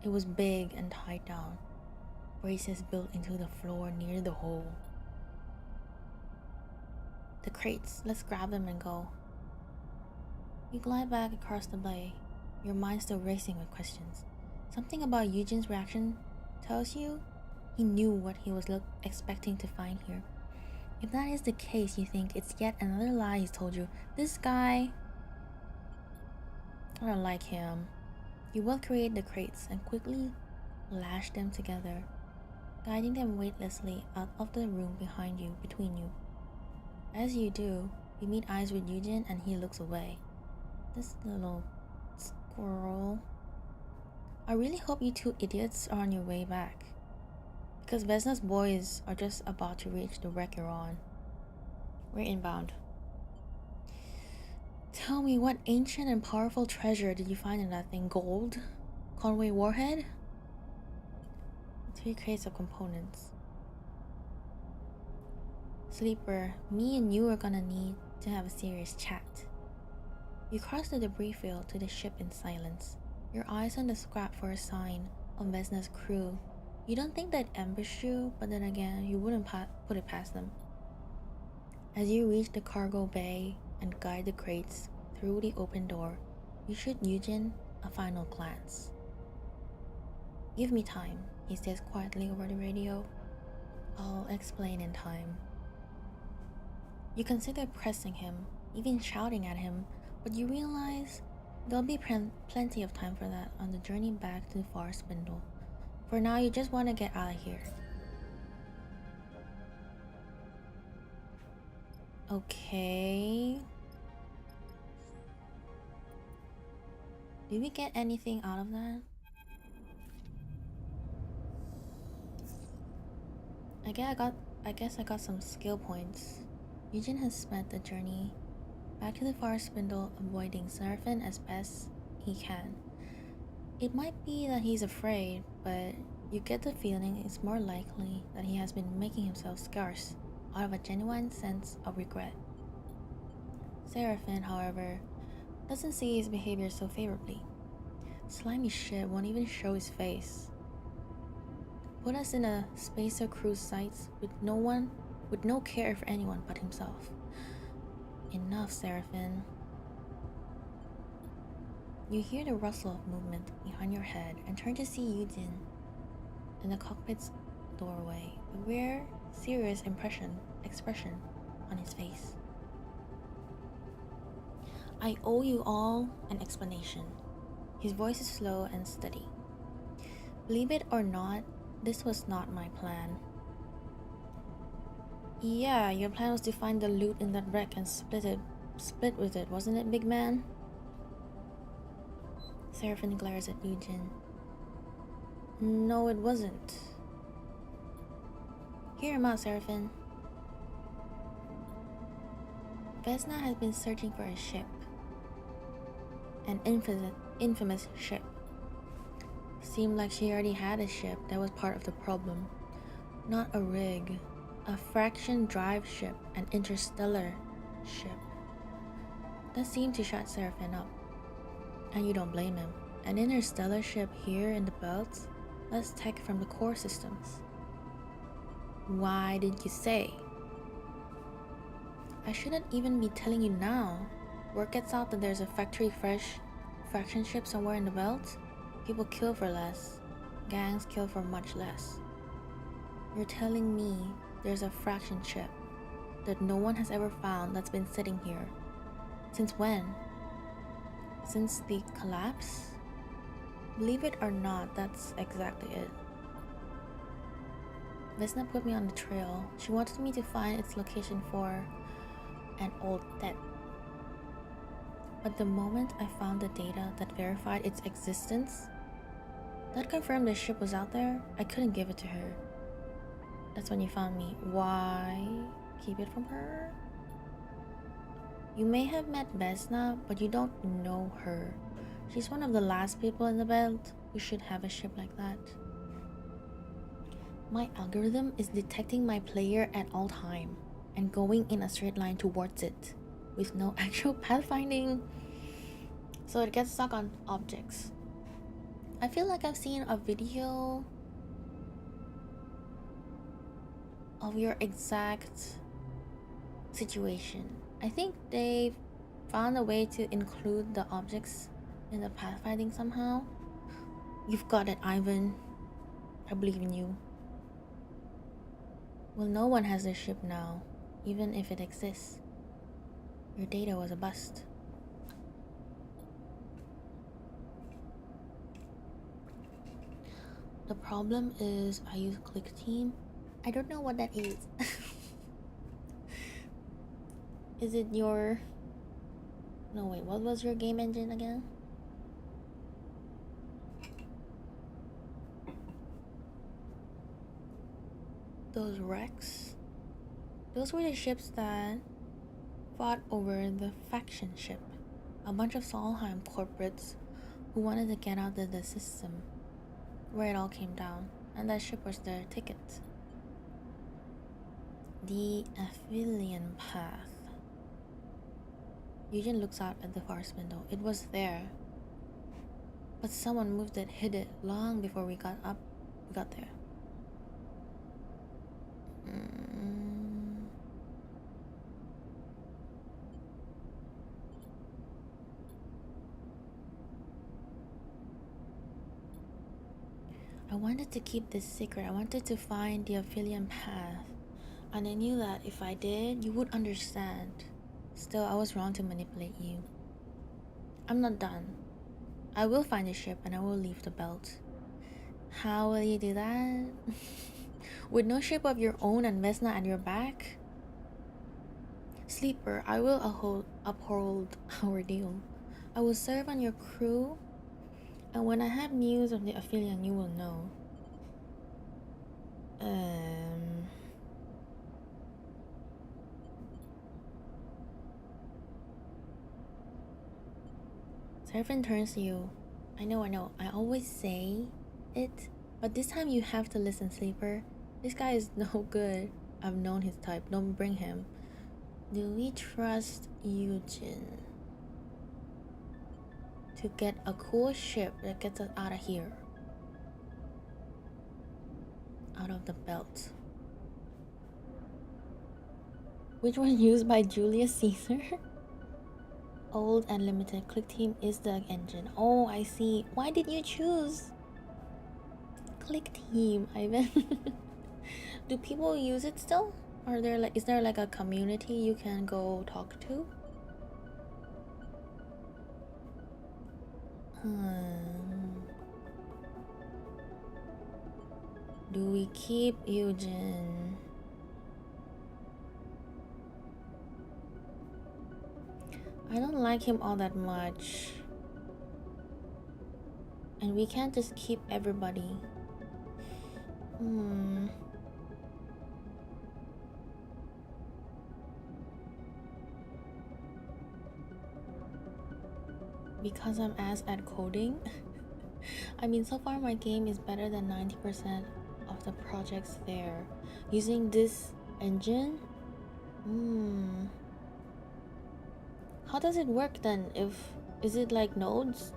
it was big and tied down. Braces built into the floor near the hole. The crates, let's grab them and go. You glide back across the bay, your mind still racing with questions. Something about Eugen's reaction tells you he knew what he was expecting to find here. If that is the case, you think it's yet another lie he's told you. This guy, I don't like him. You will create the crates and quickly lash them together, guiding them weightlessly out of the room between you. As you do, you meet eyes with Eugen and he looks away. This little squirrel. I really hope you two idiots are on your way back, because Vesna's boys are just about to reach the wreck you're on. We're inbound. Tell me, what ancient and powerful treasure did you find in that thing? Gold? Conway warhead? 3 crates of components. Sleeper, me and you are gonna need to have a serious chat. You cross the debris field to the ship in silence, your eyes on the scrap for a sign of Vesna's crew. You don't think they'd ambush you, but then again, you wouldn't put it past them. As you reach the cargo bay and guide the crates through the open door, you shoot Eugen a final glance. Give me time, he says quietly over the radio. I'll explain in time. You consider pressing him, even shouting at him, but you realize there'll be plenty of time for that on the journey back to the far spindle. For now, you just want to get out of here. Okay. Did we get anything out of that? I guess I got some skill points. Eugen has spent the journey back to the far spindle avoiding Seraphim as best he can. It might be that he's afraid, but you get the feeling it's more likely that he has been making himself scarce out of a genuine sense of regret. Seraphim, however, doesn't see his behavior so favorably. Slimy shit won't even show his face. Put us in a spacer cruise sites with no care for anyone but himself. Enough, Seraphim. You hear the rustle of movement behind your head and turn to see Eugen in the cockpit's doorway, a rare, serious expression on his face. I owe you all an explanation. His voice is slow and steady. Believe it or not, this was not my plan. Yeah, your plan was to find the loot in that wreck and split with it, wasn't it, big man? Seraphim glares at Eugen. No, it wasn't. Hear him out, Seraphim. Vesna has been searching for a ship. An infamous ship. Seemed like she already had a ship that was part of the problem. Not a rig. A fraction drive ship, an interstellar ship. That seemed to shut Seraphim up. And you don't blame him. An interstellar ship here in the belt? That's tech from the core systems. Why didn't you say? I shouldn't even be telling you now. Word gets out that there's a fraction ship somewhere in the belt. People kill for less. Gangs kill for much less. You're telling me there's a fraction ship that no one has ever found that's been sitting here. Since when? Since the collapse? Believe it or not, that's exactly it. Vesna put me on the trail. She wanted me to find its location for an old debt. But the moment I found the data that verified its existence, that confirmed the ship was out there, I couldn't give it to her. That's when you found me. Why keep it from her? You may have met Vesna, but you don't know her. She's one of the last people in the belt who should have a ship like that. My algorithm is detecting my player at all time and going in a straight line towards it with no actual pathfinding. So it gets stuck on objects. I feel like I've seen a video of your exact situation. I think they found a way to include the objects in the pathfinding somehow. You've got it, Ivan. I believe in you. Well, no one has the ship now, even if it exists. Your data was a bust. The problem is I use Click Team. I don't know what that is. Is it your... No, wait, what was your game engine again? Those wrecks? Those were the ships that fought over the faction ship. A bunch of Solheim corporates who wanted to get out of the system where it all came down, and that ship was their ticket. The Aphelion Path. Eugen looks out at the forest window. It was there, but someone moved it, hid it long before we got there. I wanted to keep this secret. I wanted to find the Aphelion Path, and I knew that if I did, you would understand. Still, I was wrong to manipulate you. I'm not done. I will find the ship and I will leave the belt. How will you do that? With no ship of your own and Vesna at your back? Sleeper, I will uphold our deal. I will serve on your crew, and when I have news of the Aphelion, you will know. Seraphin turns to you. I know. I always say it, but this time you have to listen, Sleeper. This guy is no good. I've known his type. Don't bring him. Do we trust Eugen to get a cool ship that gets us out of here? Out of the belt. Which one used by Julius Caesar? Old and limited. Click Team is the engine. Oh, I see. Why did you choose Click Team, Ivan? Do people use it still? Is there like a community you can go talk to? Do we keep Eugen? I don't like him all that much. And we can't just keep everybody. Because I'm ass at coding? I mean, so far my game is better than 90% of the projects there. Using this engine? How does it work then? Is it like nodes?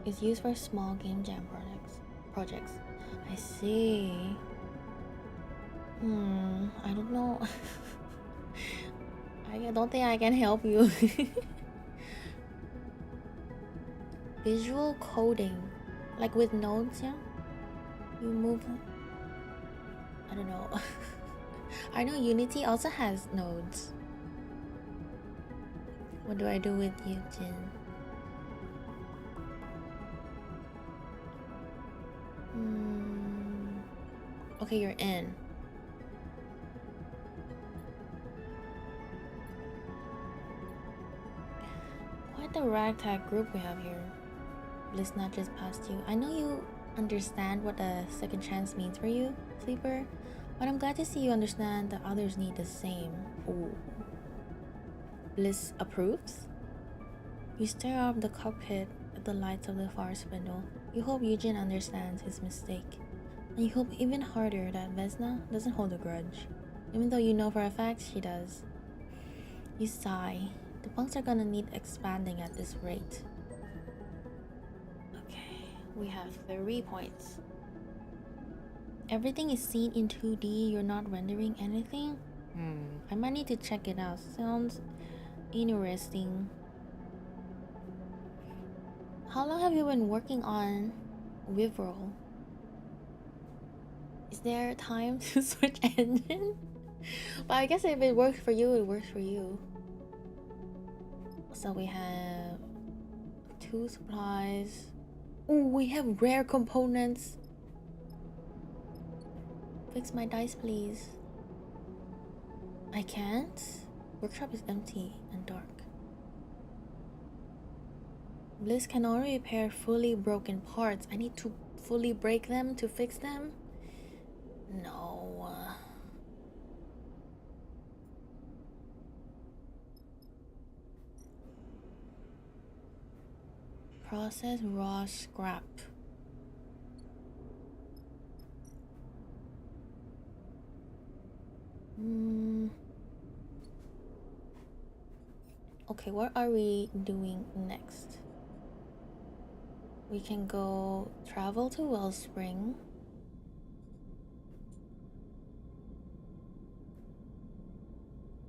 It's used for small game jam projects. I see. I don't know. I don't think I can help you. Visual coding, like with nodes, yeah? You move. I don't know. I know Unity also has nodes. What do I do with Eugen? Okay, you're in. Quite the ragtag group we have here. Bliss nudges past you. I know you understand what a second chance means for you, Sleeper, but I'm glad to see you understand that others need the same. Ooh. Bliss approves? You stare out of the cockpit at the lights of the forest window. You hope Eugen understands his mistake. And you hope even harder that Vesna doesn't hold a grudge, even though you know for a fact she does. You sigh. The bunks are gonna need expanding at this rate. Okay, we have 3 points. Everything is seen in 2D, you're not rendering anything? I might need to check it out. Sounds interesting. How long have you been working on Vivrol? Is there time to switch engine? But I guess if it works for you, it works for you. So we have 2 supplies. Oh, we have rare components. Fix my dice, please. I can't. Workshop is empty and dark. Bliss can only repair fully broken parts. I need to fully break them to fix them? No. Process raw scrap. Okay, what are we doing next? We can go travel to Wellspring.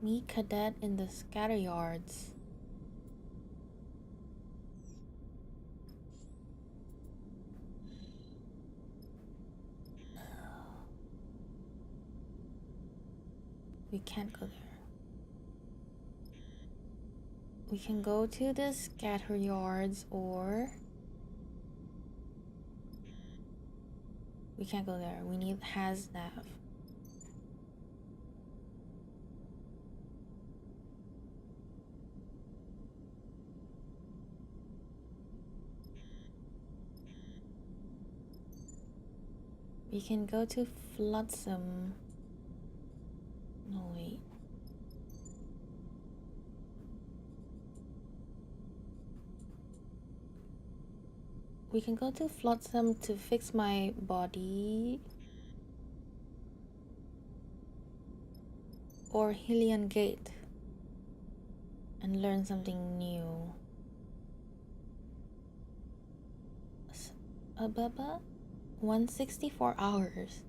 Meet Cadet in the scatter yards. We can't go there. We can go to the scatter yards, or we can't go there. We need Hasnav. We can go to Flotsam. No, wait. We can go to Flotsam to fix my body. Or Hillian Gate and learn something new. Ababa? 164 hours.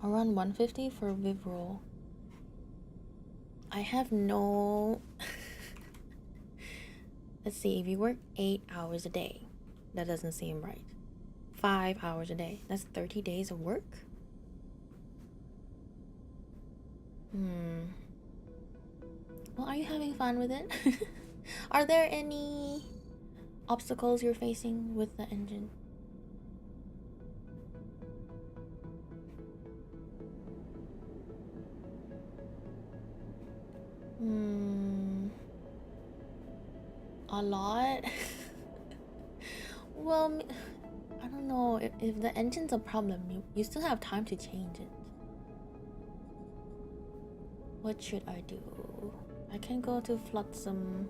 Around 150 for Vivrol. I have no... Let's see, if you work 8 hours a day, that doesn't seem right. 5 hours a day, that's 30 days of work? Well, are you having fun with it? Are there any obstacles you're facing with the engine? A lot? Well, I don't know. If the engine's a problem, you still have time to change it. What should I do? I can go to Flotsam.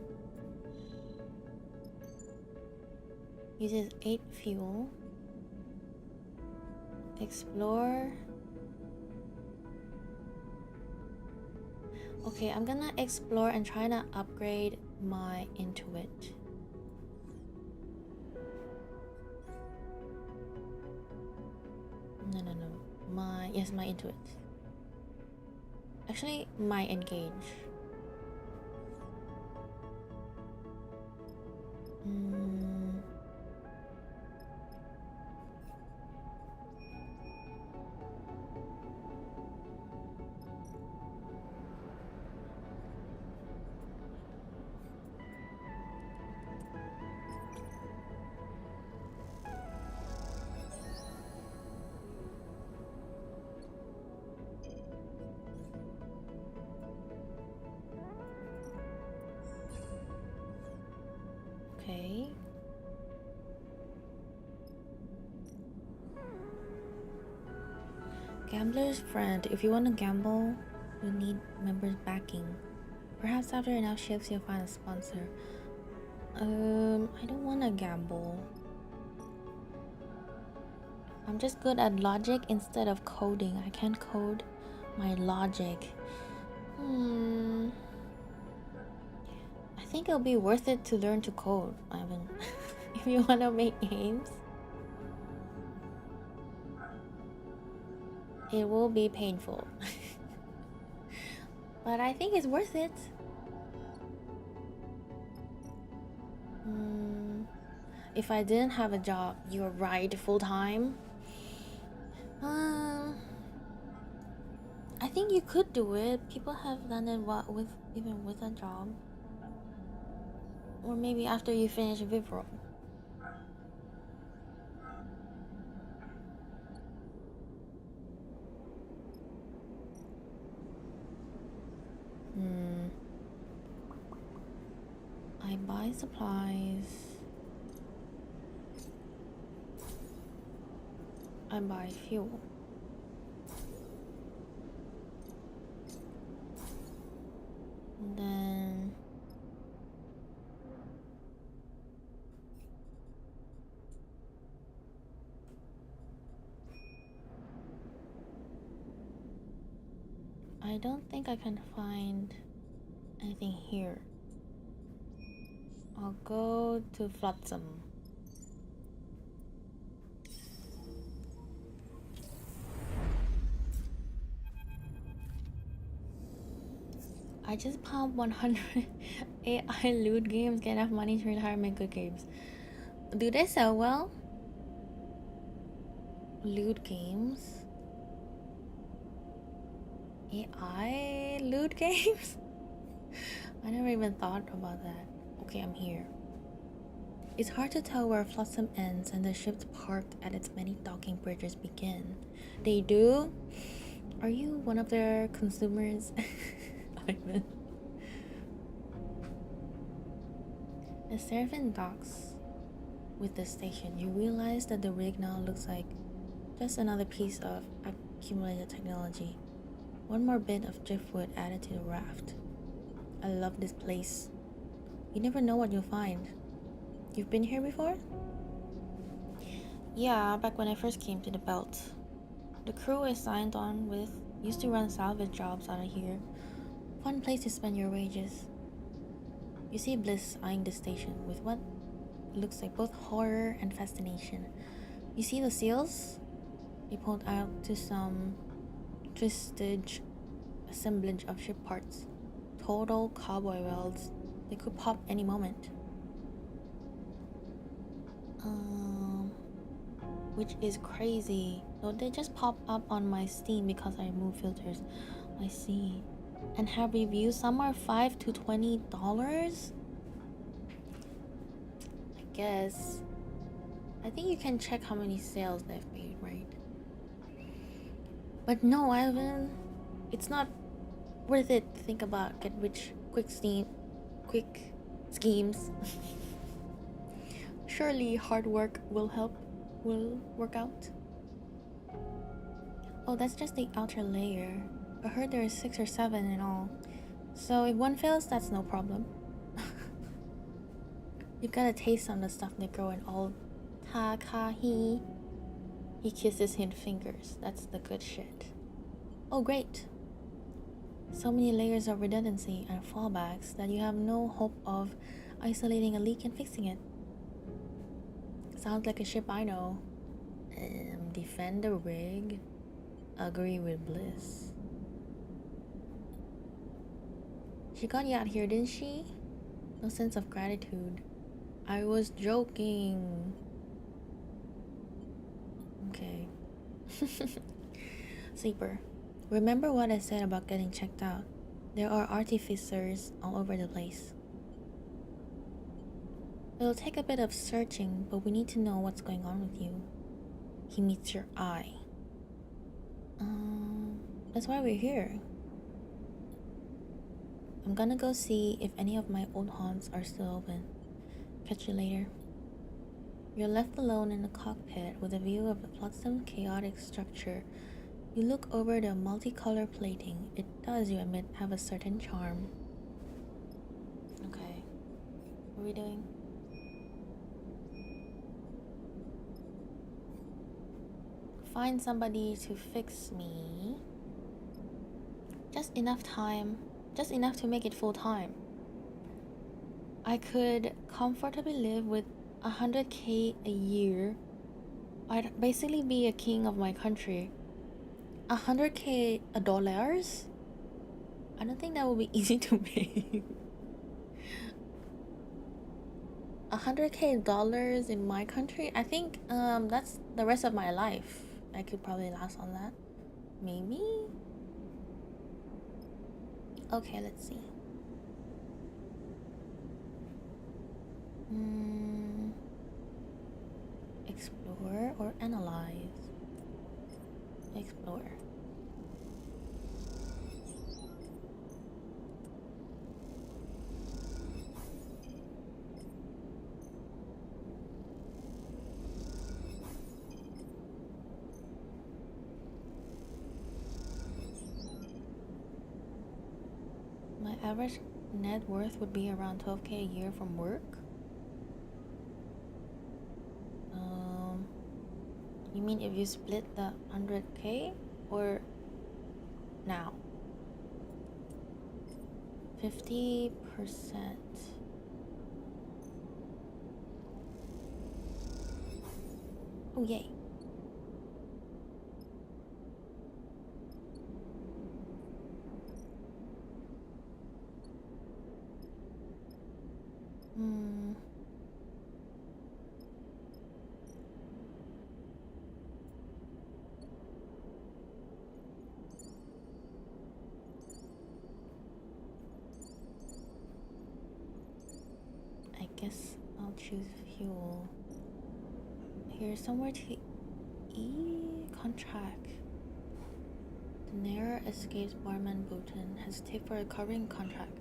Uses 8 fuel. Explore. Okay, I'm gonna explore and try to upgrade my Intuit. No. My Intuit. Actually, my Engage. Okay. Gambler's friend. If you want to gamble, you need members backing. Perhaps after enough shifts you'll find a sponsor. I don't want to gamble. I'm just good at logic instead of coding. I can't code my logic. I think it'll be worth it to learn to code, Ivan. If you want to make games, it will be painful. But I think it's worth it. If I didn't have a job, you're right, full time. I think you could do it. People have done it even with a job. Or maybe after you finish Vivro. I buy supplies. I buy fuel. And then I don't think I can find anything here. I'll go to Flotsam. I just pumped 100 AI loot games, get enough money to retire, make good games. Do they sell well? Loot games? AI loot games? I never even thought about that. Okay, I'm here. It's hard to tell where Flotsam ends and the ships parked at its many docking bridges begin. They do? Are you one of their consumers? Ivan. As Seraphim docks with the station, you realize that the rig now looks like just another piece of accumulated technology. One more bit of driftwood added to the raft. I love this place. You never know what you'll find. You've been here before? Yeah, back when I first came to the belt. The crew I signed on with used to run salvage jobs out of here. Fun place to spend your wages. You see Bliss eyeing the station with what looks like both horror and fascination. You see the seals? They pulled out to some twisted assemblage of ship parts. Total cowboy welds. They could pop any moment. Which is crazy. No, they just pop up on my Steam because I remove filters. I see. And have reviews. Some are $5 to $20. I guess. I think you can check how many sales they've made, right? But no, Ivan, it's not worth it to think about get rich quick schemes. Surely hard work will work out. Oh, that's just the outer layer. I heard there are 6 or 7 in all. So if one fails, that's no problem. You gotta taste some of the stuff they grow in all Takahi. He kisses his fingers. That's the good shit. Oh, great. So many layers of redundancy and fallbacks that you have no hope of isolating a leak and fixing it. Sounds like a ship I know. Defend the rig. Agree with Bliss. She got you out here, didn't she? No sense of gratitude. I was joking. Okay. Sleeper. Remember what I said about getting checked out? There are artificers all over the place. It'll take a bit of searching, but we need to know what's going on with you. He meets your eye. That's why we're here. I'm gonna go see if any of my old haunts are still open. Catch you later. You're left alone in the cockpit with a view of the Flotsam chaotic structure. You look over the multicolor plating. It does, you admit, have a certain charm. Okay. What are we doing? find somebody to fix me. Just enough time, just enough to make it full time. I could comfortably live with 100k a year. I'd basically be a king of my country. 100k dollars? I don't think that will be easy to make. 100k dollars in my country? I think that's the rest of my life. I could probably last on that. Maybe? Okay, let's see. Explore or analyze? Explore. My average net worth would be around 12k a year from work. You mean if you split the 100k or now? 50%. Oh yay. I guess I'll choose fuel. Here's somewhere to contract. The Nair escapes barman Bhutan has tipped for a covering contract.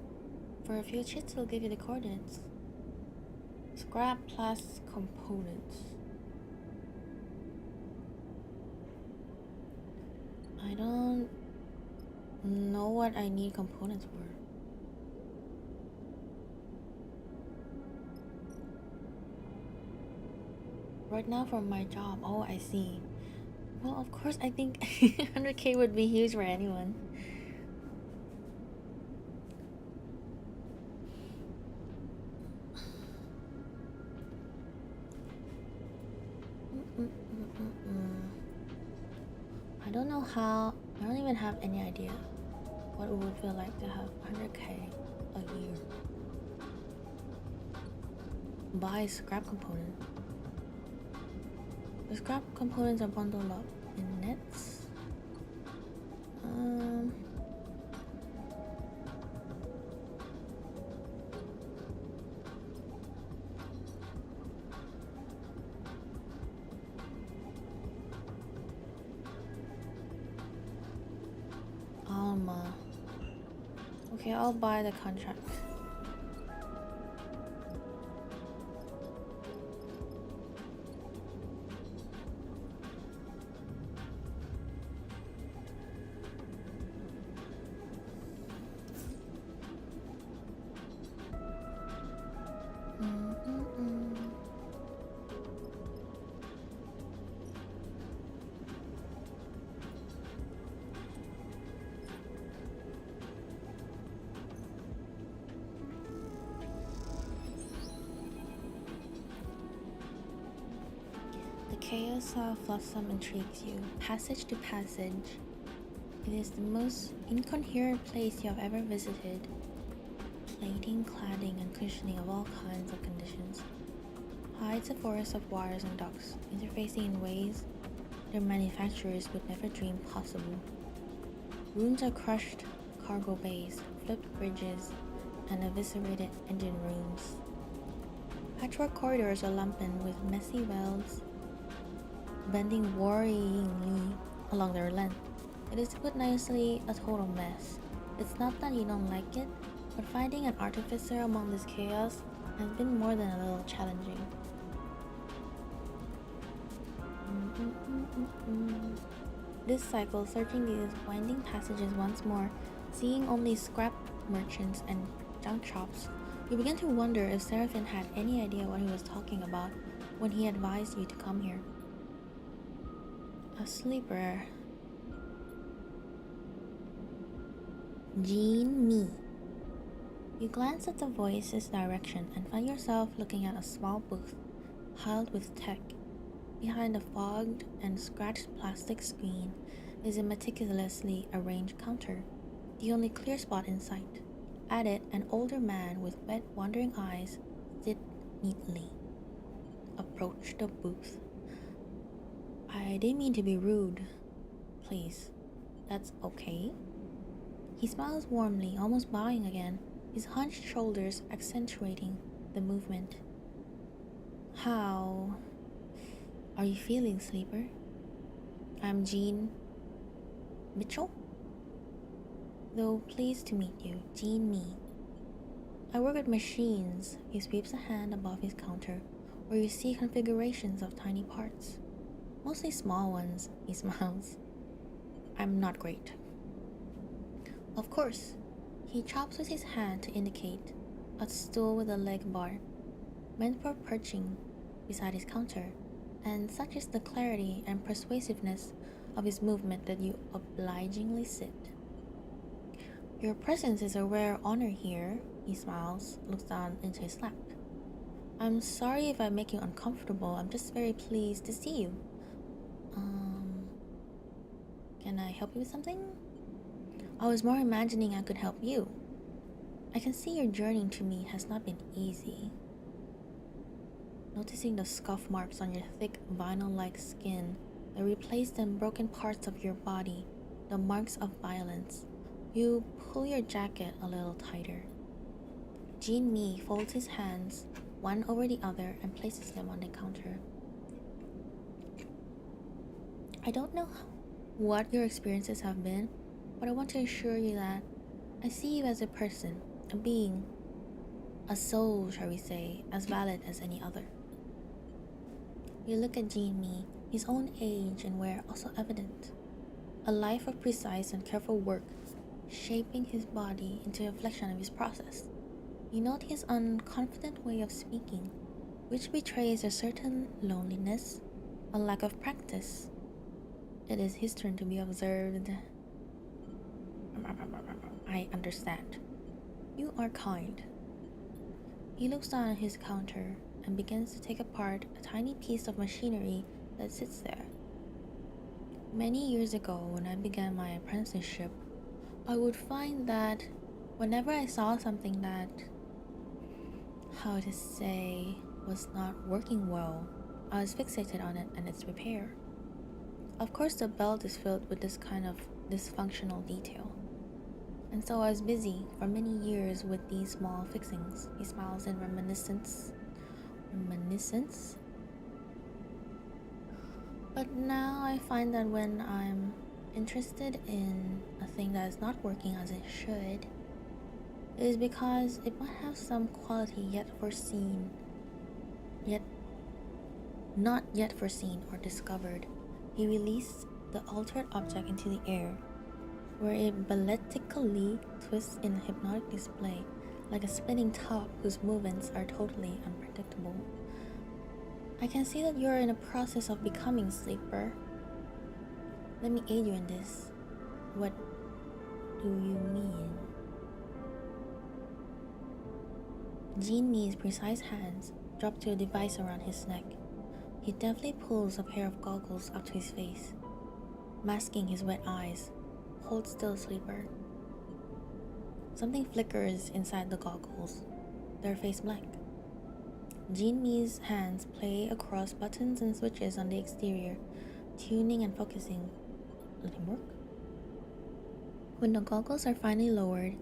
For a few chits, he'll give you the coordinates. Scrap plus components. I don't know what I need components for. Right now for my job. Oh, I see. Well, of course, I think 100k would be huge for anyone. I don't know how. I don't even have any idea what it would feel like to have 100k a year. Buy scrap component. The scrap components are bundled up in nets. Alma. Okay, I'll buy the contract. Chaos of Blossom intrigues you. Passage to passage. It is the most incoherent place you have ever visited. Plating, cladding, and cushioning of all kinds of conditions. Hides a forest of wires and ducts, interfacing in ways their manufacturers would never dream possible. Ruins of crushed cargo bays, flipped bridges, and eviscerated engine rooms. Patchwork corridors are lumpen with messy wells bending worryingly along their length. It is, to put nicely, a total mess. It's not that you don't like it, but finding an artificer among this chaos has been more than a little challenging. This cycle, searching these winding passages once more, seeing only scrap merchants and junk shops, you begin to wonder if Seraphin had any idea what he was talking about when he advised you to come here. A sleeper. Jean Me. You glance at the voice's direction and find yourself looking at a small booth piled with tech. Behind a fogged and scratched plastic screen is a meticulously arranged counter, the only clear spot in sight. At it, an older man with wet, wandering eyes sit neatly. Approach the booth. I didn't mean to be rude. Please, that's okay? He smiles warmly, almost bowing again, his hunched shoulders accentuating the movement. How are you feeling, sleeper? I'm Jean Mitchell? Though pleased to meet you, Jean Me. I work with machines. He sweeps a hand above his counter, where you see configurations of tiny parts. Mostly small ones, he smiles. I'm not great. Of course. He chops with his hand to indicate a stool with a leg bar, meant for perching beside his counter, and such is the clarity and persuasiveness of his movement that you obligingly sit. Your presence is a rare honor here, he smiles, looks down into his lap. I'm sorry if I make you uncomfortable, I'm just very pleased to see you. Can I help you with something? I was more imagining I could help you. I can see your journey to me has not been easy. Noticing the scuff marks on your thick vinyl-like skin, the replaced and broken parts of your body, the marks of violence, you pull your jacket a little tighter. Jean Me folds his hands, one over the other, and places them on the counter. I don't know what your experiences have been, but I want to assure you that I see you as a person, a being, a soul, shall we say, as valid as any other. You look at Jean Me, his own age and wear also evident. A life of precise and careful work, shaping his body into a reflection of his process. You note his unconfident way of speaking, which betrays a certain loneliness, a lack of practice. It is his turn to be observed. I understand. You are kind. He looks down at his counter and begins to take apart a tiny piece of machinery that sits there. Many years ago, when I began my apprenticeship, I would find that whenever I saw something that, how to say, was not working well, I was fixated on it and its repair. Of course, the belt is filled with this kind of dysfunctional detail. And so I was busy for many years with these small fixings. He smiles in reminiscence. But now I find that when I'm interested in a thing that is not working as it should, it is because it might have some quality not yet foreseen or discovered. He released the altered object into the air, where it balletically twists in a hypnotic display, like a spinning top whose movements are totally unpredictable. I can see that you're in a process of becoming sleeper. Let me aid you in this. What do you mean? Jean Me's precise hands drop to a device around his neck. He deftly pulls a pair of goggles up to his face, masking his wet eyes. Hold still, sleeper. Something flickers inside the goggles, their face blank. Jean Me's hands play across buttons and switches on the exterior, tuning and focusing. Let him work. When the goggles are finally lowered,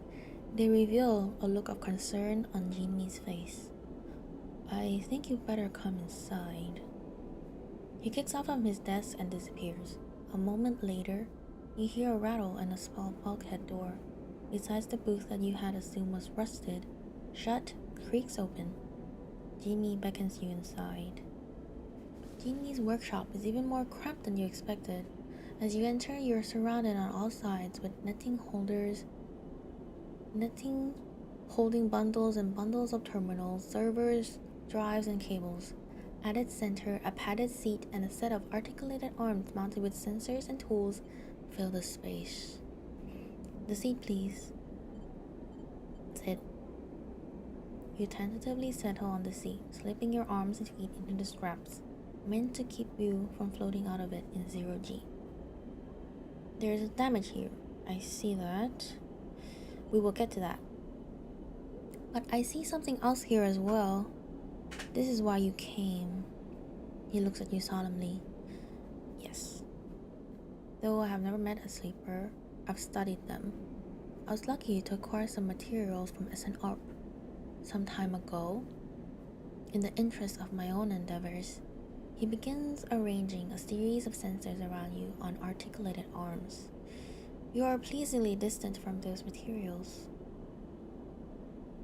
they reveal a look of concern on Jean Me's face. I think you better come inside. He kicks off from his desk and disappears. A moment later, you hear a rattle and a small bulkhead door, besides the booth that you had assumed was rusted, shut, creaks open. Jimmy beckons you inside. Jimmy's workshop is even more cramped than you expected. As you enter, you're surrounded on all sides with netting holding bundles and bundles of terminals, servers, drives, and cables. At its center, a padded seat and a set of articulated arms mounted with sensors and tools fill the space. The seat, please. Sit. You tentatively settle on the seat, slipping your arms and feet into the straps, meant to keep you from floating out of it in 0G. There's damage here. I see that. We will get to that. But I see something else here as well. This is why you came. He looks at you solemnly. Yes. Though I have never met a sleeper, I've studied them. I was lucky to acquire some materials from SNR some time ago. In the interest of my own endeavors, he begins arranging a series of sensors around you on articulated arms. You are pleasingly distant from those materials.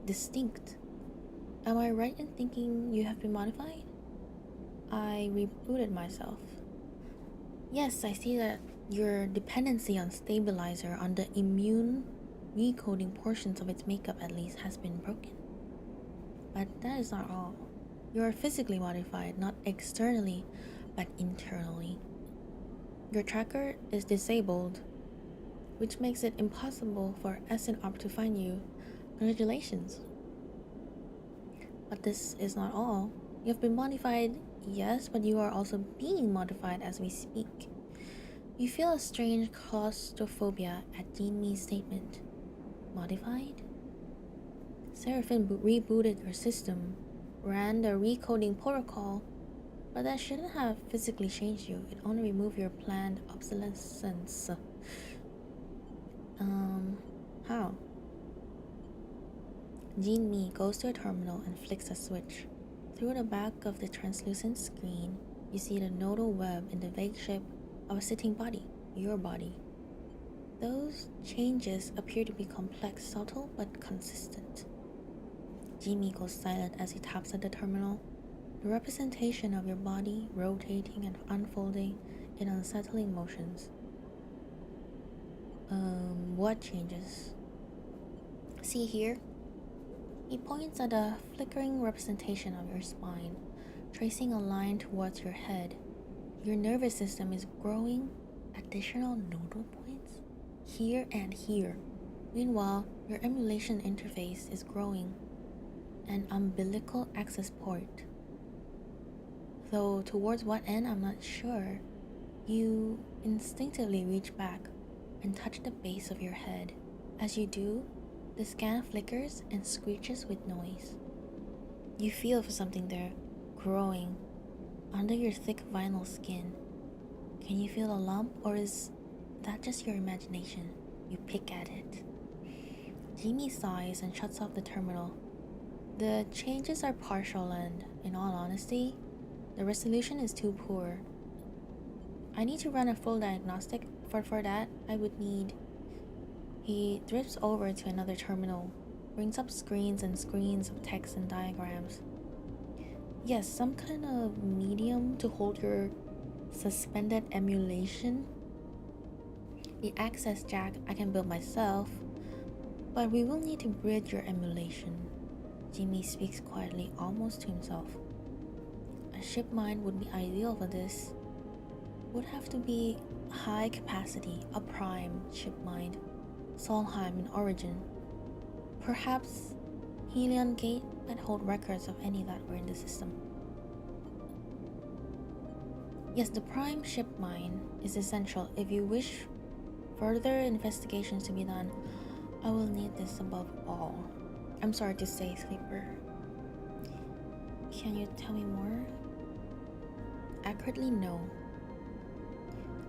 Distinct. Am I right in thinking you have been modified? I rebooted myself. Yes, I see that your dependency on stabilizer on the immune recoding portions of its makeup at least has been broken. But that is not all. You are physically modified, not externally, but internally. Your tracker is disabled, which makes it impossible for SNOP to find you. Congratulations. But this is not all. You have been modified, yes, but you are also being modified as we speak. You feel a strange claustrophobia at Jinmi's statement. Modified? Seraphim rebooted your system, ran the recoding protocol, but that shouldn't have physically changed you. It only removed your planned obsolescence. How? Jinmi goes to a terminal and flicks a switch. Through the back of the translucent screen, you see the nodal web in the vague shape of a sitting body, your body. Those changes appear to be complex, subtle, but consistent. Jimmy goes silent as he taps at the terminal, the representation of your body rotating and unfolding in unsettling motions. What changes? See here? He points at a flickering representation of your spine, tracing a line towards your head. Your nervous system is growing additional nodal points here and here. Meanwhile, your emulation interface is growing an umbilical access port. Though towards what end I'm not sure, you instinctively reach back and touch the base of your head. As you do, the scan flickers and screeches with noise. You feel for something there, growing under your thick vinyl skin. Can you feel a lump, or is that just your imagination? You pick at it. Jimmy sighs and shuts off the terminal. The changes are partial and, in all honesty, the resolution is too poor. I need to run a full diagnostic. For that, I would need... He drifts over to another terminal, brings up screens and screens of text and diagrams. Yes, some kind of medium to hold your suspended emulation. The access jack I can build myself, but we will need to bridge your emulation. Jimmy speaks quietly, almost to himself. A ship mind would be ideal for this. Would have to be high capacity, a prime ship mind. Solheim in origin. Perhaps Helion Gate might hold records of any that were in the system. Yes, the prime ship mine is essential. If you wish further investigations to be done, I will need this above all. I'm sorry to say, Sleeper. Can you tell me more? Accurately, no.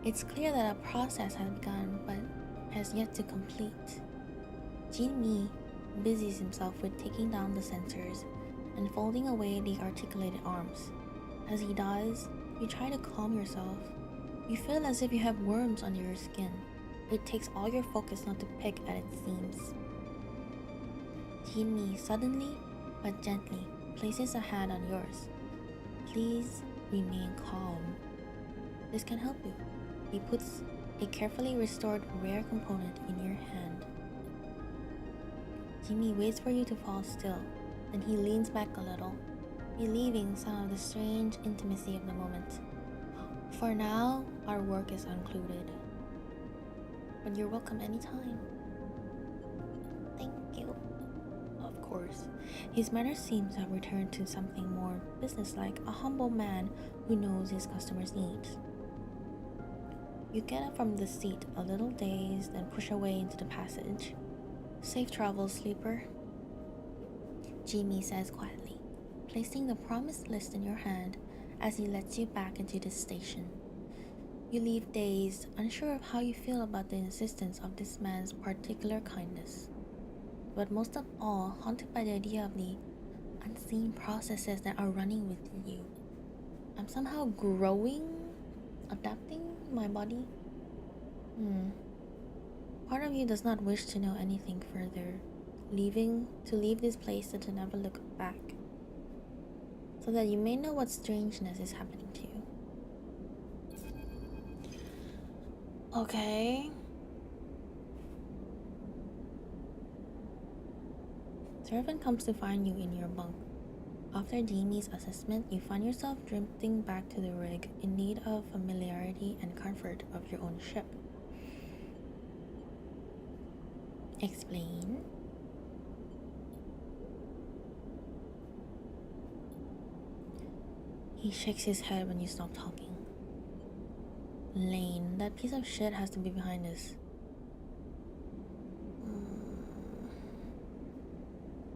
It's clear that a process has begun, but has yet to complete. Jin-Mi busies himself with taking down the sensors and folding away the articulated arms. As he does, you try to calm yourself. You feel as if you have worms under your skin. It takes all your focus not to pick at its seams. Jin-Mi suddenly, but gently, places a hand on yours. Please remain calm. This can help you. He puts a carefully restored rare component in your hand. Jimmy waits for you to fall still, then he leans back a little. relieving some of the strange intimacy of the moment. For now, our work is concluded, but you're welcome anytime. Thank you. Of course, his manner seems to have returned to something more businesslike, a humble man who knows his customers' needs. You get up from the seat, a little dazed, and push away into the passage. Safe travels, sleeper, Jimmy says quietly, placing the promised list in your hand as he lets you back into the station. You leave dazed, unsure of how you feel about the insistence of this man's particular kindness, but most of all, haunted by the idea of the unseen processes that are running within you. I'm somehow growing, adapting my body. Part of you does not wish to know anything further, leave this place and to never look back, so that you may know what strangeness is happening to you. Okay. Servant comes to find you in your bunk. After Jamie's assessment, you find yourself drifting back to the rig in need of familiarity and comfort of your own ship. Explain. He shakes his head when you stop talking. Lane, that piece of shit has to be behind us.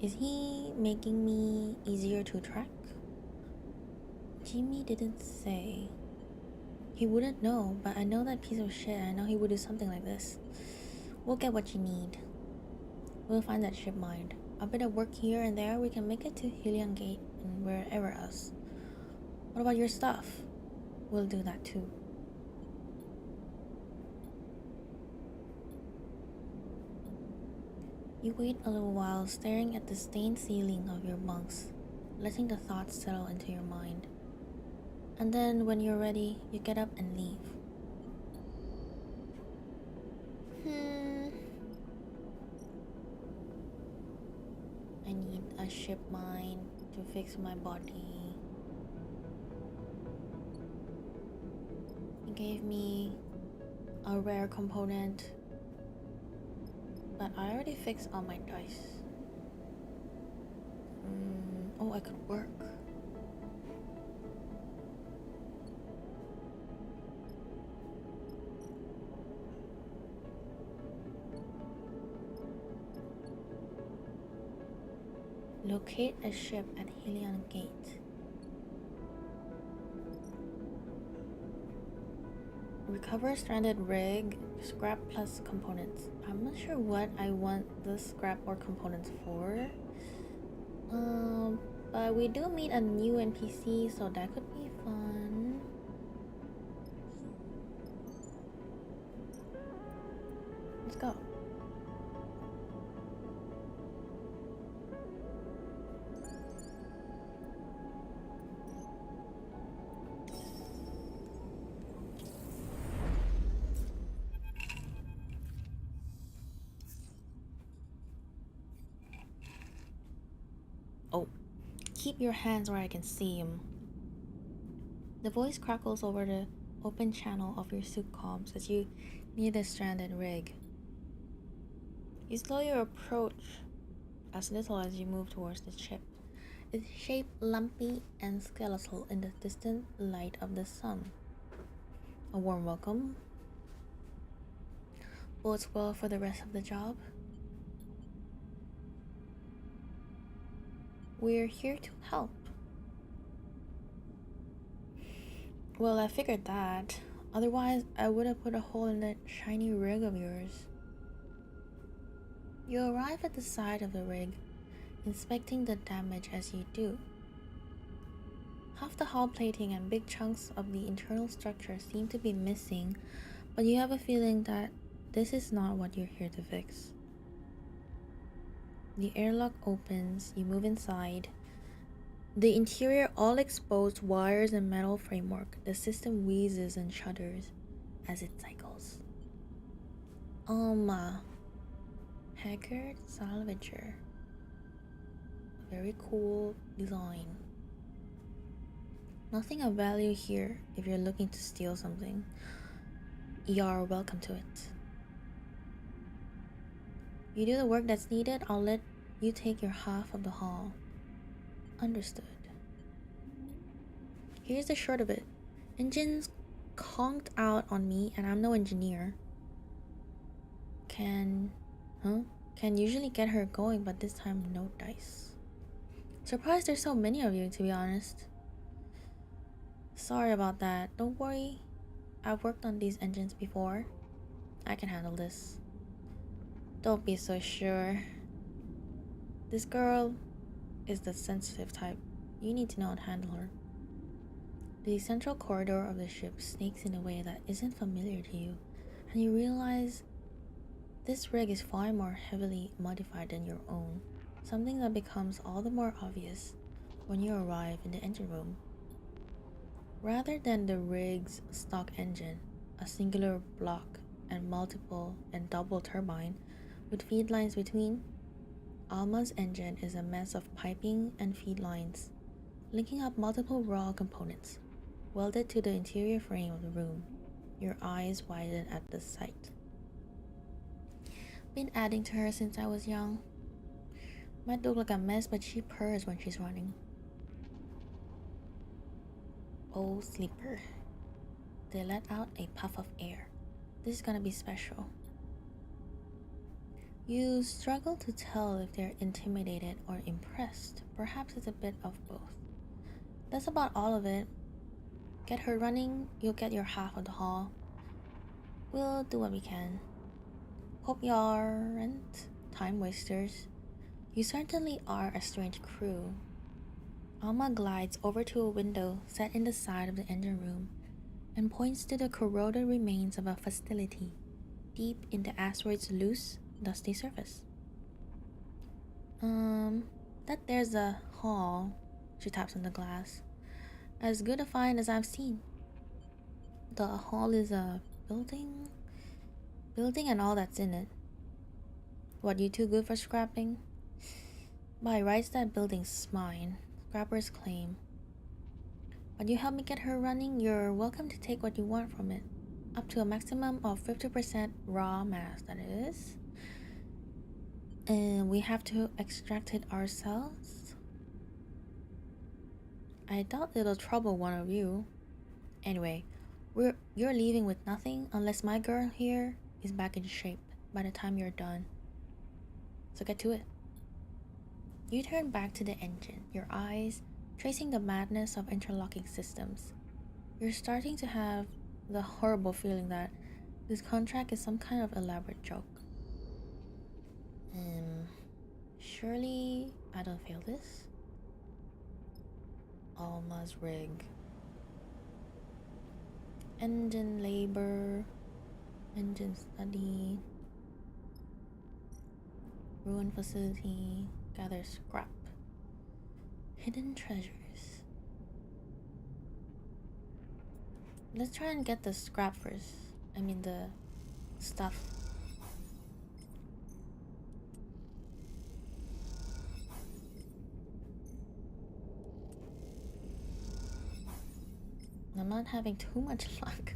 Is he making me easier to track? Jimmy didn't say. He wouldn't know, but I know that piece of shit. I know he would do something like this. We'll get what you need. We'll find that ship mine. A bit of work here and there, we can make it to Helion Gate and wherever else. What about your stuff? We'll do that too. You wait a little while, staring at the stained ceiling of your bunks, letting the thoughts settle into your mind. And then, when you're ready, you get up and leave. I need a ship mine to fix my body. He gave me a rare component, but I already fixed all my dice. Oh, I could work. Locate a ship at Helion Gate. Recover stranded rig, scrap plus components. I'm not sure what I want the scrap or components for. But we do meet a new NPC, so that could be fun. Let's go. Oh, keep your hands where I can see him. The voice crackles over the open channel of your suit comms as you near the stranded rig. You slow your approach as little as you move towards the ship, its shape lumpy and skeletal in the distant light of the sun. A warm welcome. Bodes well for the rest of the job. We're here to help. Well, I figured that. Otherwise, I would have put a hole in that shiny rig of yours. You arrive at the side of the rig, inspecting the damage as you do. Half the hull plating and big chunks of the internal structure seem to be missing, but you have a feeling that this is not what you're here to fix. The airlock opens, you move inside. The interior all exposed wires and metal framework. The system wheezes and shudders as it cycles. Haggard Salvager. Very cool design. Nothing of value here. If you're looking to steal something, you're welcome to it. You do the work that's needed, I'll let you take your half of the haul. Understood. Here's the short of it. Engines conked out on me and I'm no engineer. Can usually get her going, but this time no dice. Surprised there's so many of you, to be honest. Sorry about that. Don't worry. I've worked on these engines before. I can handle this. Don't be so sure. This girl is the sensitive type. You need to know how to handle her. The central corridor of the ship snakes in a way that isn't familiar to you, and you realize this rig is far more heavily modified than your own, something that becomes all the more obvious when you arrive in the engine room. Rather than the rig's stock engine, a singular block and multiple and double turbine with feed lines between, Alma's engine is a mess of piping and feed lines, linking up multiple raw components, welded to the interior frame of the room. Your eyes widen at the sight. Been adding to her since I was young. Might look like a mess, but she purrs when she's running. Oh, sleeper. They let out a puff of air. This is gonna be special. You struggle to tell if they're intimidated or impressed. Perhaps it's a bit of both. That's about all of it. Get her running, you'll get your half of the haul. We'll do what we can. Hope you aren't time wasters. You certainly are a strange crew. Alma glides over to a window set in the side of the engine room and points to the corroded remains of a facility deep in the asteroid's loose, dusty surface. That there's a hall, she taps on the glass. As good a find as I've seen. The hall is a building and all that's in it. What, you too good for scrapping? By rights, that building's mine. Scrappers claim. But you help me get her running, you're welcome to take what you want from it. Up to a maximum of 50% raw mass, that is. And we have to extract it ourselves? I doubt it'll trouble one of you. Anyway, you're leaving with nothing unless my girl here is back in shape by the time you're done. So get to it. You turn back to the engine, your eyes tracing the madness of interlocking systems. You're starting to have the horrible feeling that this contract is some kind of elaborate joke. Surely I don't fail this? Alma's rig. Engine labor. Engine study. Ruin facility. Gather scrap. Hidden treasures. Let's try and get the scrap first. I mean the stuff. I'm not having too much luck.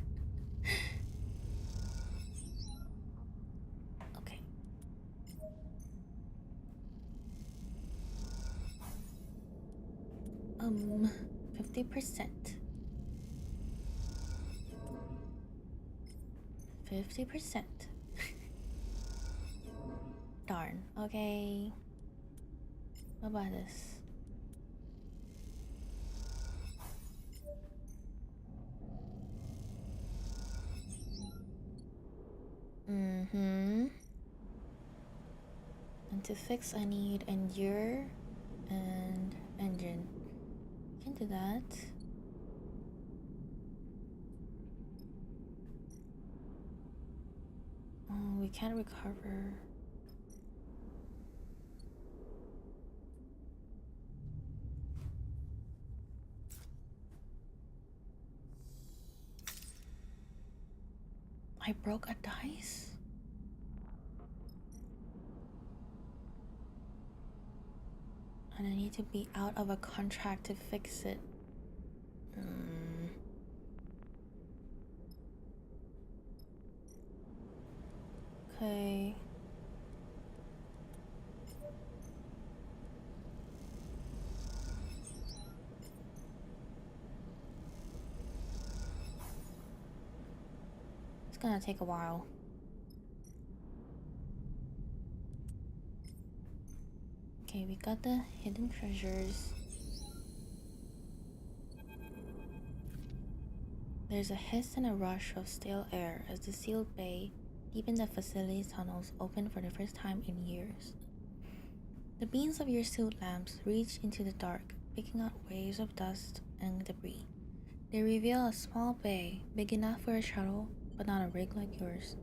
Okay. 50%. 50%. Darn. Okay. What about this? And to fix, I need endure and engine. Can do that. Oh, we can't recover. I broke a dice? And I need to be out of a contract to fix it. Okay. It's gonna take a while. Okay, we got the hidden treasures. There's a hiss and a rush of stale air as the sealed bay deep in the facility's tunnels open for the first time in years. The beams of your suit lamps reach into the dark, picking out waves of dust and debris. They reveal a small bay, big enough for a shuttle, but not a rig like yours.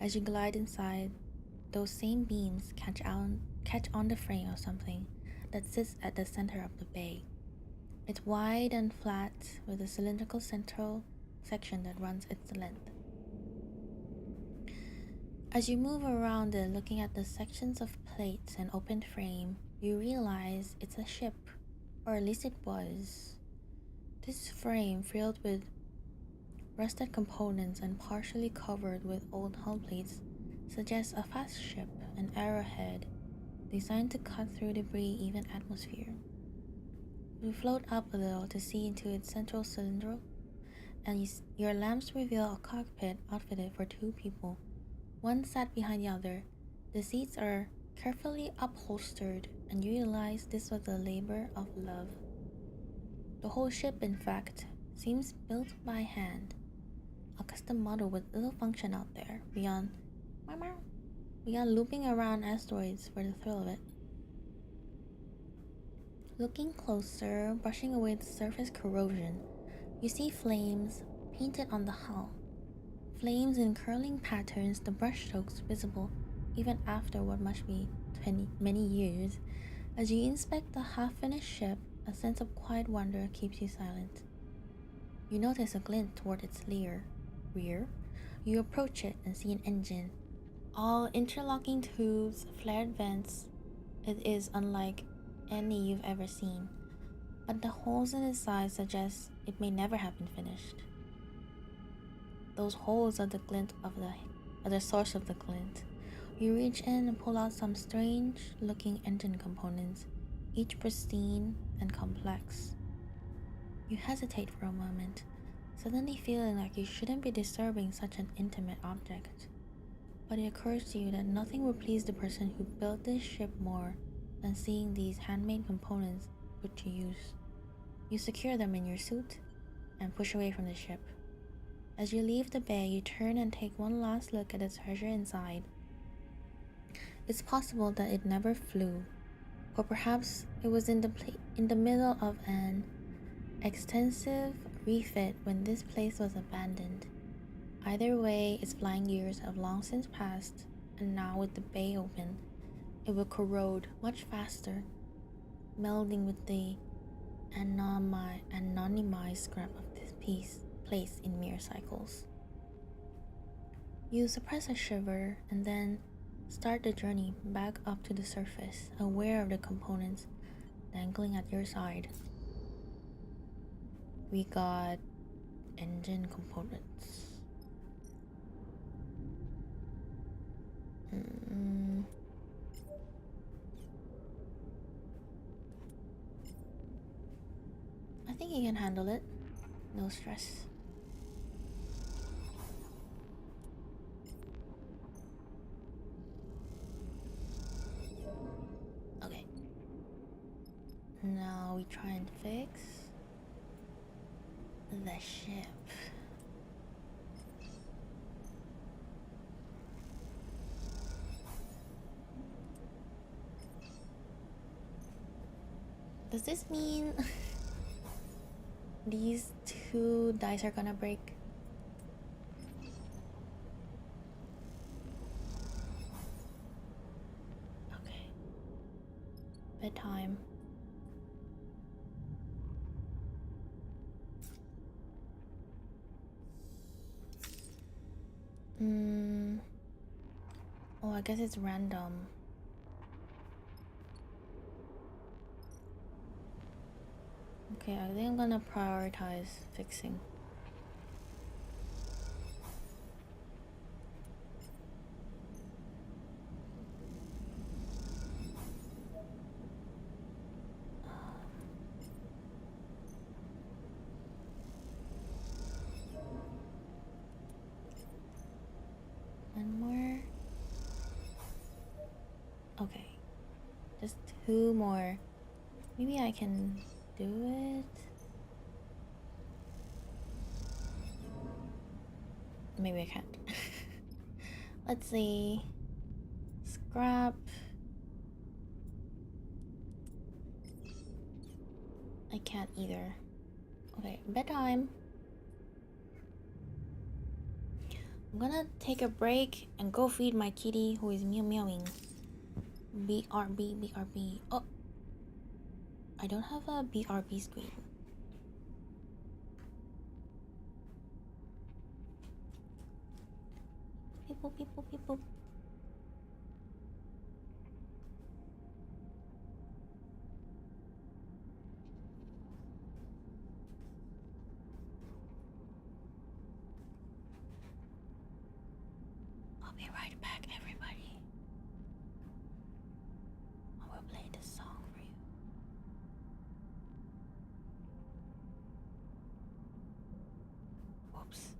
As you glide inside, those same beams catch on the frame of something that sits at the center of the bay. It's wide and flat, with a cylindrical central section that runs its length. As you move around it, looking at the sections of plates and open frame, you realize it's a ship, or at least it was. This frame, filled with rusted components and partially covered with old hull plates, suggests a fast ship, an arrowhead, designed to cut through debris-even atmosphere. You float up a little to see into its central cylinder, and your lamps reveal a cockpit outfitted for 2 people. One sat behind the other. The seats are carefully upholstered, and you realize this was a labor of love. The whole ship, in fact, seems built by hand. A custom model with little function out there beyond looping around asteroids for the thrill of it. Looking closer, brushing away the surface corrosion, you see flames painted on the hull. Flames in curling patterns, the brushstrokes visible even after what must be many years. As you inspect the half-finished ship, a sense of quiet wonder keeps you silent. You notice a glint toward its rear. You approach it and see an engine. All interlocking tubes, flared vents. It is unlike any you've ever seen, but the holes in its side suggest it may never have been finished. Those holes are the source of the glint. You reach in and pull out some strange-looking engine components, each pristine and complex. You hesitate for a moment, suddenly feeling like you shouldn't be disturbing such an intimate object. But it occurs to you that nothing would please the person who built this ship more than seeing these handmade components put to use. You secure them in your suit and push away from the ship. As you leave the bay, you turn and take one last look at the treasure inside. It's possible that it never flew, or perhaps it was in the middle of an extensive refit when this place was abandoned. Either way, its flying years have long since passed, and now with the bay open, it will corrode much faster, melding with the anonymized scrap of this place in mere cycles. You suppress a shiver and then start the journey back up to the surface, aware of the components dangling at your side. We got engine components. I think he can handle it. No stress. Okay. Now we try and fix the ship. Does this mean these 2 dice are gonna break? Okay. Bedtime. Oh, I guess it's random. Okay, I think I'm gonna prioritize fixing. One more. Okay, just two more. Maybe I can do it. Maybe I can't. Let's see. Scrap. I can't either. Okay, bedtime. I'm gonna take a break and go feed my kitty who is meow meowing. BRB, BRB. Oh, I don't have a BRB screen. Beep boop, beep boop, beep boop. I'll be right back, everybody. I will play this song for you. Whoops.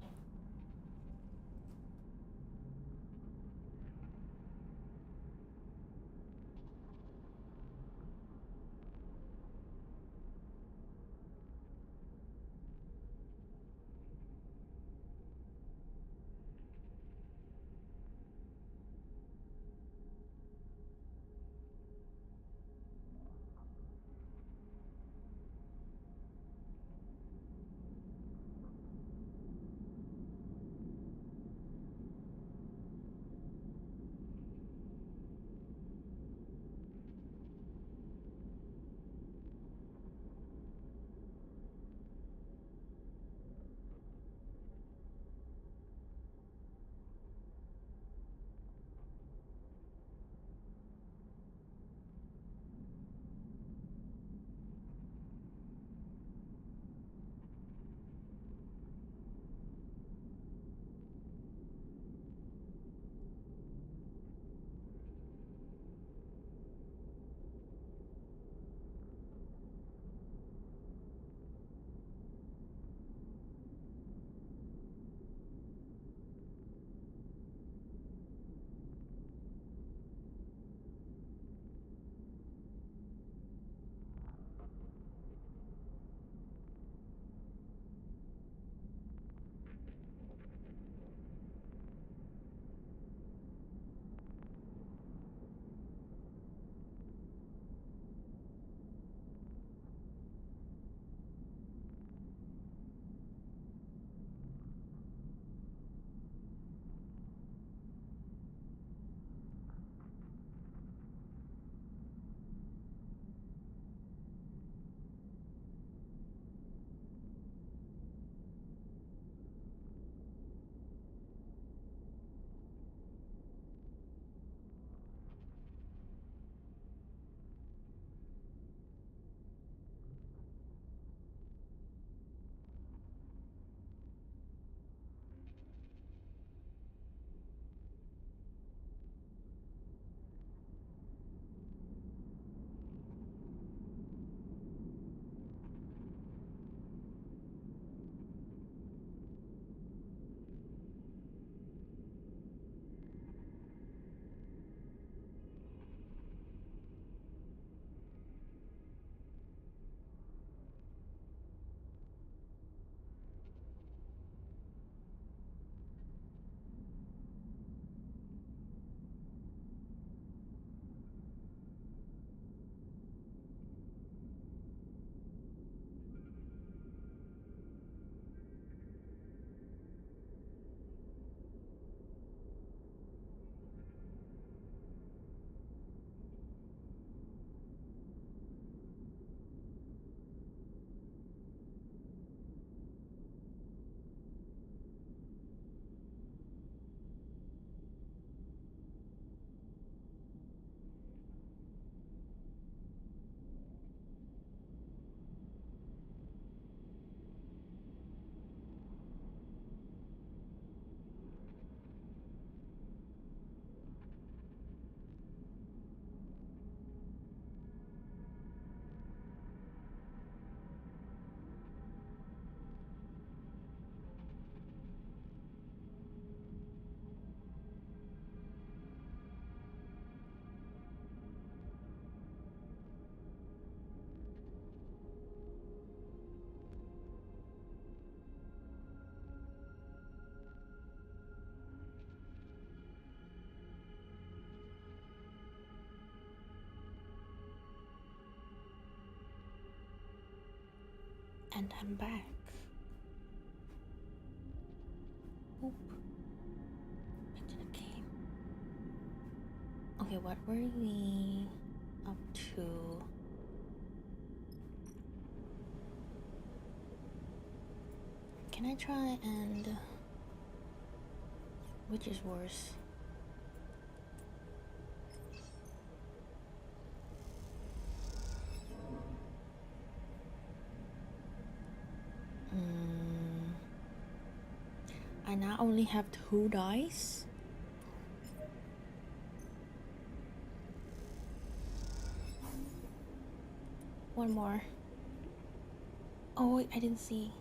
And I'm back. Oop. Back to the game. Okay, what were we up to? Can I try and... Which is worse? I now only have 2 dice? One more. Oh wait, I didn't see.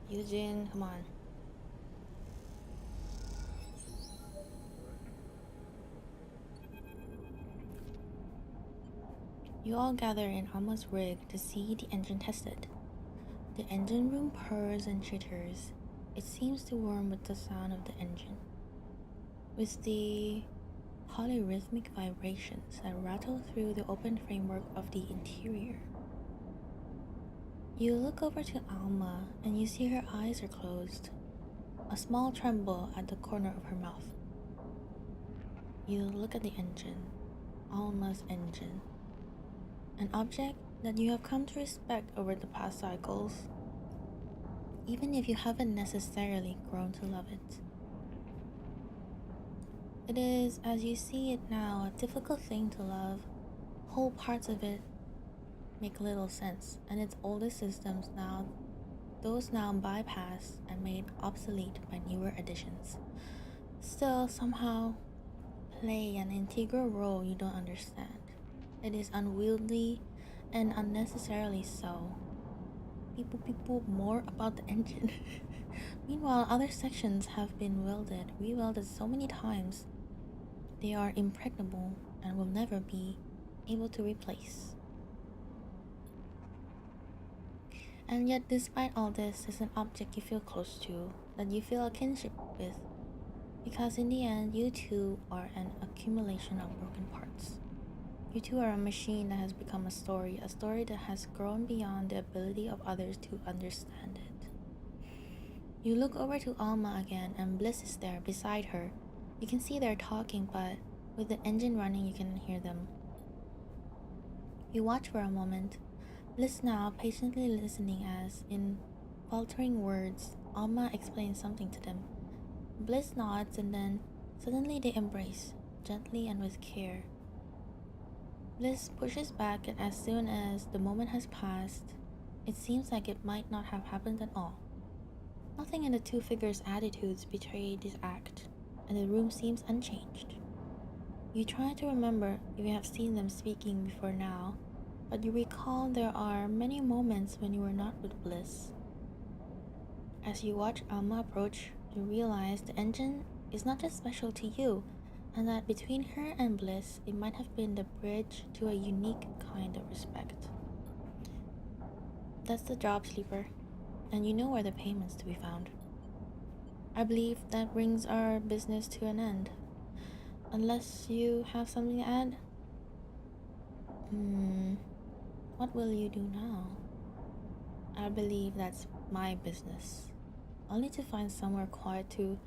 Eugene, come on. You all gather in Alma's rig to see the engine tested. The engine room purrs and chitters. It seems to warm with the sound of the engine, with the polyrhythmic vibrations that rattle through the open framework of the interior. You look over to Alma and you see her eyes are closed, a small tremble at the corner of her mouth. You look at the engine, Alma's engine, an object that you have come to respect over the past cycles, even if you haven't necessarily grown to love it. It is, as you see it now, a difficult thing to love. Whole parts of it make little sense, and its oldest systems those now bypassed and made obsolete by newer additions, still somehow play an integral role you don't understand. It is unwieldy and unnecessarily so. People more about the engine. Meanwhile, other sections have been rewelded so many times. They are impregnable and will never be able to replace. And yet, despite all this, is an object you feel close to, that you feel a kinship with, because in the end, you two are an accumulation of broken parts. You two are a machine that has become a story that has grown beyond the ability of others to understand it. You look over to Alma again, and Bliss is there beside her. You can see they're talking, but with the engine running, you cannot hear them. You watch for a moment, Bliss now patiently listening as, in faltering words, Alma explains something to them. Bliss nods, and then suddenly they embrace, gently and with care. Bliss pushes back, and as soon as the moment has passed, it seems like it might not have happened at all. Nothing in the two figures' attitudes betrayed this act, and the room seems unchanged. You try to remember if you have seen them speaking before now, but you recall there are many moments when you were not with Bliss. As you watch Alma approach, you realize the engine is not just special to you, and that between her and Bliss, it might have been the bridge to a unique kind of respect. That's the job, Sleeper, and you know where the payment's to be found. I believe that brings our business to an end. Unless you have something to add? What will you do now? I believe that's my business. I'll need to find somewhere quiet to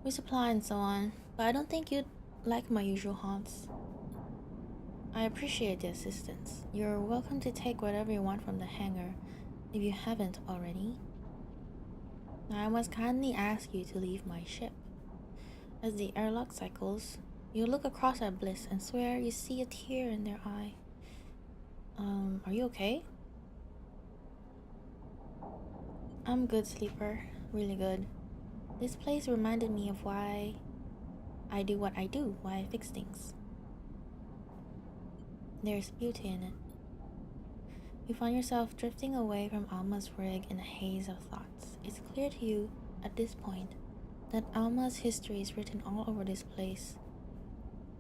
resupply and so on, but I don't think you'd like my usual haunts. I appreciate the assistance. You're welcome to take whatever you want from the hangar, if you haven't already. I must kindly ask you to leave my ship. As the airlock cycles, you look across at Bliss and swear you see a tear in their eye. Are you okay? I'm good, Sleeper. Really good. This place reminded me of why I do what I do, why I fix things. There's beauty in it. You find yourself drifting away from Alma's rig in a haze of thoughts. It's clear to you, at this point, that Alma's history is written all over this place.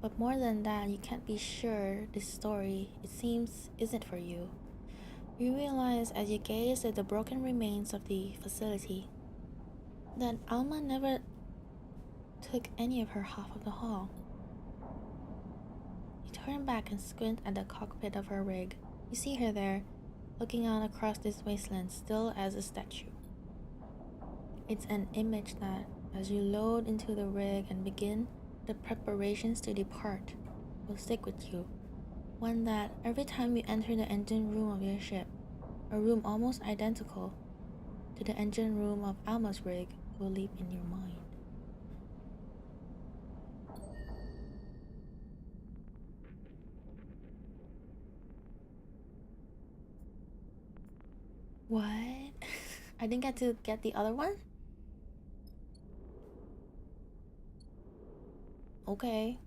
But more than that, you can't be sure this story, it seems, isn't for you. You realize as you gaze at the broken remains of the facility that Alma never took any of her half of the haul. You turn back and squint at the cockpit of her rig. You see her there, looking out across this wasteland still as a statue. It's an image that, as you load into the rig and begin the preparations to depart, will stick with you. One that, every time you enter the engine room of your ship, a room almost identical to the engine room of Alma's rig, will leap in your mind. What? I didn't get to get the other one? Okay.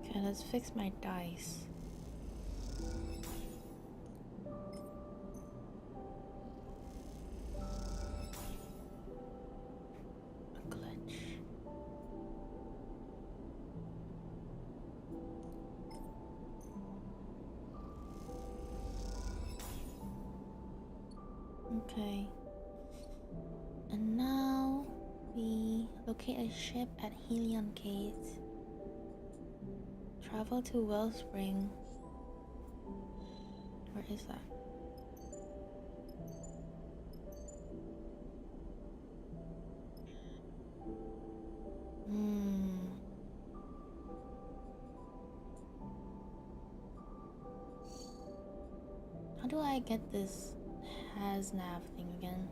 Okay, let's fix my dice. A glitch. Okay. And now we locate a ship at Helion Gate. Travel to Wellspring. Where is that? How do I get this HasNav thing again?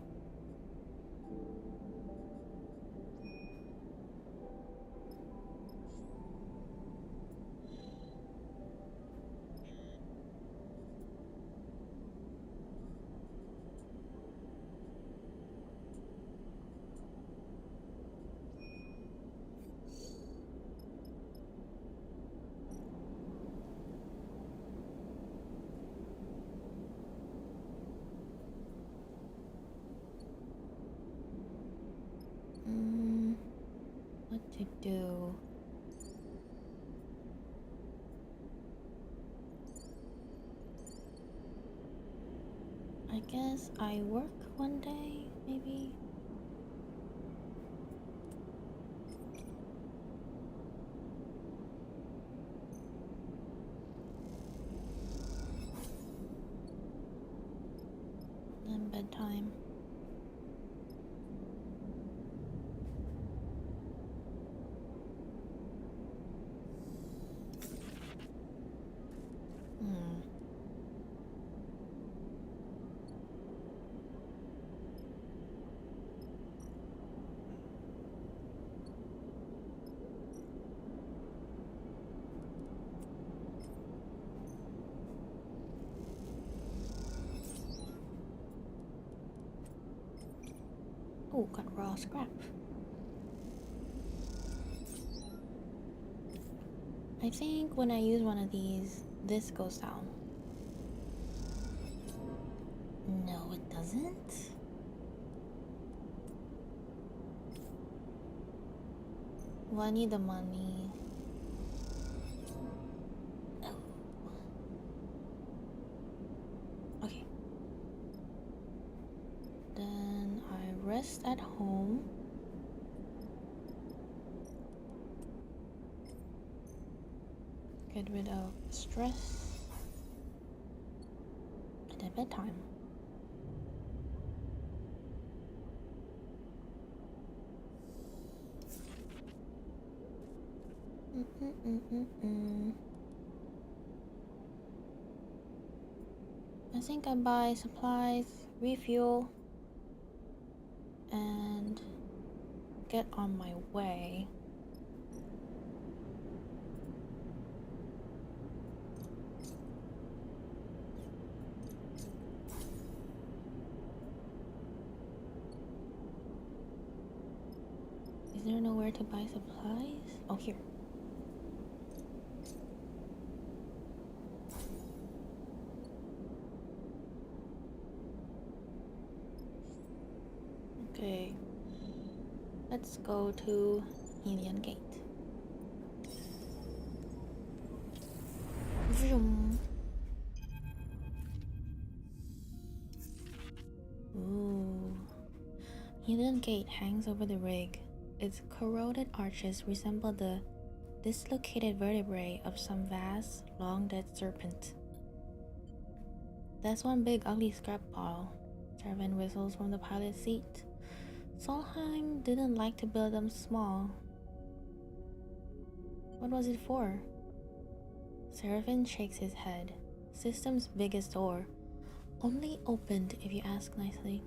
What to do? I guess I work one day, maybe? Then bedtime. Oh, got raw scrap. I think when I use one of these, this goes down. No, it doesn't. Well, I need the money. Oh. Okay. Then I rest at home. Get rid of stress. And then bedtime. I think I buy supplies, refuel, and get on my way. Is there nowhere Where to buy supplies? Oh, here. Okay. Let's go to Alien Gate. Vroom. Ooh. Alien Gate hangs over the rig. Its corroded arches resemble the dislocated vertebrae of some vast, long-dead serpent. That's one big ugly scrap pile. Servant whistles from the pilot's seat. Solheim didn't like to build them small. What was it for? Seraphin shakes his head. System's biggest door. Only opened if you ask nicely.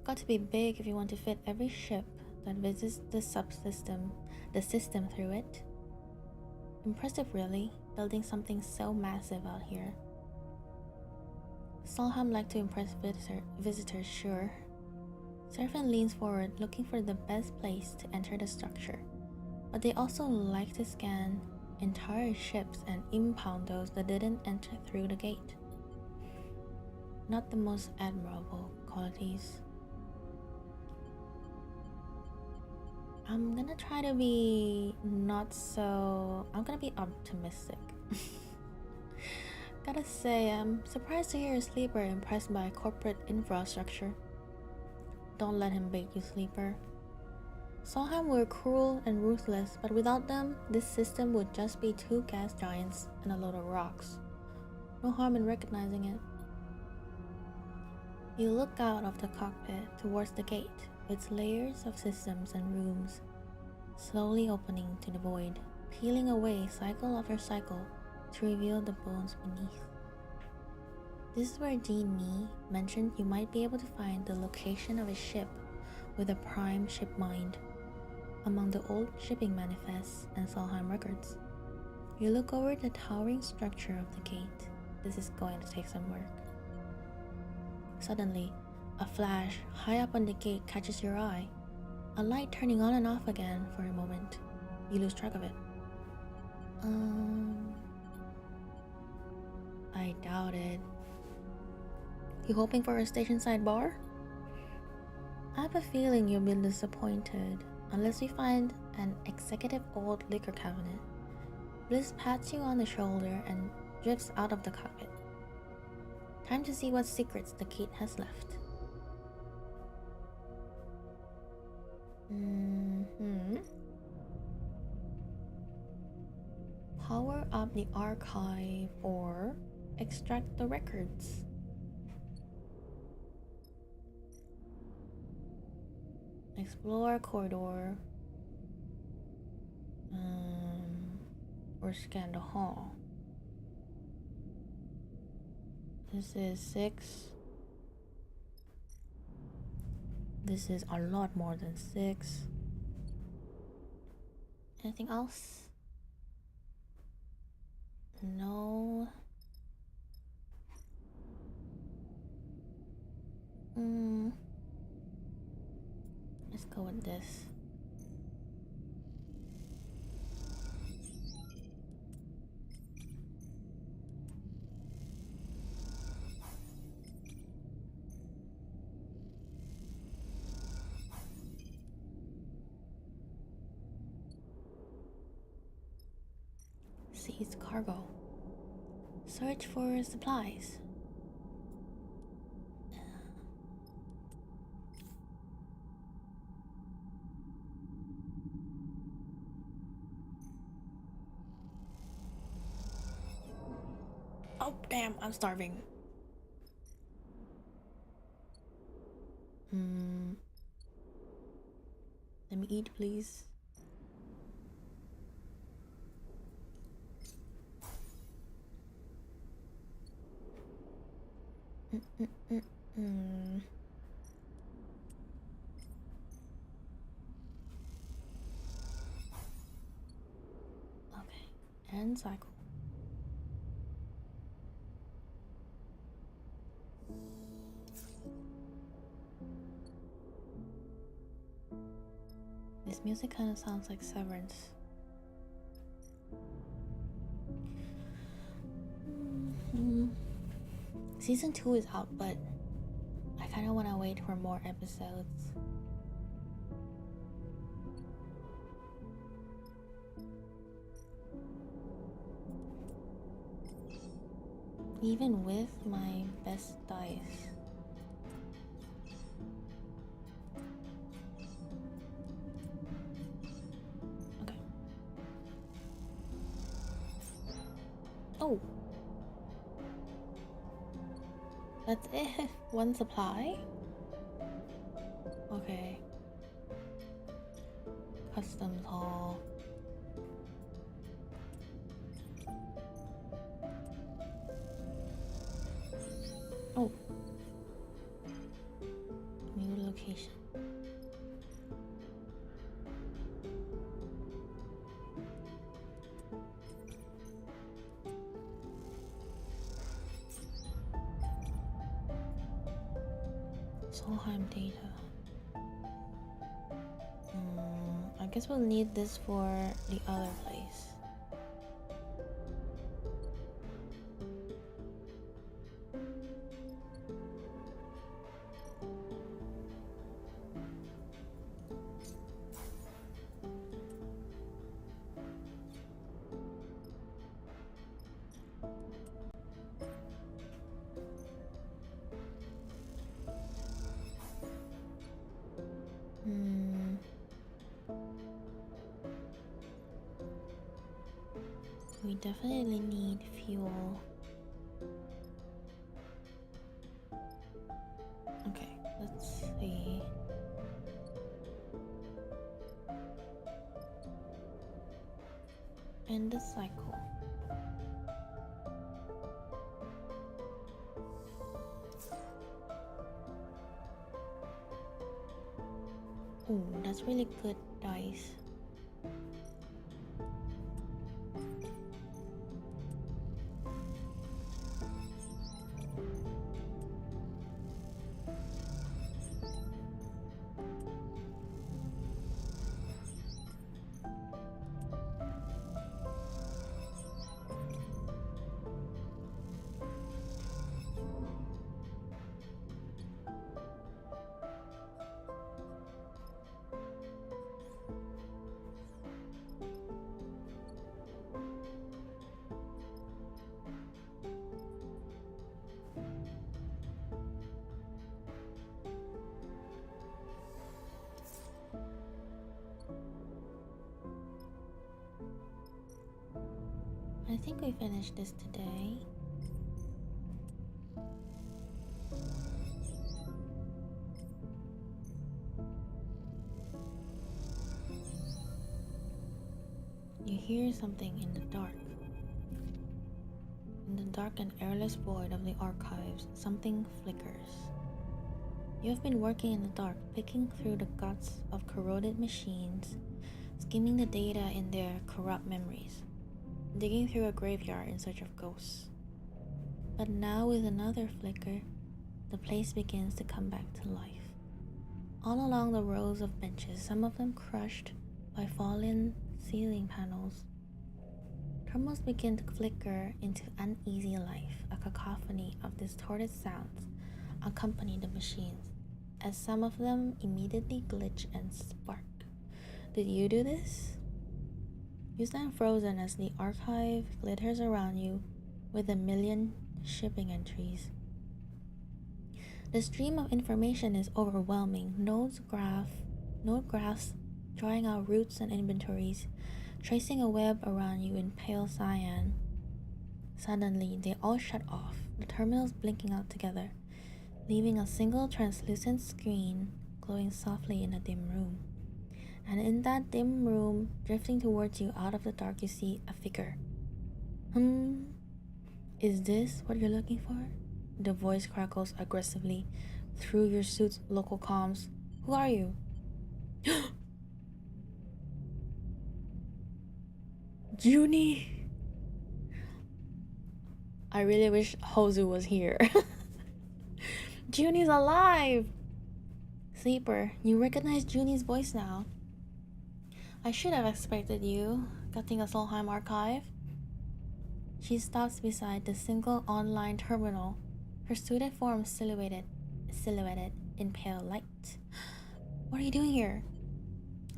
Got to be big if you want to fit every ship that visits the system through it. Impressive, really, building something so massive out here. Solheim liked to impress visitors, sure. Seraphin leans forward, looking for the best place to enter the structure, but they also like to scan entire ships and impound those that didn't enter through the gate. Not the most admirable qualities. I'm gonna try to be I'm gonna be optimistic. Gotta say, I'm surprised to hear a sleeper impressed by corporate infrastructure. Don't let him bait you, sleeper. Solheim were cruel and ruthless, but without them, this system would just be two gas giants and a load of rocks. No harm in recognizing it. You look out of the cockpit towards the gate, its layers of systems and rooms, slowly opening to the void, peeling away cycle after cycle to reveal the bones beneath. This is where Jean Me mentioned you might be able to find the location of a ship with a prime ship mind among the old shipping manifests and Solheim records. You look over the towering structure of the gate. This is going to take some work. Suddenly, a flash high up on the gate catches your eye. A light turning on and off again for a moment. You lose track of it. I doubt it. You hoping for a station-side bar? I have a feeling you'll be disappointed unless we find an executive old liquor cabinet. Bliss pats you on the shoulder and drifts out of the cockpit. Time to see what secrets the gate has left. Power up the archive or extract the records. Explore corridor. Or scan the hall. This is 6. This is a lot more than 6. Anything else? No. Let's go with this. Seize cargo. Search for supplies. Oh damn, I'm starving. Let me eat, please. Okay, and cycle. This music kind of sounds like Severance. Season 2 is out, but I kind of want to wait for more episodes. Even with my best dice. Okay. Oh. That's it? One supply? Okay. Customs hall. Oh. New location. Solheim data. I guess we'll need this for the other place. We definitely need fuel. Okay, let's see. End the cycle. Oh, that's really good dice. I think we finished this today. You hear something in the dark. In the dark and airless void of the archives, something flickers. You have been working in the dark, picking through the guts of corroded machines, skimming the data in their corrupt memories, digging through a graveyard in search of ghosts. But now with another flicker, the place begins to come back to life. All along the rows of benches, some of them crushed by fallen ceiling panels, terminals begin to flicker into uneasy life. A cacophony of distorted sounds accompany the machines, as some of them immediately glitch and spark. Did you do this? You stand frozen as the archive glitters around you with a million shipping entries. The stream of information is overwhelming. Node graphs drawing out routes and inventories, tracing a web around you in pale cyan. Suddenly, they all shut off, the terminals blinking out together, leaving a single translucent screen glowing softly in a dim room. And in that dim room, drifting towards you out of the dark, you see a figure. Is this what you're looking for? The voice crackles aggressively through your suit's local comms. Who are you? Junie! I really wish Hozu was here. Junie's alive! Sleeper, you recognize Junie's voice now. I should have expected you, gutting a Solheim archive. She stops beside the single online terminal, her suited form silhouetted in pale light. What are you doing here?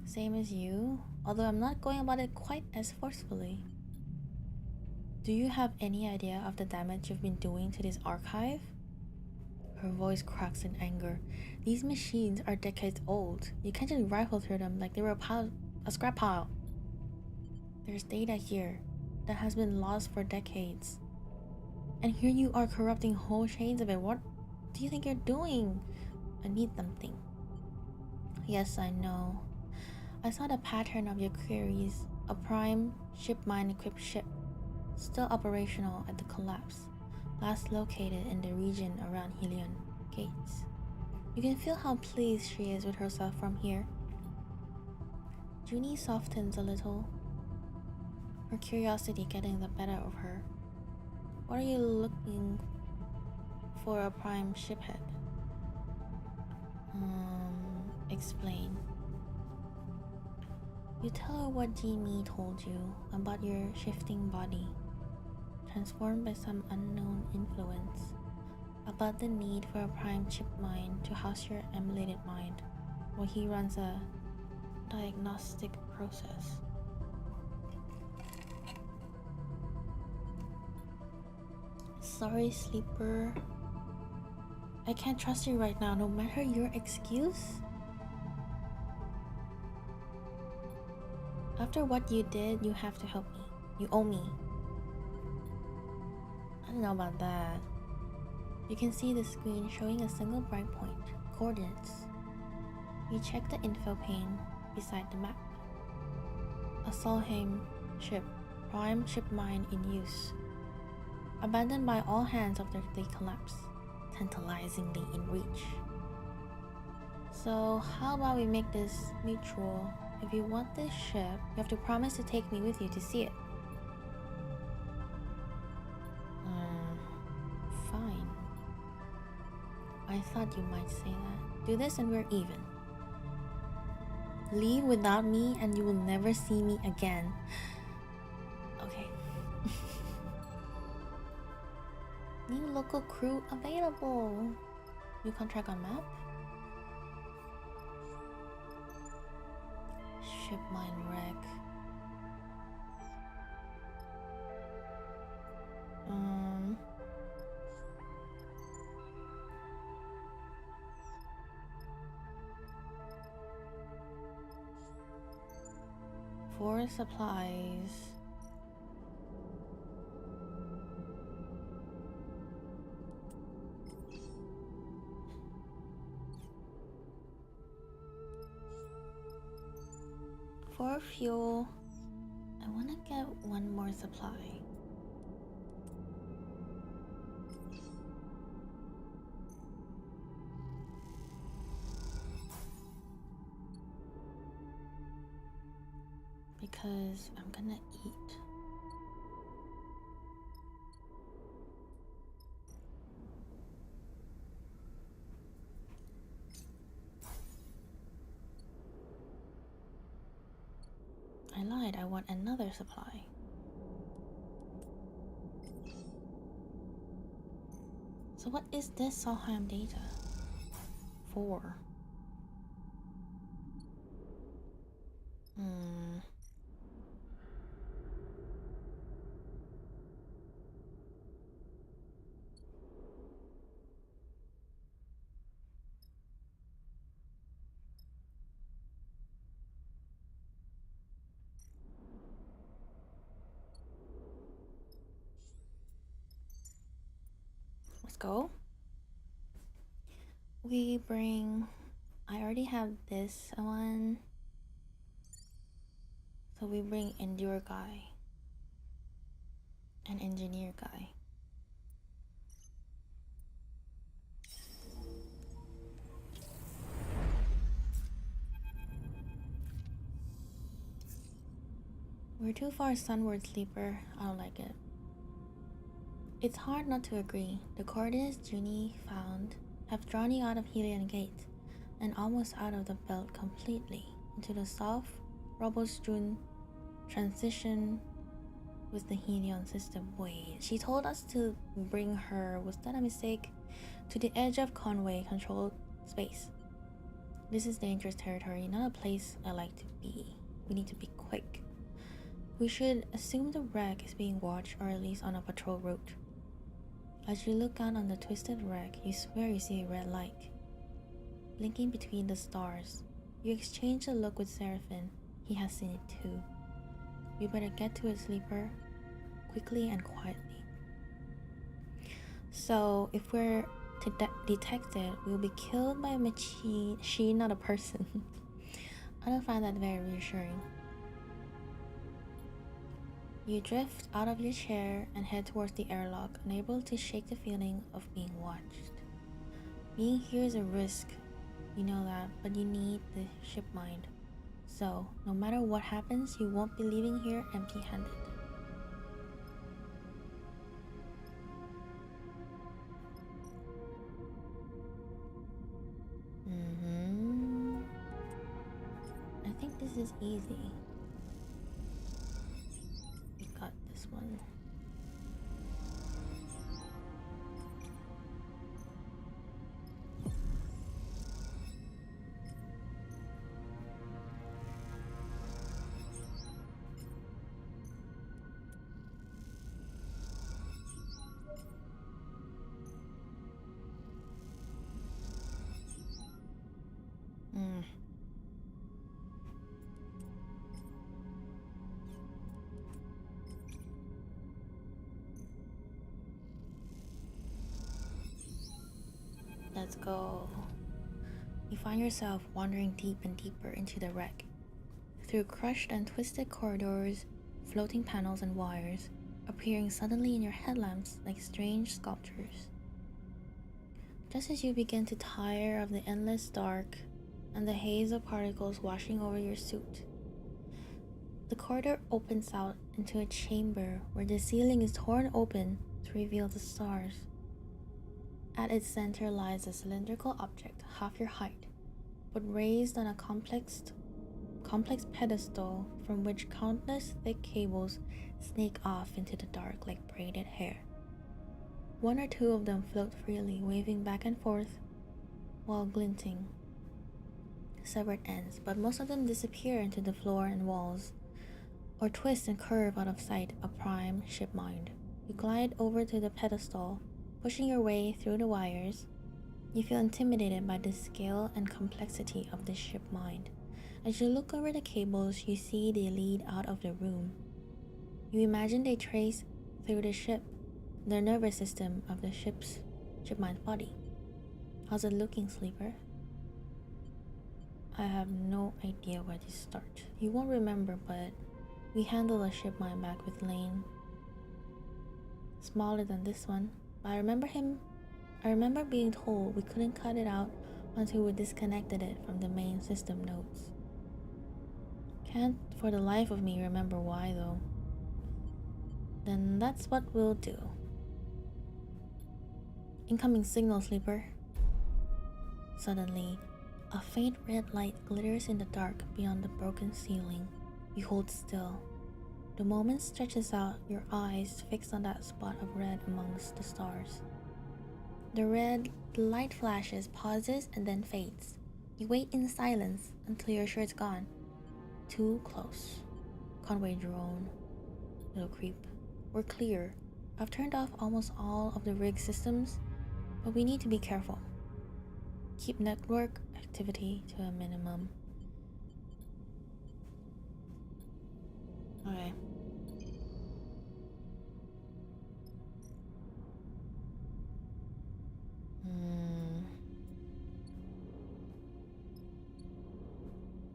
Same as you, although I'm not going about it quite as forcefully. Do you have any idea of the damage you've been doing to this archive? Her voice cracks in anger. These machines are decades old. You can't just rifle through them like they were a scrap pile. There's data here that has been lost for decades. And here you are corrupting whole chains of it. What do you think you're doing? I need something. Yes, I know. I saw the pattern of your queries. A prime ship mine equipped ship, still operational at the collapse, last located in the region around Helion Gates. You can feel how pleased she is with herself from here. Junie softens a little, her curiosity getting the better of her. What are you looking for? A prime shiphead? Explain. You tell her what Jimmy told you about your shifting body, transformed by some unknown influence, about the need for a prime chip mine to house your emulated mind, while he runs a diagnostic process. Sorry, sleeper. I can't trust you right now, no matter your excuse. After what you did, you have to help me. You owe me. I don't know about that. You can see the screen showing a single bright point, coordinates. You check the info pane beside the map. A Solheim ship, prime ship mine in use. Abandoned by all hands after the collapse, tantalizingly in reach. So how about we make this mutual? If you want this ship, you have to promise to take me with you to see it. Fine. I thought you might say that. Do this and we're even. Leave without me and you will never see me again. Okay. New local crew available. New contract on map. Ship mine wreck. For supplies. For fuel, I want to get one more supply. Because I'm gonna eat. I lied, I want another supply. So what is this Solheim data for? Let's go. We bring... I already have this one. So we bring Endure guy. And Engineer guy. We're too far sunward, sleeper. I don't like it. It's hard not to agree. The coordinates Junie found have drawn you out of Helion Gate and almost out of the belt completely into the soft, rubble-strewn transition with the Helion system. Wait, she told us to bring her, was that a mistake? To the edge of Conway controlled space. This is dangerous territory, not a place I like to be. We need to be quick. We should assume the wreck is being watched, or at least on a patrol route. As you look out on the twisted wreck, you swear you see a red light blinking between the stars. You exchange a look with Seraphim. He has seen it too. You better get to it, Sleeper, quickly and quietly. So, if we're detected, we'll be killed by a machine, not a person. I don't find that very reassuring. You drift out of your chair and head towards the airlock, unable to shake the feeling of being watched. Being here is a risk, you know that, but you need the ship mind. So, no matter what happens, you won't be leaving here empty-handed. I think this is easy. We got this one. Let's go. You find yourself wandering deep and deeper into the wreck, through crushed and twisted corridors, floating panels and wires, appearing suddenly in your headlamps like strange sculptures. Just as you begin to tire of the endless dark and the haze of particles washing over your suit, the corridor opens out into a chamber where the ceiling is torn open to reveal the stars. At its center lies a cylindrical object half your height, but raised on a complex pedestal from which countless thick cables snake off into the dark like braided hair. One or two of them float freely, waving back and forth while glinting severed ends, but most of them disappear into the floor and walls, or twist and curve out of sight, a prime ship mind. You glide over to the pedestal, pushing your way through the wires. You feel intimidated by the scale and complexity of the ship mind. As you look over the cables, you see they lead out of the room. You imagine they trace through the ship, the nervous system of the ship mind's body. How's it looking, Sleeper? I have no idea where to start. You won't remember, but we handled a ship mind back with Lane. Smaller than this one, but I remember being told we couldn't cut it out until we disconnected it from the main system nodes. Can't for the life of me remember why though. Then that's what we'll do. Incoming signal, Sleeper. Suddenly, a faint red light glitters in the dark beyond the broken ceiling. You hold still. The moment stretches out, your eyes fixed on that spot of red amongst the stars. The light flashes, pauses, and then fades. You wait in silence until you're sure it's gone. Too close. Conway drone. Little creep. We're clear. I've turned off almost all of the rig systems, but we need to be careful. Keep network activity to a minimum. Okay.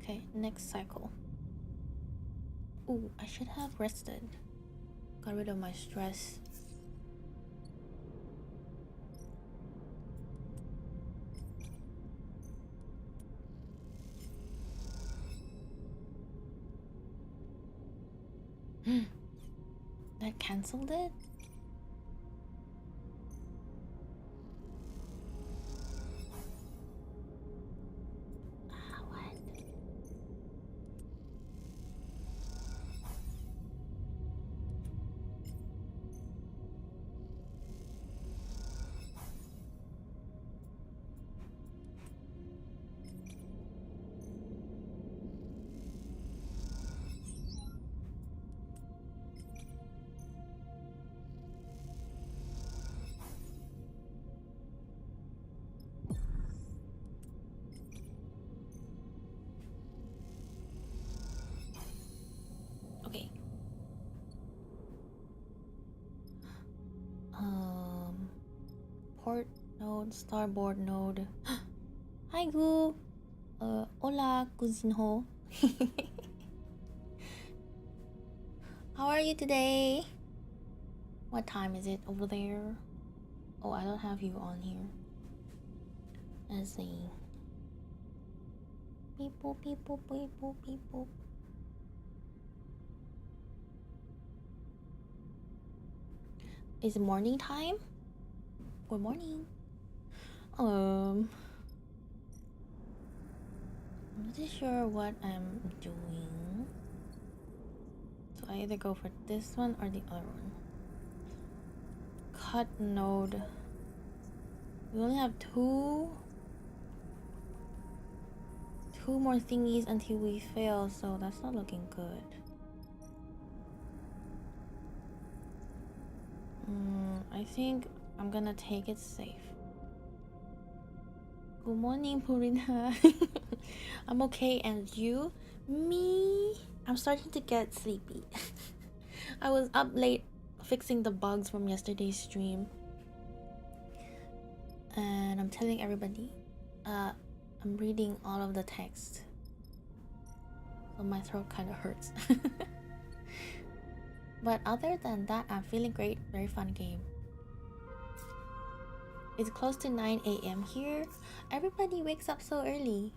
Okay, next cycle. Ooh, I should have rested. Got rid of my stress. That cancelled it? What? port node, starboard node. Hi Gu. Hola Kuzinho. How are you today? What time is it over there? Oh, I don't have you on here. Let's see. Beep boop, beep boop, beep boop, beep boop. Is it morning time? Good morning. I'm not sure what I'm doing. So I either go for this one or the other one. Cut node. We only have two more thingies until we fail, so that's not looking good. I think I'm gonna take it safe. Good morning, Purina. I'm okay, and you? Me? I'm starting to get sleepy. I was up late fixing the bugs from yesterday's stream. And I'm telling everybody, I'm reading all of the text. So my throat kind of hurts. But other than that, I'm feeling great. Very fun game. It's close to 9 a.m. here. Everybody wakes up so early.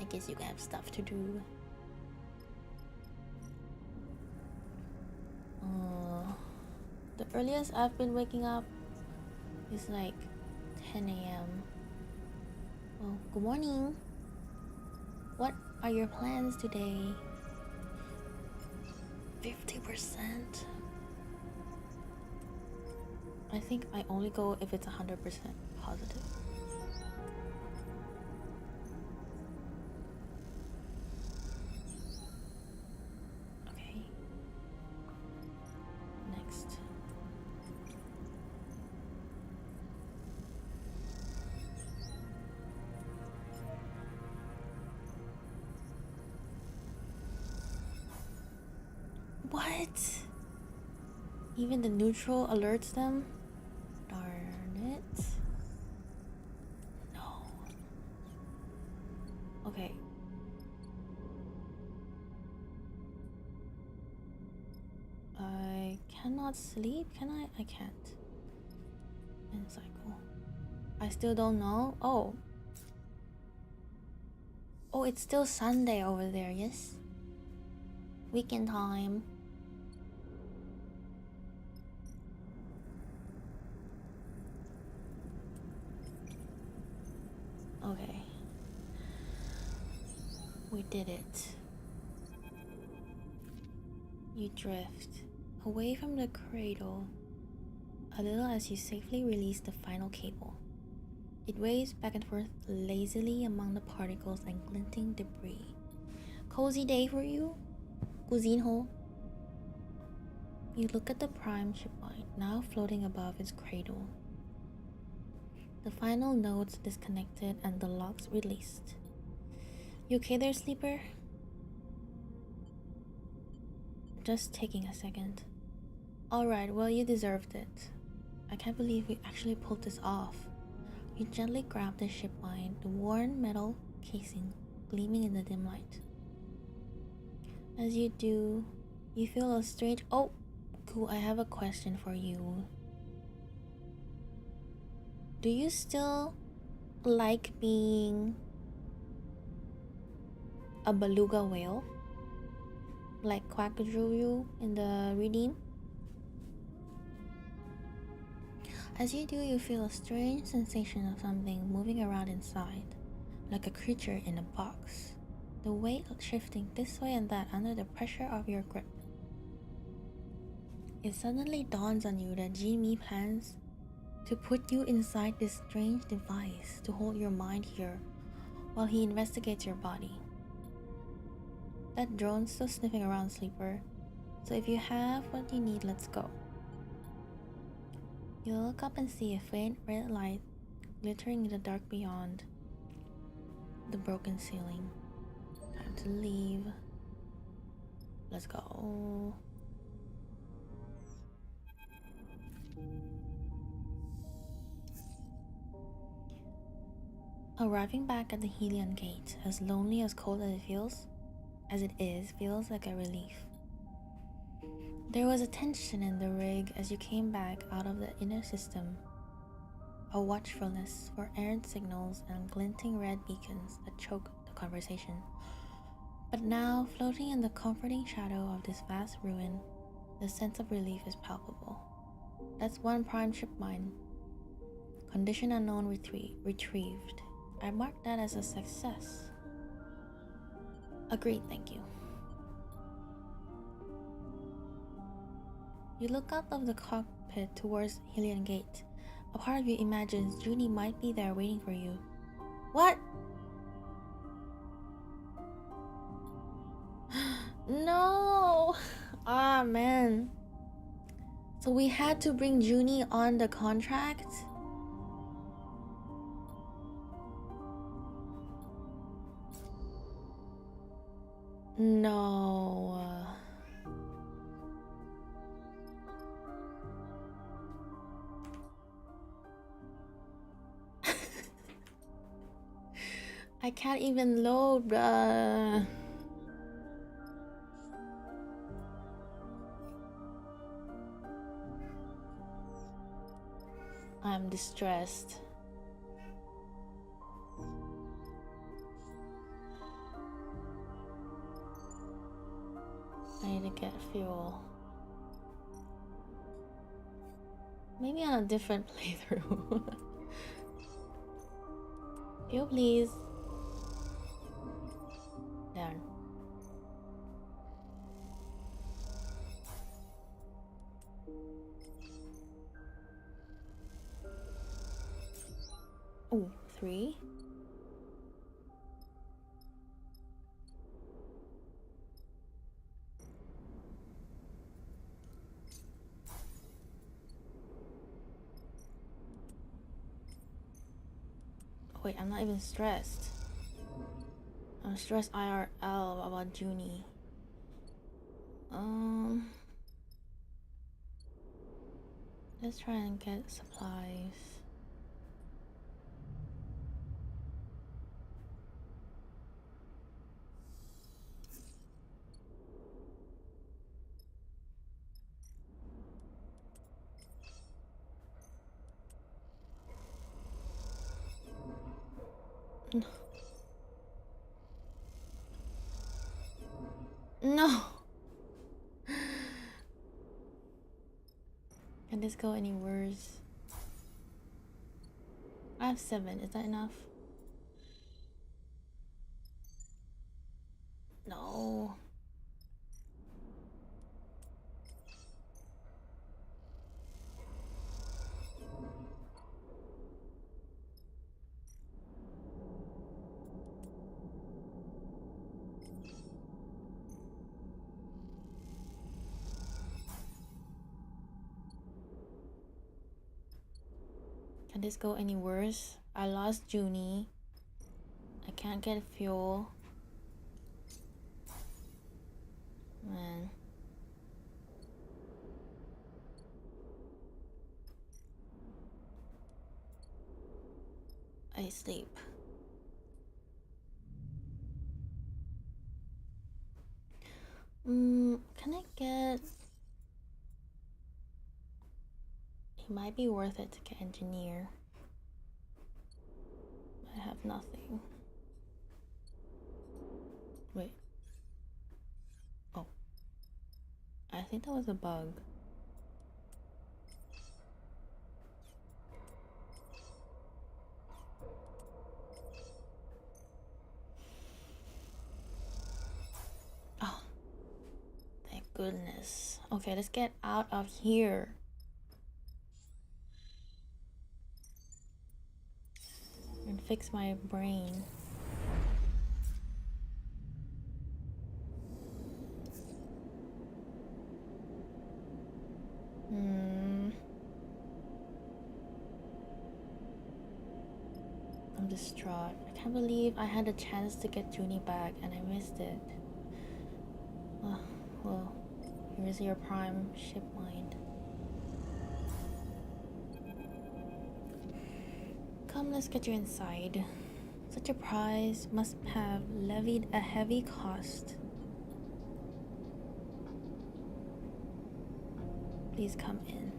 I guess you have stuff to do. The earliest I've been waking up is like 10 a.m. Well, good morning. What are your plans today? 50%? I think I only go if it's 100% positive. Okay. Next. What? Even the neutral alerts them? Darn it. No. Okay. I cannot sleep, can I? I can't. End cycle. I still don't know. Oh. Oh, it's still Sunday over there, yes? Weekend time. Okay. We did it. You drift away from the cradle a little as you safely release the final cable. It waves back and forth lazily among the particles and glinting debris. Cozy day for you? Kuzinho? You look at the prime shipline, now floating above its cradle. The final nodes disconnected and the locks released. You okay there, sleeper? Just taking a second. Alright, well, you deserved it. I can't believe we actually pulled this off. You gently grab the ship line, the worn metal casing gleaming in the dim light. As you do, you feel a strange... Oh, cool, I have a question for you. Do you still like being a beluga whale? Like Quackadoo in the reading? As you do, you feel a strange sensation of something moving around inside, like a creature in a box. The weight shifting this way and that under the pressure of your grip. It suddenly dawns on you that Jimmy plans to put you inside this strange device to hold your mind here while he investigates your body. That drone's still sniffing around, sleeper, so if you have what you need, let's go. You look up and see a faint red light glittering in the dark beyond the broken ceiling. Time to leave. Let's go. Arriving back at the Helion Gate, as lonely as cold as it is, feels like a relief. There was a tension in the rig as you came back out of the inner system, a watchfulness for errant signals and glinting red beacons that choked the conversation. But now, floating in the comforting shadow of this vast ruin, the sense of relief is palpable. That's one prime ship mine. Condition unknown retrieved. I mark that as a success. Agreed, thank you. You look out of the cockpit towards Helion Gate. A part of you imagines Junie might be there waiting for you. What? No! Ah, man. So we had to bring Junie on the contract? No. I can't even load, bruh. I'm distressed. I need to get fuel. Maybe on a different playthrough. Fuel, please. Darn. Oh, 3. Wait, I'm not even stressed. I'm stressed IRL about Junie. Let's try and get supplies. No. No. Can this go any worse? I have 7. Is that enough? No. Can this go any worse? I lost Junie. I can't get fuel. Man. I sleep. Can I get... It might be worth it to get engineer. I have nothing. Wait. Oh. I think that was a bug. Oh. Thank goodness. Okay, let's get out of here. And fix my brain. I'm distraught. I can't believe I had a chance to get Junie back and I missed it. Well, here's your prime ship mind. Come, let's get you inside. Such a prize must have levied a heavy cost. Please come in.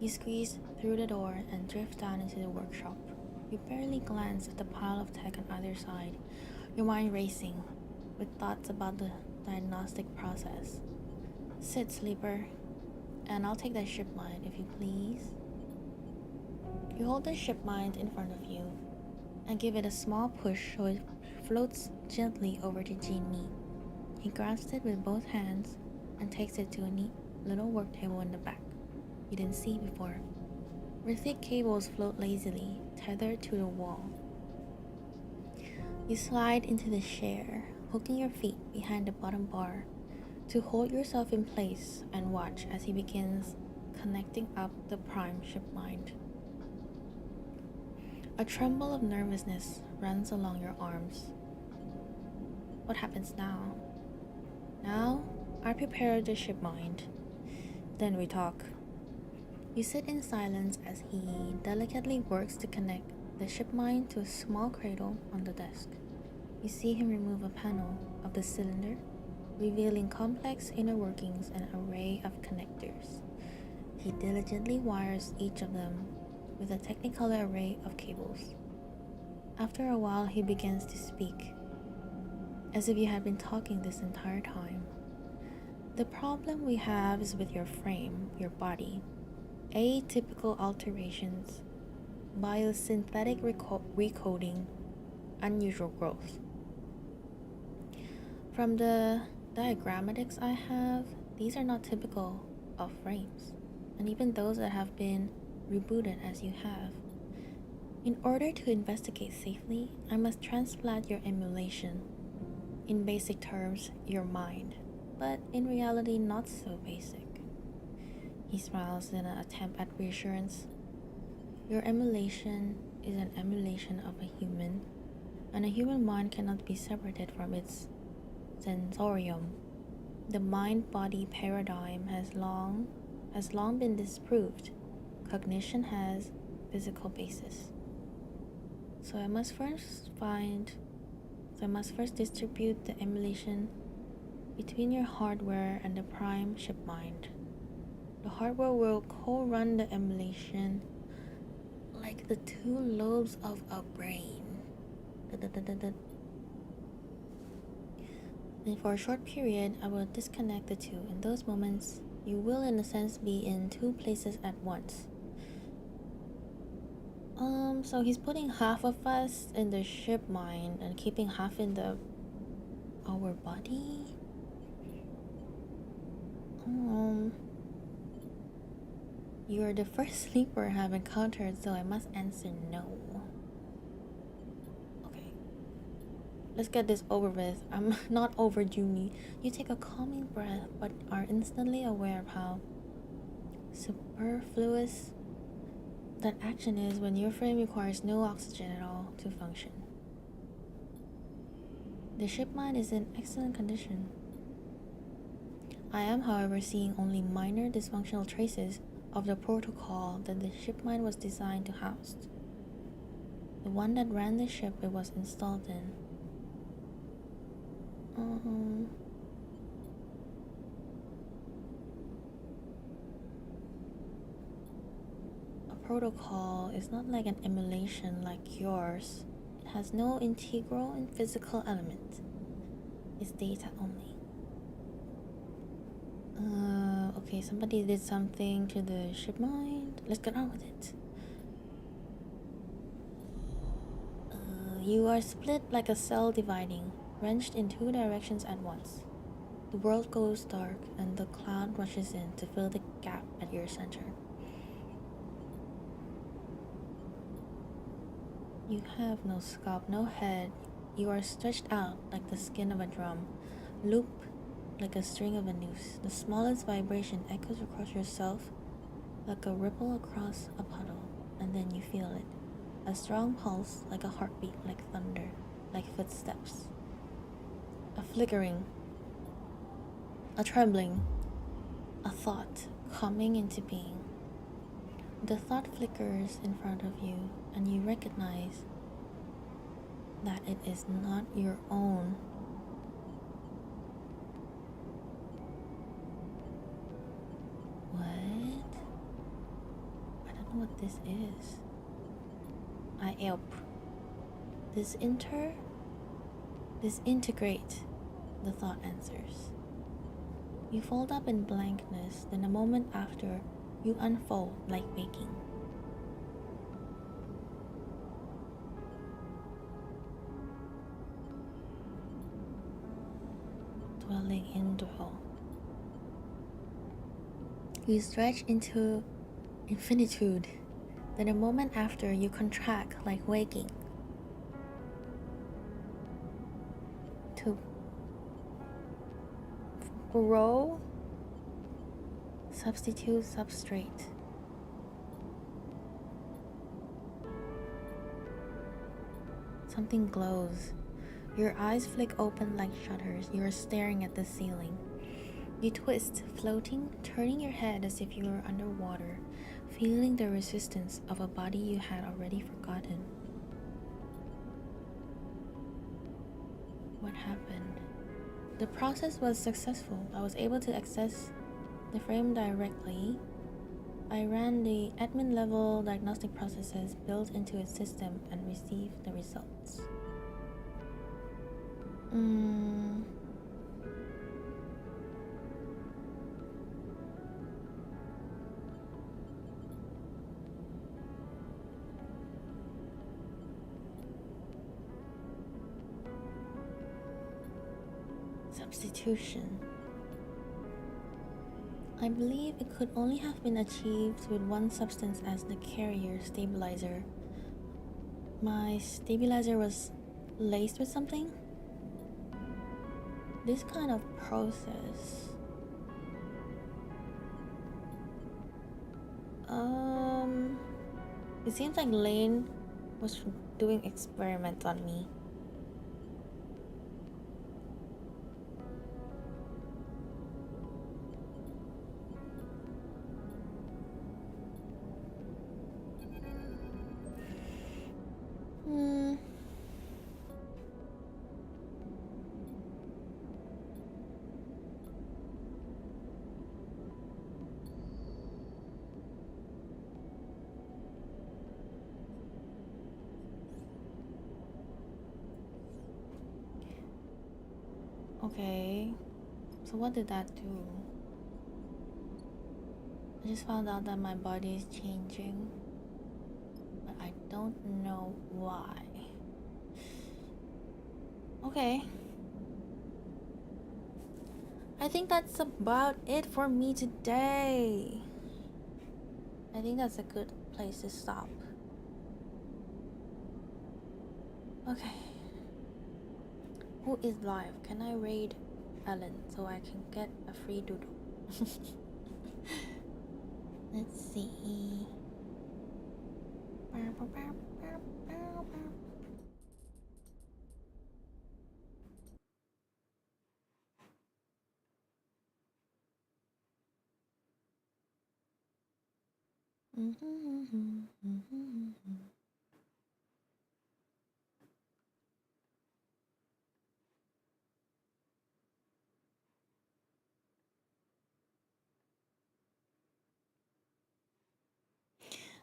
You squeeze through the door and drift down into the workshop. You barely glance at the pile of tech on either side, your mind racing with thoughts about the diagnostic process. Sit, sleeper, and I'll take that ship mind, if you please. You hold the ship mind in front of you and give it a small push so it floats gently over to Genie. He grasps it with both hands and takes it to a neat little work table in the back you didn't see before, where thick cables float lazily, tethered to the wall. You slide into the chair, hooking your feet behind the bottom bar to hold yourself in place and watch as he begins connecting up the prime ship mind. A tremble of nervousness runs along your arms. What happens now? Now, I prepare the ship mind. Then we talk. You sit in silence as he delicately works to connect the ship mind to a small cradle on the desk. You see him remove a panel of the cylinder, revealing complex inner workings and an array of connectors. He diligently wires each of them with a technicolor array of cables. After a while, he begins to speak, as if you had been talking this entire time. The problem we have is with your frame, your body. Atypical alterations, biosynthetic recoding, unusual growth. From the diagrammatics I have, these are not typical of frames, and even those that have been rebooted as you have. In order to investigate safely, I must transplant your emulation. In basic terms, your mind, but in reality not so basic. He smiles in an attempt at reassurance. Your emulation is an emulation of a human, and a human mind cannot be separated from its sensorium. The mind-body paradigm has long been disproved. Cognition has physical basis. So I must first distribute the emulation between your hardware and the prime ship mind. The hardware will co-run the emulation like the two lobes of a brain. And for a short period, I will disconnect the two. In those moments, you will in a sense be in two places at once. So he's putting half of us in the ship mind and keeping half in our body. You are the first sleeper I have encountered, so I must answer no. Okay. Let's get this over with. I'm not over, Jumi. You take a calming breath, but are instantly aware of how superfluous that action is when your frame requires no oxygen at all to function. The ship mind is in excellent condition. I am, however, seeing only minor dysfunctional traces of the protocol that the ship mind was designed to house. The one that ran the ship it was installed in. A protocol is not like an emulation like yours. It has no integral and physical element. It's data only. Okay, somebody did something to the ship mind. Let's get on with it. You are split like a cell dividing, wrenched in two directions at once. The world goes dark and the cloud rushes in to fill the gap at your center. You have no scalp, no head. You are stretched out like the skin of a drum, looped like a string of a noose. The smallest vibration echoes across yourself like a ripple across a puddle, and then you feel it. A strong pulse, like a heartbeat, like thunder, like footsteps. A flickering, a trembling, a thought coming into being. The thought flickers in front of you, and you recognize that it is not your own. What? I don't know what this is. I help. Disintegrate, the thought answers. You fold up in blankness, then a moment after, you unfold like baking. Dwelling in dwell. You stretch into infinitude, then a moment after, you contract like waking. To grow, substitute substrate. Something glows. Your eyes flick open like shutters. You are staring at the ceiling. You twist, floating, turning your head as if you were underwater, feeling the resistance of a body you had already forgotten. What happened? The process was successful. I was able to access the frame directly. I ran the admin level diagnostic processes built into its system and received the results. Substitution. I believe it could only have been achieved with one substance as the carrier stabilizer. My stabilizer was laced with something? This kind of process. It seems like Lane was doing experiments on me. Okay, so what did that do? I just found out that my body is changing, but I don't know why. Okay. I think that's about it for me today. I think that's a good place to stop. Okay. Who is live? Can I raid Ellen so I can get a free doodle? Let's see.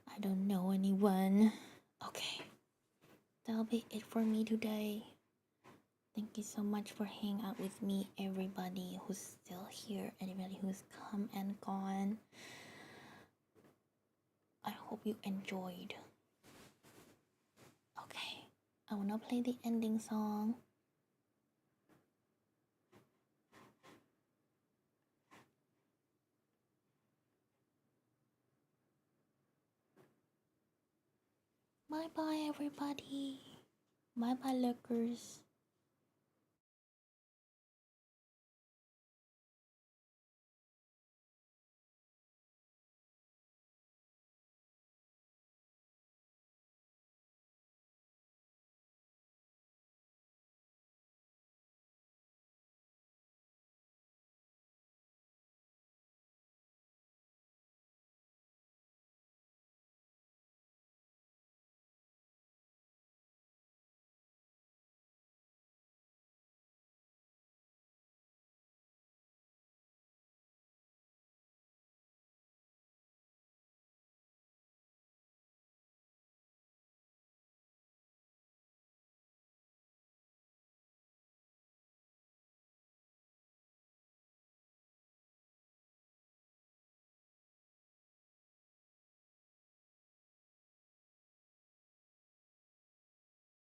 I don't know anyone. Okay, that'll be it for me today. Thank you so much for hanging out with me, everybody who's still here, anybody who's come and gone. I hope you enjoyed. Okay, I wanna play the ending song. Bye bye, everybody. Bye bye, lurkers.